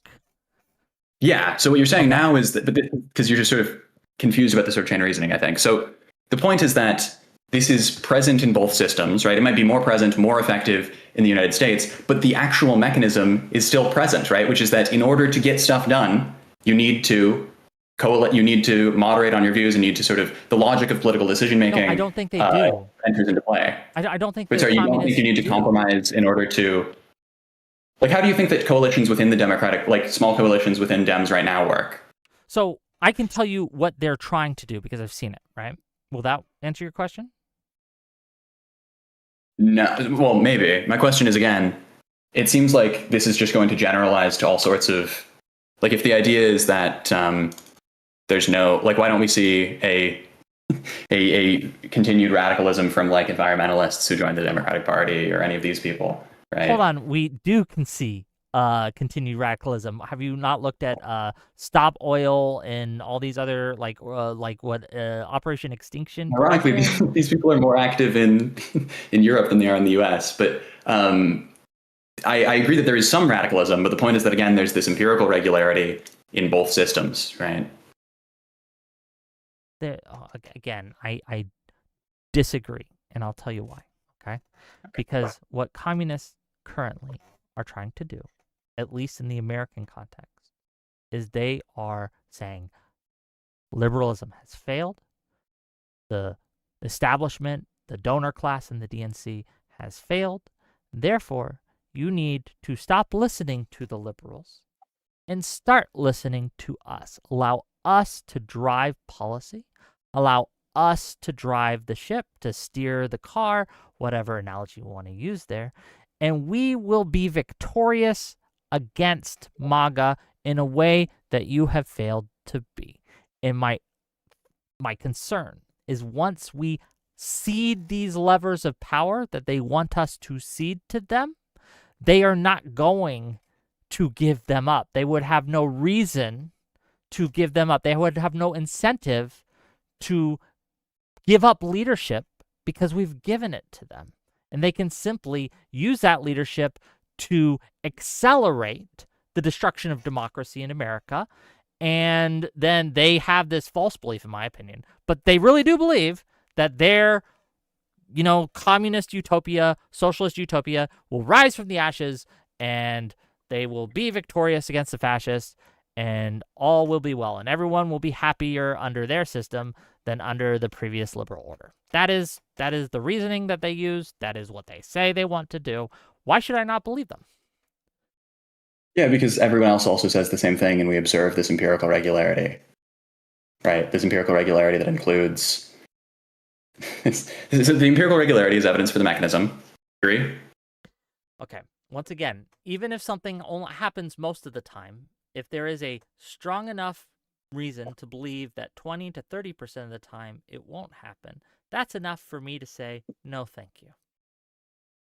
Yeah. So what you're saying now is that, because you're just sort of confused about the sort of chain of reasoning, I think. So the point is that this is present in both systems, right? It might be more present, more effective in the United States, but the actual mechanism is still present, right? Which is that in order to get stuff done, you need to you need to moderate on your views, and need to sort of, the logic of political decision making. No, I don't think they do. Enters into play. I don't think. But sorry, you don't think you need to compromise in order to, like, how do you think that coalitions within the Democratic, like small coalitions within Dems right now work? So I can tell you what they're trying to do because I've seen it, right? Will that answer your question? No, well, maybe. My question is, again, it seems like this is just going to generalize to all sorts of, like, if the idea is that there's no, like, why don't we see a continued radicalism from, like, environmentalists who joined the Democratic Party or any of these people, right? Hold on, we can see continued radicalism. Have you not looked at Stop Oil and all these other Operation Extinction? Ironically, these people are more active in Europe than they are in the US. But I agree that there is some radicalism, but the point is that, again, there's this empirical regularity in both systems, right? Again, I disagree, and I'll tell you why. Okay? Because what communists currently are trying to do, at least in the American context, is they are saying liberalism has failed. The establishment, the donor class in the DNC has failed. Therefore, you need to stop listening to the liberals and start listening to us. Allow us to drive policy. Allow us to drive the ship, to steer the car, whatever analogy you want to use there. And we will be victorious against MAGA in a way that you have failed to be. And my concern is, once we cede these levers of power that they want us to cede to them, they are not going to give them up. They would have no reason to give them up. They would have no incentive to give up leadership because we've given it to them. And they can simply use that leadership to accelerate the destruction of democracy in America. And then they have this false belief, in my opinion, but they really do believe that their, communist utopia, socialist utopia will rise from the ashes, and they will be victorious against the fascists, and all will be well, and everyone will be happier under their system than under the previous liberal order. That is the reasoning that they use. That is what they say they want to do. Why should I not believe them? Yeah, because everyone else also says the same thing, and we observe this empirical regularity, right? This empirical regularity that includes... the empirical regularity is evidence for the mechanism. Agree? Okay. Once again, even if something only happens most of the time, if there is a strong enough reason to believe that 20 to 30% of the time it won't happen, that's enough for me to say no, thank you.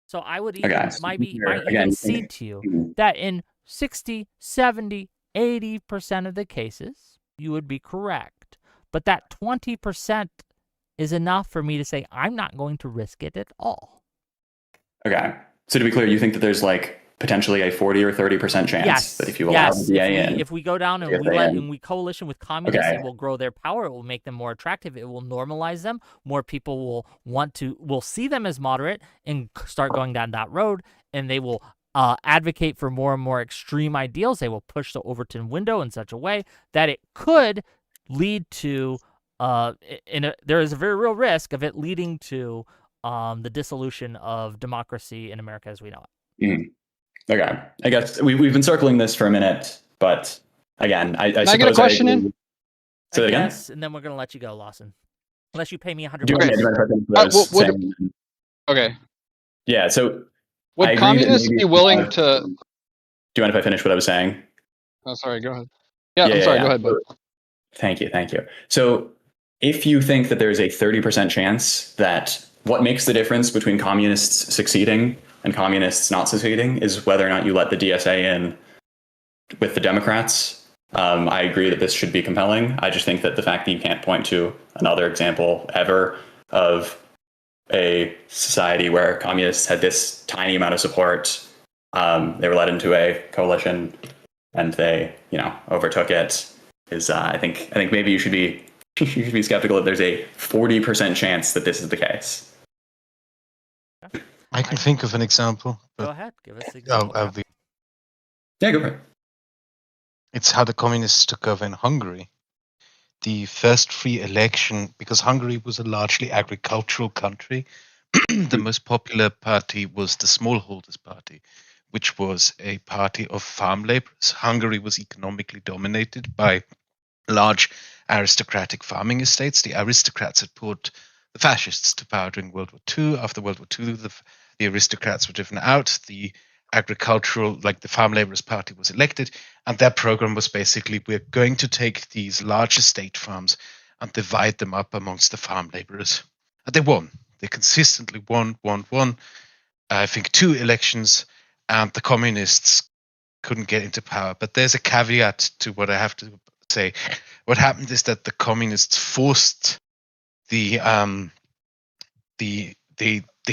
So I would even Okay. might Again, even cede to you that in 60, 70, 80% of the cases you would be correct, but that 20% is enough for me to say I'm not going to risk it at all. Okay. So to be clear, you think that there's like potentially a 40 or 30% chance that if you allow the DA in, if we go down and we coalition with communists, it will grow their power. It will make them more attractive. It will normalize them. More people will see them as moderate and start going down that road, and they will advocate for more and more extreme ideals. They will push the Overton window in such a way that it could lead to there is a very real risk of it leading to the dissolution of democracy in America as we know it. Mm-hmm. Okay, I guess we've been circling this for a minute, but again, I suppose I get a question in? Say that again? And then we're going to let you go, Lawson. Unless you pay me $100. Okay. Yeah, so would communists be willing to... Do you mind if I finish what I was saying? Oh, sorry, go ahead. Yeah, I'm sorry, go ahead, bud. Thank you. So if you think that there's a 30% chance that what makes the difference between communists succeeding and communists not succeeding is whether or not you let the DSA in with the Democrats, I agree that this should be compelling. I just think that the fact that you can't point to another example ever of a society where communists had this tiny amount of support, they were led into a coalition and they, overtook it, is I think maybe you should be skeptical that there's a 40% chance that this is the case. I can think of an example. Go ahead, give us an example. Yeah, go for it. It's how the communists took over in Hungary. The first free election, because Hungary was a largely agricultural country, the most popular party was the Smallholders Party, which was a party of farm laborers. Hungary was economically dominated by large aristocratic farming estates. The aristocrats had put the fascists to power during World War II. After World War II, the aristocrats were driven out. The agricultural, like the Farm Laborers Party, was elected, and their program was basically, we're going to take these large estate farms and divide them up amongst the farm laborers. And they won. They consistently won. I think 2 elections, and the communists couldn't get into power. But there's a caveat to what I have to say. What happened is that the communists forced they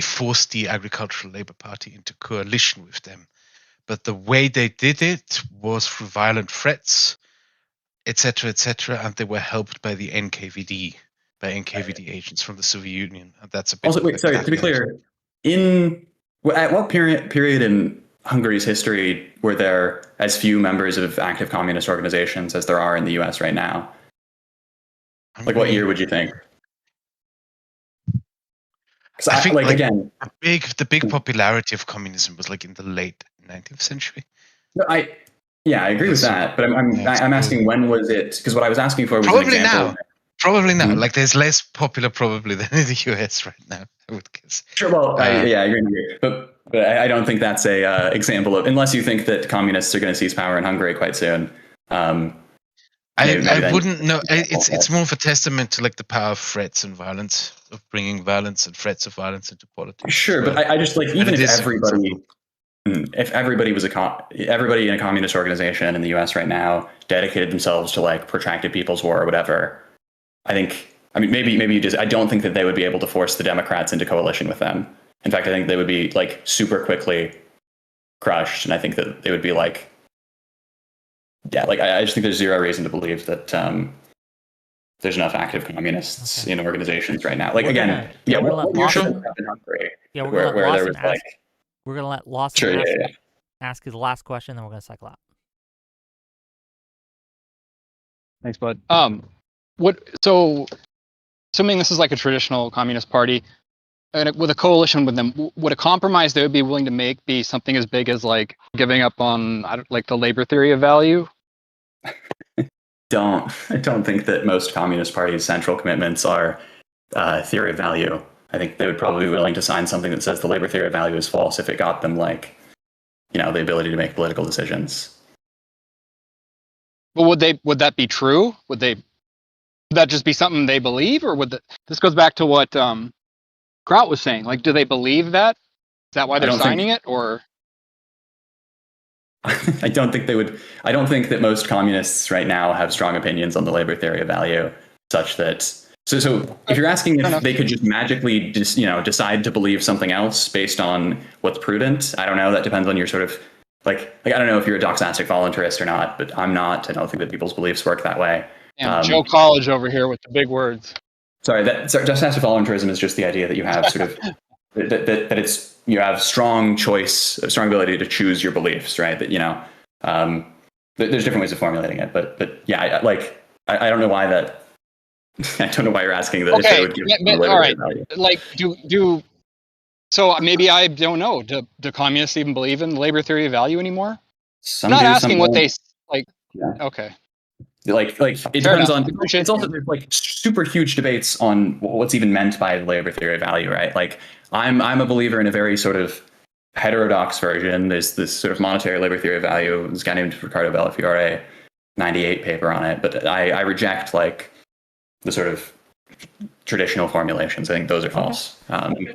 forced the Agricultural Labour Party into coalition with them. But the way they did it was through violent threats, etc., and they were helped by the NKVD, by NKVD agents from the Soviet Union. And that's a bit... Also, wait, sorry, to be clear, at what period in Hungary's history were there as few members of active communist organizations as there are in the US right now? Like, what year would you think? I think, again, the big popularity of communism was like in the late 19th century. No, I agree with that, but I'm asking, when was it? Because what I was asking for was probably an example. Probably now. Like, there's less popular probably than in the US right now, I would guess. Sure. Well, I agree. But I don't think that's a example of, unless you think that communists are going to seize power in Hungary quite soon. I wouldn't know. It's more of a testament to like the power of threats and violence, of bringing violence and threats of violence into politics. Sure, but I just like, even if everybody was everybody in a communist organization in the U.S. right now dedicated themselves to like protracted People's War or whatever, maybe you just, I don't think that they would be able to force the Democrats into coalition with them. In fact, I think they would be like super quickly crushed, and I think that they would be like, I just think there's zero reason to believe that there's enough active communists in organizations right now. Like, we're gonna let Lawson ask his last question, then we're gonna cycle out. Thanks, bud. So assuming this is like a traditional communist party, and with a coalition with them, would a compromise they would be willing to make be something as big as like giving up on like the labor theory of value? I don't think that most communist parties' central commitments are theory of value. I think they would probably be willing to sign something that says the labor theory of value is false if it got them, like, the ability to make political decisions. But would that be true? Would that just be something they believe, or this goes back to what Kraut was saying? Like, do they believe that? Is that why I they're don't think signing it, or? I don't think they would. I don't think that most communists right now have strong opinions on the labor theory of value, such that. So if you're asking if they could just magically just decide to believe something else based on what's prudent, I don't know. That depends on your sort of like I don't know if you're a doxastic voluntarist or not, but I'm not. I don't think that people's beliefs work that way. And Joe College over here with the big words. Sorry, doxastic voluntarism is just the idea that you have sort of that it's you have strong choice, strong ability to choose your beliefs, right? That there's different ways of formulating it, but yeah, I don't know why that. I don't know why you're asking that. Okay, Would give all right. value. Like, so maybe I don't know. Do communists even believe in the labor theory of value anymore? Some I'm not do, asking some what don't. they like. Yeah. Okay. Like it Fair depends enough. on. It's also there's like super huge debates on what's even meant by the labor theory of value, right? Like I'm a believer in a very sort of heterodox version. There's this sort of monetary labor theory of value. This guy named Ricardo Bellafiore, 98 paper on it, but I reject like the sort of traditional formulations. I think those are false.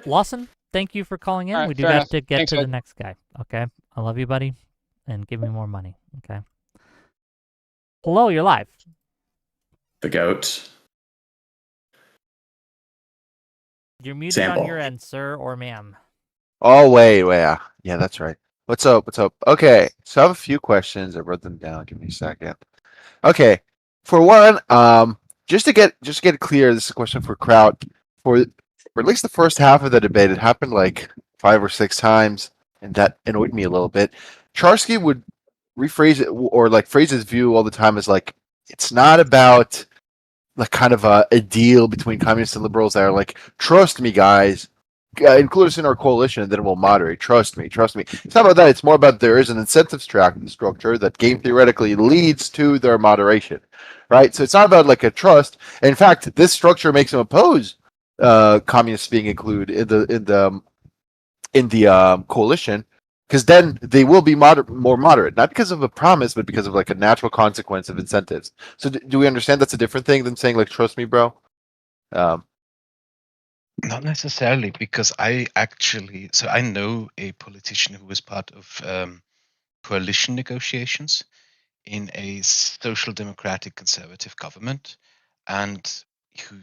Lawson, thank you for calling in. All right, We do fair have enough. to get Thanks, to the bud. next guy. Okay. I love you, buddy. And give me more money. Okay. Hello, you're live. The goat. You're muted Sample. on your end, sir or ma'am. Oh, wait. Yeah, that's right. What's up? Okay, so I have a few questions. I wrote them down. Give me a second. Okay, for one, just to get it clear, this is a question for Kraut. For at least the first half of the debate, it happened like 5 or 6 times, and that annoyed me a little bit. Charski would rephrase it or like phrase his view all the time as like it's not about like kind of a deal between communists and liberals that are like, trust me, guys, include us in our coalition and then we'll moderate. Trust me. It's not about that. It's more about there is an incentive structure that game theoretically leads to their moderation, right? So it's not about like a trust. In fact, this structure makes them oppose communists being included in the coalition, because then they will be more moderate, not because of a promise, but because of like a natural consequence of incentives. So do we understand that's a different thing than saying like, trust me, bro? Not necessarily, because I know a politician who was part of coalition negotiations in a social democratic conservative government, and who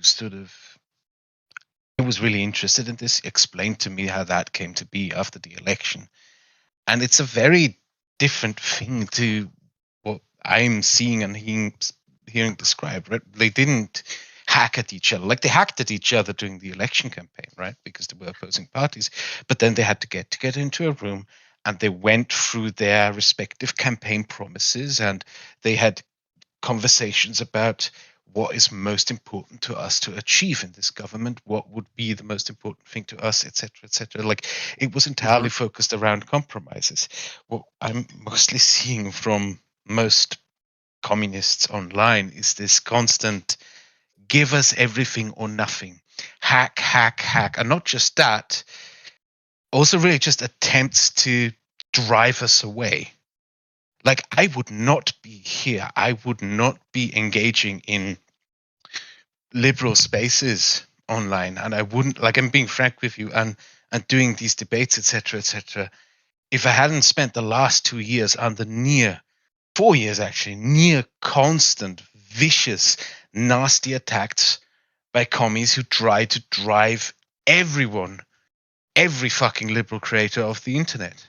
was really interested in this, explained to me how that came to be after the election. And it's a very different thing to what I'm seeing and hearing described. Right? They didn't hack at each other. Like they hacked at each other during the election campaign, right? Because they were opposing parties. But then they had to get together into a room and they went through their respective campaign promises and they had conversations about what is most important to us to achieve in this government, what would be the most important thing to us, etc. Like it was entirely focused around compromises. What I'm mostly seeing from most communists online is this constant give us everything or nothing, hack, and not just that, also really just attempts to drive us away. Like I would not be here, I would not be engaging in liberal spaces online, and I wouldn't, like, I'm being frank with you, and doing these debates, etc., if I hadn't spent the last 2 years under 4 years actually, near constant, vicious, nasty attacks by commies who try to drive every fucking liberal creator off the internet.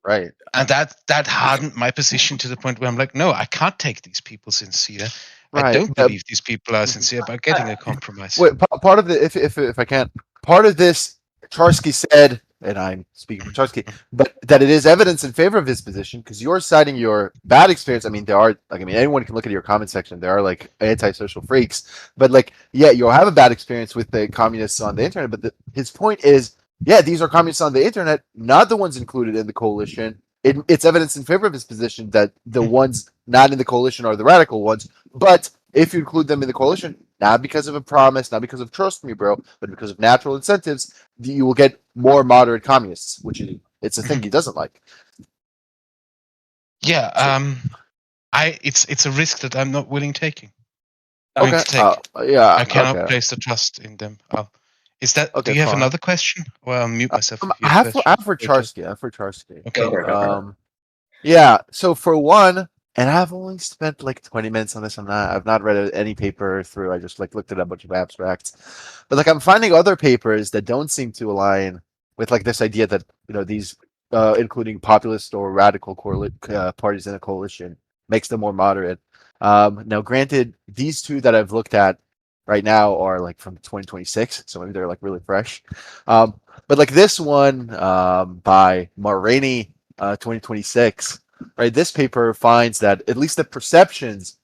Right. And that hardened my position to the point where I'm like, no, I can't take these people sincere. Right. I don't believe these people are sincere about getting a compromise. Wait, part of the if I can, part of this, Charski said, and I'm speaking for Charski, but that it is evidence in favor of his position because you're citing your bad experience. I mean, there are like, I mean, anyone can look at your comment section. There are like antisocial freaks, but like, yeah, you'll have a bad experience with the communists on the internet. But his point is, yeah, these are communists on the internet, not the ones included in the coalition. It's evidence in favor of his position that the ones not in the coalition are the radical ones. But if you include them in the coalition, not because of a promise, not because of trust me, bro, but because of natural incentives, you will get more moderate communists, which it's a thing he doesn't like. Yeah, it's a risk that I'm not willing taking. Okay. Willing to take. Yeah. I cannot okay. place the trust in them. Is that? Okay, Do you have fine. another question? Or I'll mute myself if you I have have questions. for Charski. I have for Charski. Okay. Go for it, go for it. Yeah. So for one, and I've only spent like 20 minutes on this. I've not read any paper through. I just like looked at a bunch of abstracts, but like I'm finding other papers that don't seem to align with like this idea that these, including populist or radical parties in a coalition, makes them more moderate. Now, granted, these two that I've looked at right now are like from 2026, so maybe they're like really fresh. But like this one by Marini, 2026, right? This paper finds that at least the perceptions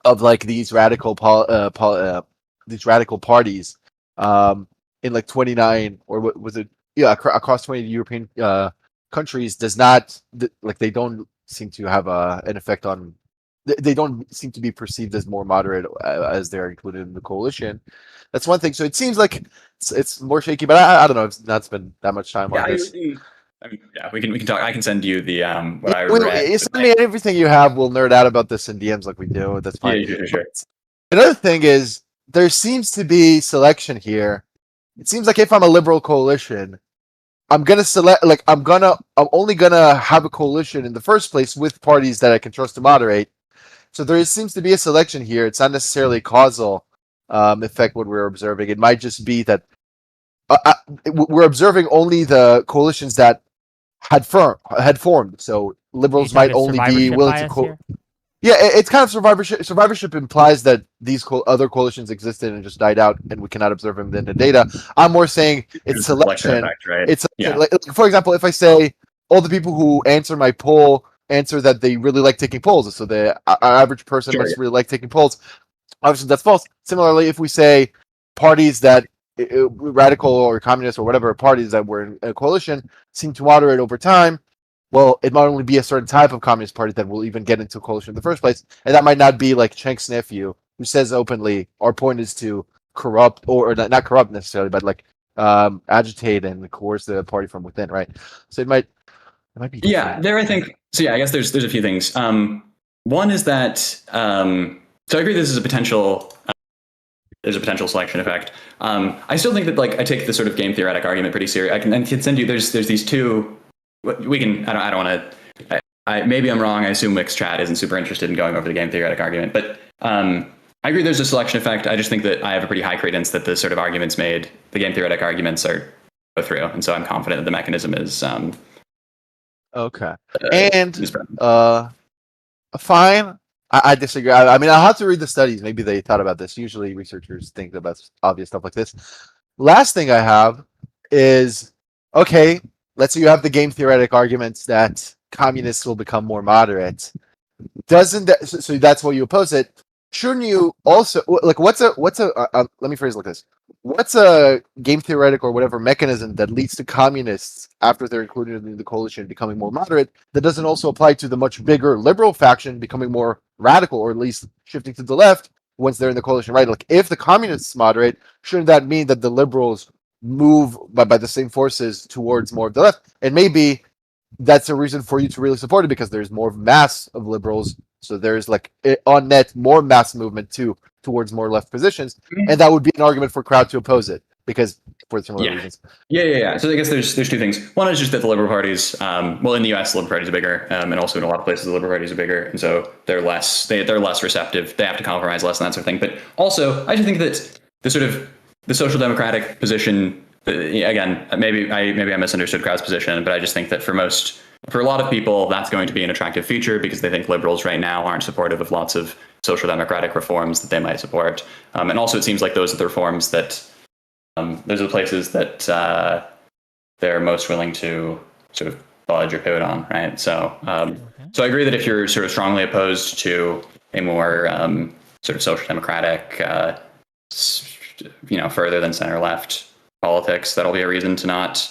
of like these these radical parties in like 29 or what was it? Yeah, across 20 European countries does not like they don't seem to have an effect on. They don't seem to be perceived as more moderate as they're included in the coalition. That's one thing. So it seems like it's more shaky, but I don't know. I've not spent that much time on this. I mean, yeah, we can talk. I can send you the what I Well, read. send me everything you have. We'll nerd out about this in DMs like we do. That's fine. Yeah, sure. Another thing is there seems to be selection here. It seems like if I'm a liberal coalition, I'm gonna select like I'm only gonna have a coalition in the first place with parties that I can trust to moderate. So there seems to be a selection here. It's not necessarily a causal effect what we're observing. It might just be that we're observing only the coalitions that had formed. So liberals might only be willing to. Yeah, it's kind of survivorship. Survivorship implies that these other coalitions existed and just died out, and we cannot observe them in the data. I'm more saying it's selection. Effect, right? It's like, for example, if I say all the people who answer my poll answer that they really like taking polls, so the average person must really like taking polls. Obviously, that's false. Similarly, if we say parties that radical or communist or whatever parties that were in a coalition seem to moderate over time, well, it might only be a certain type of communist party that will even get into a coalition in the first place, and that might not be like Chenk's nephew, who says openly our point is to corrupt or not corrupt necessarily, but like agitate and coerce the party from within, right? So it might be different. Yeah, there I think so. Yeah, I guess there's a few things. One is that so I agree this is a potential. There's a potential selection effect. I still think that like I take the sort of game theoretic argument pretty serious. I can send you. There's these two. We can. I don't want to. Maybe I'm wrong. I assume Wix chat isn't super interested in going over the game theoretic argument, but I agree there's a selection effect. I just think that I have a pretty high credence that the sort of arguments made, the game theoretic arguments, are go through, and so I'm confident that the mechanism is. Okay. And fine. I disagree. I mean, I'll have to read the studies. Maybe they thought about this. Usually researchers think about obvious stuff like this. Last thing I have is, okay, let's say you have the game theoretic arguments that communists will become more moderate. Doesn't that, so that's why you oppose it. Shouldn't you also, like, let me phrase it like this. What's a game theoretic or whatever mechanism that leads to communists, after they're included in the coalition, becoming more moderate, that doesn't also apply to the much bigger liberal faction becoming more radical, or at least shifting to the left once they're in the coalition, right? Like, if the communists moderate, shouldn't that mean that the liberals move by the same forces towards more of the left? And maybe that's a reason for you to really support it, because there's more mass of liberals. So there's like on net more mass movement towards more left positions, and that would be an argument for Kraut to oppose it because for similar reasons. Yeah. So I guess there's two things. One is just that the liberal parties, well, in the U.S. the liberal parties are bigger, and also in a lot of places the liberal parties are bigger, and so they're less receptive. They have to compromise less and that sort of thing. But also, I just think that the sort of the social democratic position. Again, maybe I misunderstood Kraut's position, but I just think that for a lot of people, that's going to be an attractive feature because they think liberals right now aren't supportive of lots of social democratic reforms that they might support. And also, it seems like those are the reforms that those are the places that they're most willing to sort of budge or pivot on, right? So, so I agree that if you're sort of strongly opposed to a more sort of social democratic, further than center left politics, that'll be a reason to not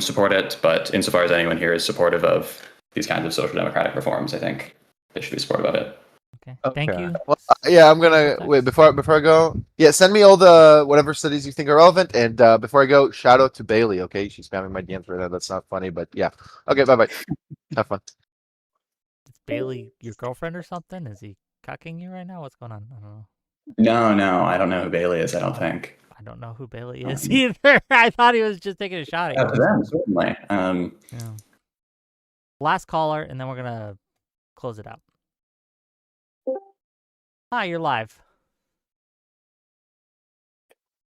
support it. But insofar as anyone here is supportive of these kinds of social democratic reforms, I think they should be supportive of it. Okay. Thank you. Well, yeah, I'm gonna wait before I go. Yeah, send me all the whatever studies you think are relevant, and before I go, shout out to Bailey. Okay, she's spamming my DMs right now. That's not funny, but yeah. Okay, bye. Have fun. Bailey your girlfriend or something? Is he cucking you right now? What's going on? I don't know. No, I don't know who Bailey is. I don't think. I don't know who Bailey is either. I thought he was just taking a shot at you. To them, certainly. Yeah. Last caller, and then we're gonna close it out. Hi, you're live.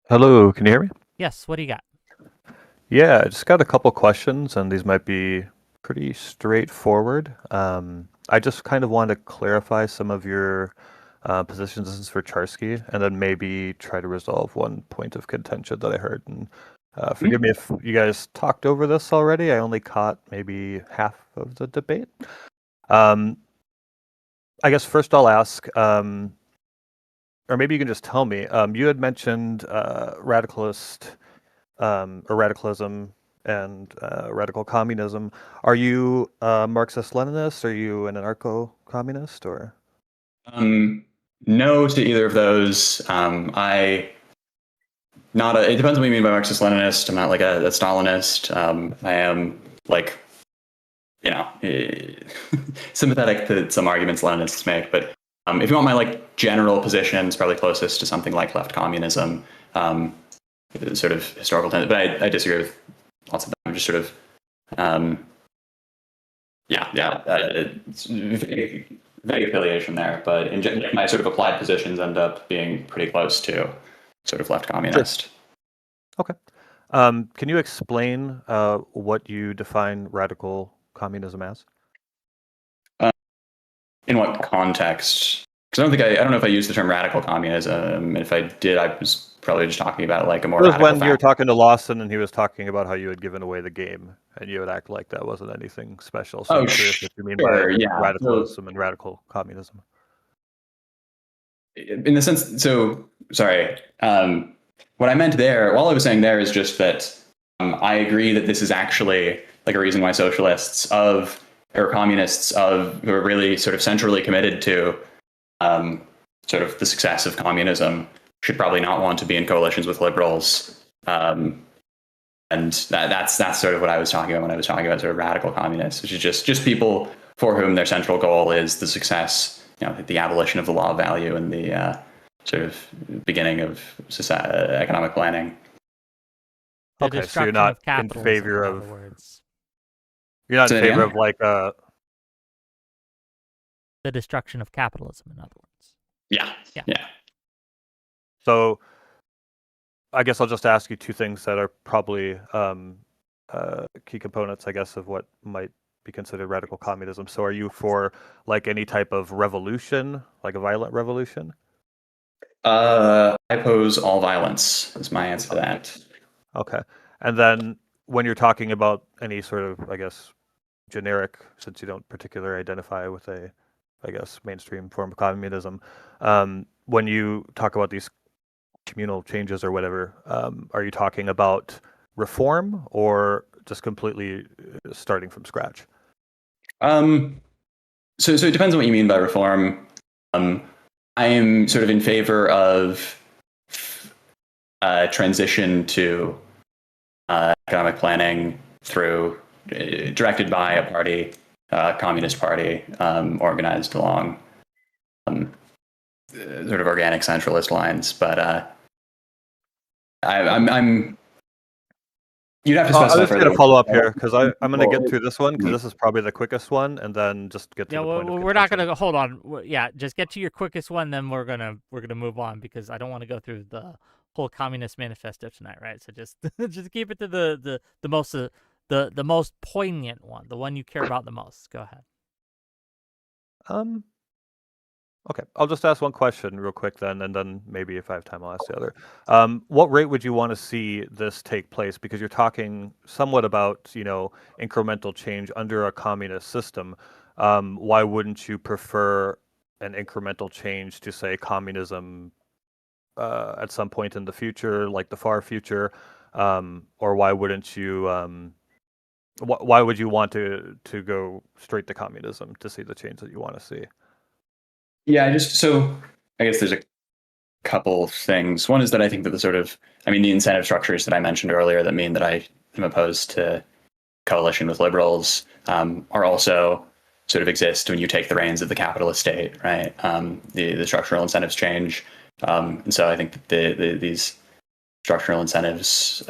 Hello, can you hear me? Yes, what do you got? Yeah, I just got a couple questions, and these might be pretty straightforward. I just kind of wanted to clarify some of your positions. This is for Charski, and then maybe try to resolve one point of contention that I heard. And forgive me if you guys talked over this already. I only caught maybe half of the debate. I guess first I'll ask, or maybe you can just tell me. You had mentioned radicalist or radicalism and radical communism. Are you a Marxist-Leninist? Are you an anarcho-communist, or? No to either of those. It depends what you mean by Marxist-Leninist. I'm not like a Stalinist. I am like, sympathetic to some arguments Leninists make. But if you want my like general position, it's probably closest to something like left communism. Sort of historical tendency, but I disagree with lots of them. Just sort of, it's vague affiliation there. But my sort of applied positions end up being pretty close to sort of left communist. Sure. Okay. Can you explain what you define radical communism as? In what context? Because I don't know if I used the term radical communism. If I did, I was probably just talking about like a more. It was when you were talking to Lawson, and he was talking about how you had given away the game, and you would act like that wasn't anything special. So I'm curious what you mean by radicalism and radical communism. In the sense, so sorry. What I meant there, all I was saying there is just that I agree that this is actually like a reason why socialists or communists who are really sort of centrally committed to sort of the success of communism should probably not want to be in coalitions with liberals. And that's sort of what I was talking about when I was talking about sort of radical communists, which is just people for whom their central goal is the success, the abolition of the law of value and the sort of beginning of economic planning. Okay, so you're not in favor of. You're not in favor of like the destruction of capitalism, in other words. Yeah. So I guess I'll just ask you two things that are probably key components, I guess, of what might be considered radical communism. So are you for like any type of revolution, like a violent revolution? I oppose all violence is my answer to that. Okay. And then when you're talking about any sort of, I guess, generic, since you don't particularly identify with a, I guess, mainstream form of communism, when you talk about these communal changes or whatever, are you talking about reform or just completely starting from scratch? So it depends on what you mean by reform. I am sort of in favor of transition to economic planning through directed by a party, communist party, organized along sort of organic centralist lines. But I'm. You'd have to specify. I'm just going to follow up here because I'm going to get through this one because this is probably the quickest one, and then just get to the point. We're not going to hold on. Yeah, just get to your quickest one, then we're gonna move on because I don't want to go through the whole Communist Manifesto tonight, right? So just keep it to the most poignant one, the one you care about the most. Go ahead. Okay, I'll just ask one question real quick then, and then maybe if I have time, I'll ask the other. What rate would you want to see this take place? Because you're talking somewhat about, incremental change under a communist system. Why wouldn't you prefer an incremental change to, say, communism at some point in the future, like the far future? Or why wouldn't you? Why would you want to go straight to communism to see the change that you want to see? Yeah, I guess there's a couple things. One is that I think that the incentive structures that I mentioned earlier that mean that I am opposed to coalition with liberals are also sort of exist when you take the reins of the capitalist state, right? The structural incentives change, and so I think that these structural incentives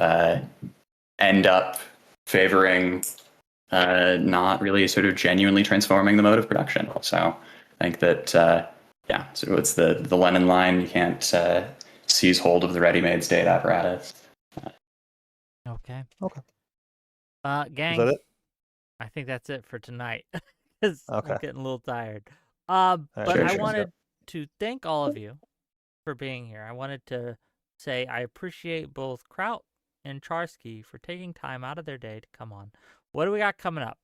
end up favoring not really sort of genuinely transforming the mode of production. So I think that yeah, so it's the Lenin line: you can't seize hold of the ready-made state apparatus. Okay. Okay. Gang, Is that it? I think that's it for tonight because Okay. I'm getting a little tired. right, But sure, I sure. wanted to thank all of you for being here. I wanted to say I appreciate both Kraut and Charski for taking time out of their day to come on. What do we got coming up?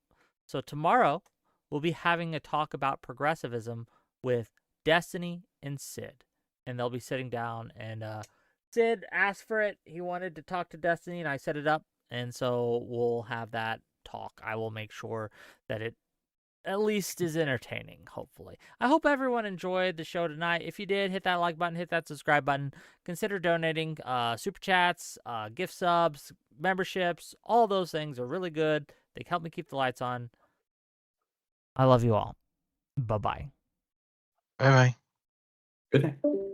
So tomorrow we'll be having a talk about progressivism with Destiny and Sid, and they'll be sitting down. And Sid asked for it. He wanted to talk to Destiny, and I set it up. And so we'll have that talk. I will make sure that it at least is entertaining, hopefully. I hope everyone enjoyed the show tonight. If you did, hit that like button, hit that subscribe button. Consider donating. Super chats, gift subs, memberships, all those things are really good. They help me keep the lights on. I love you all. Bye-bye. Bye bye. Good night.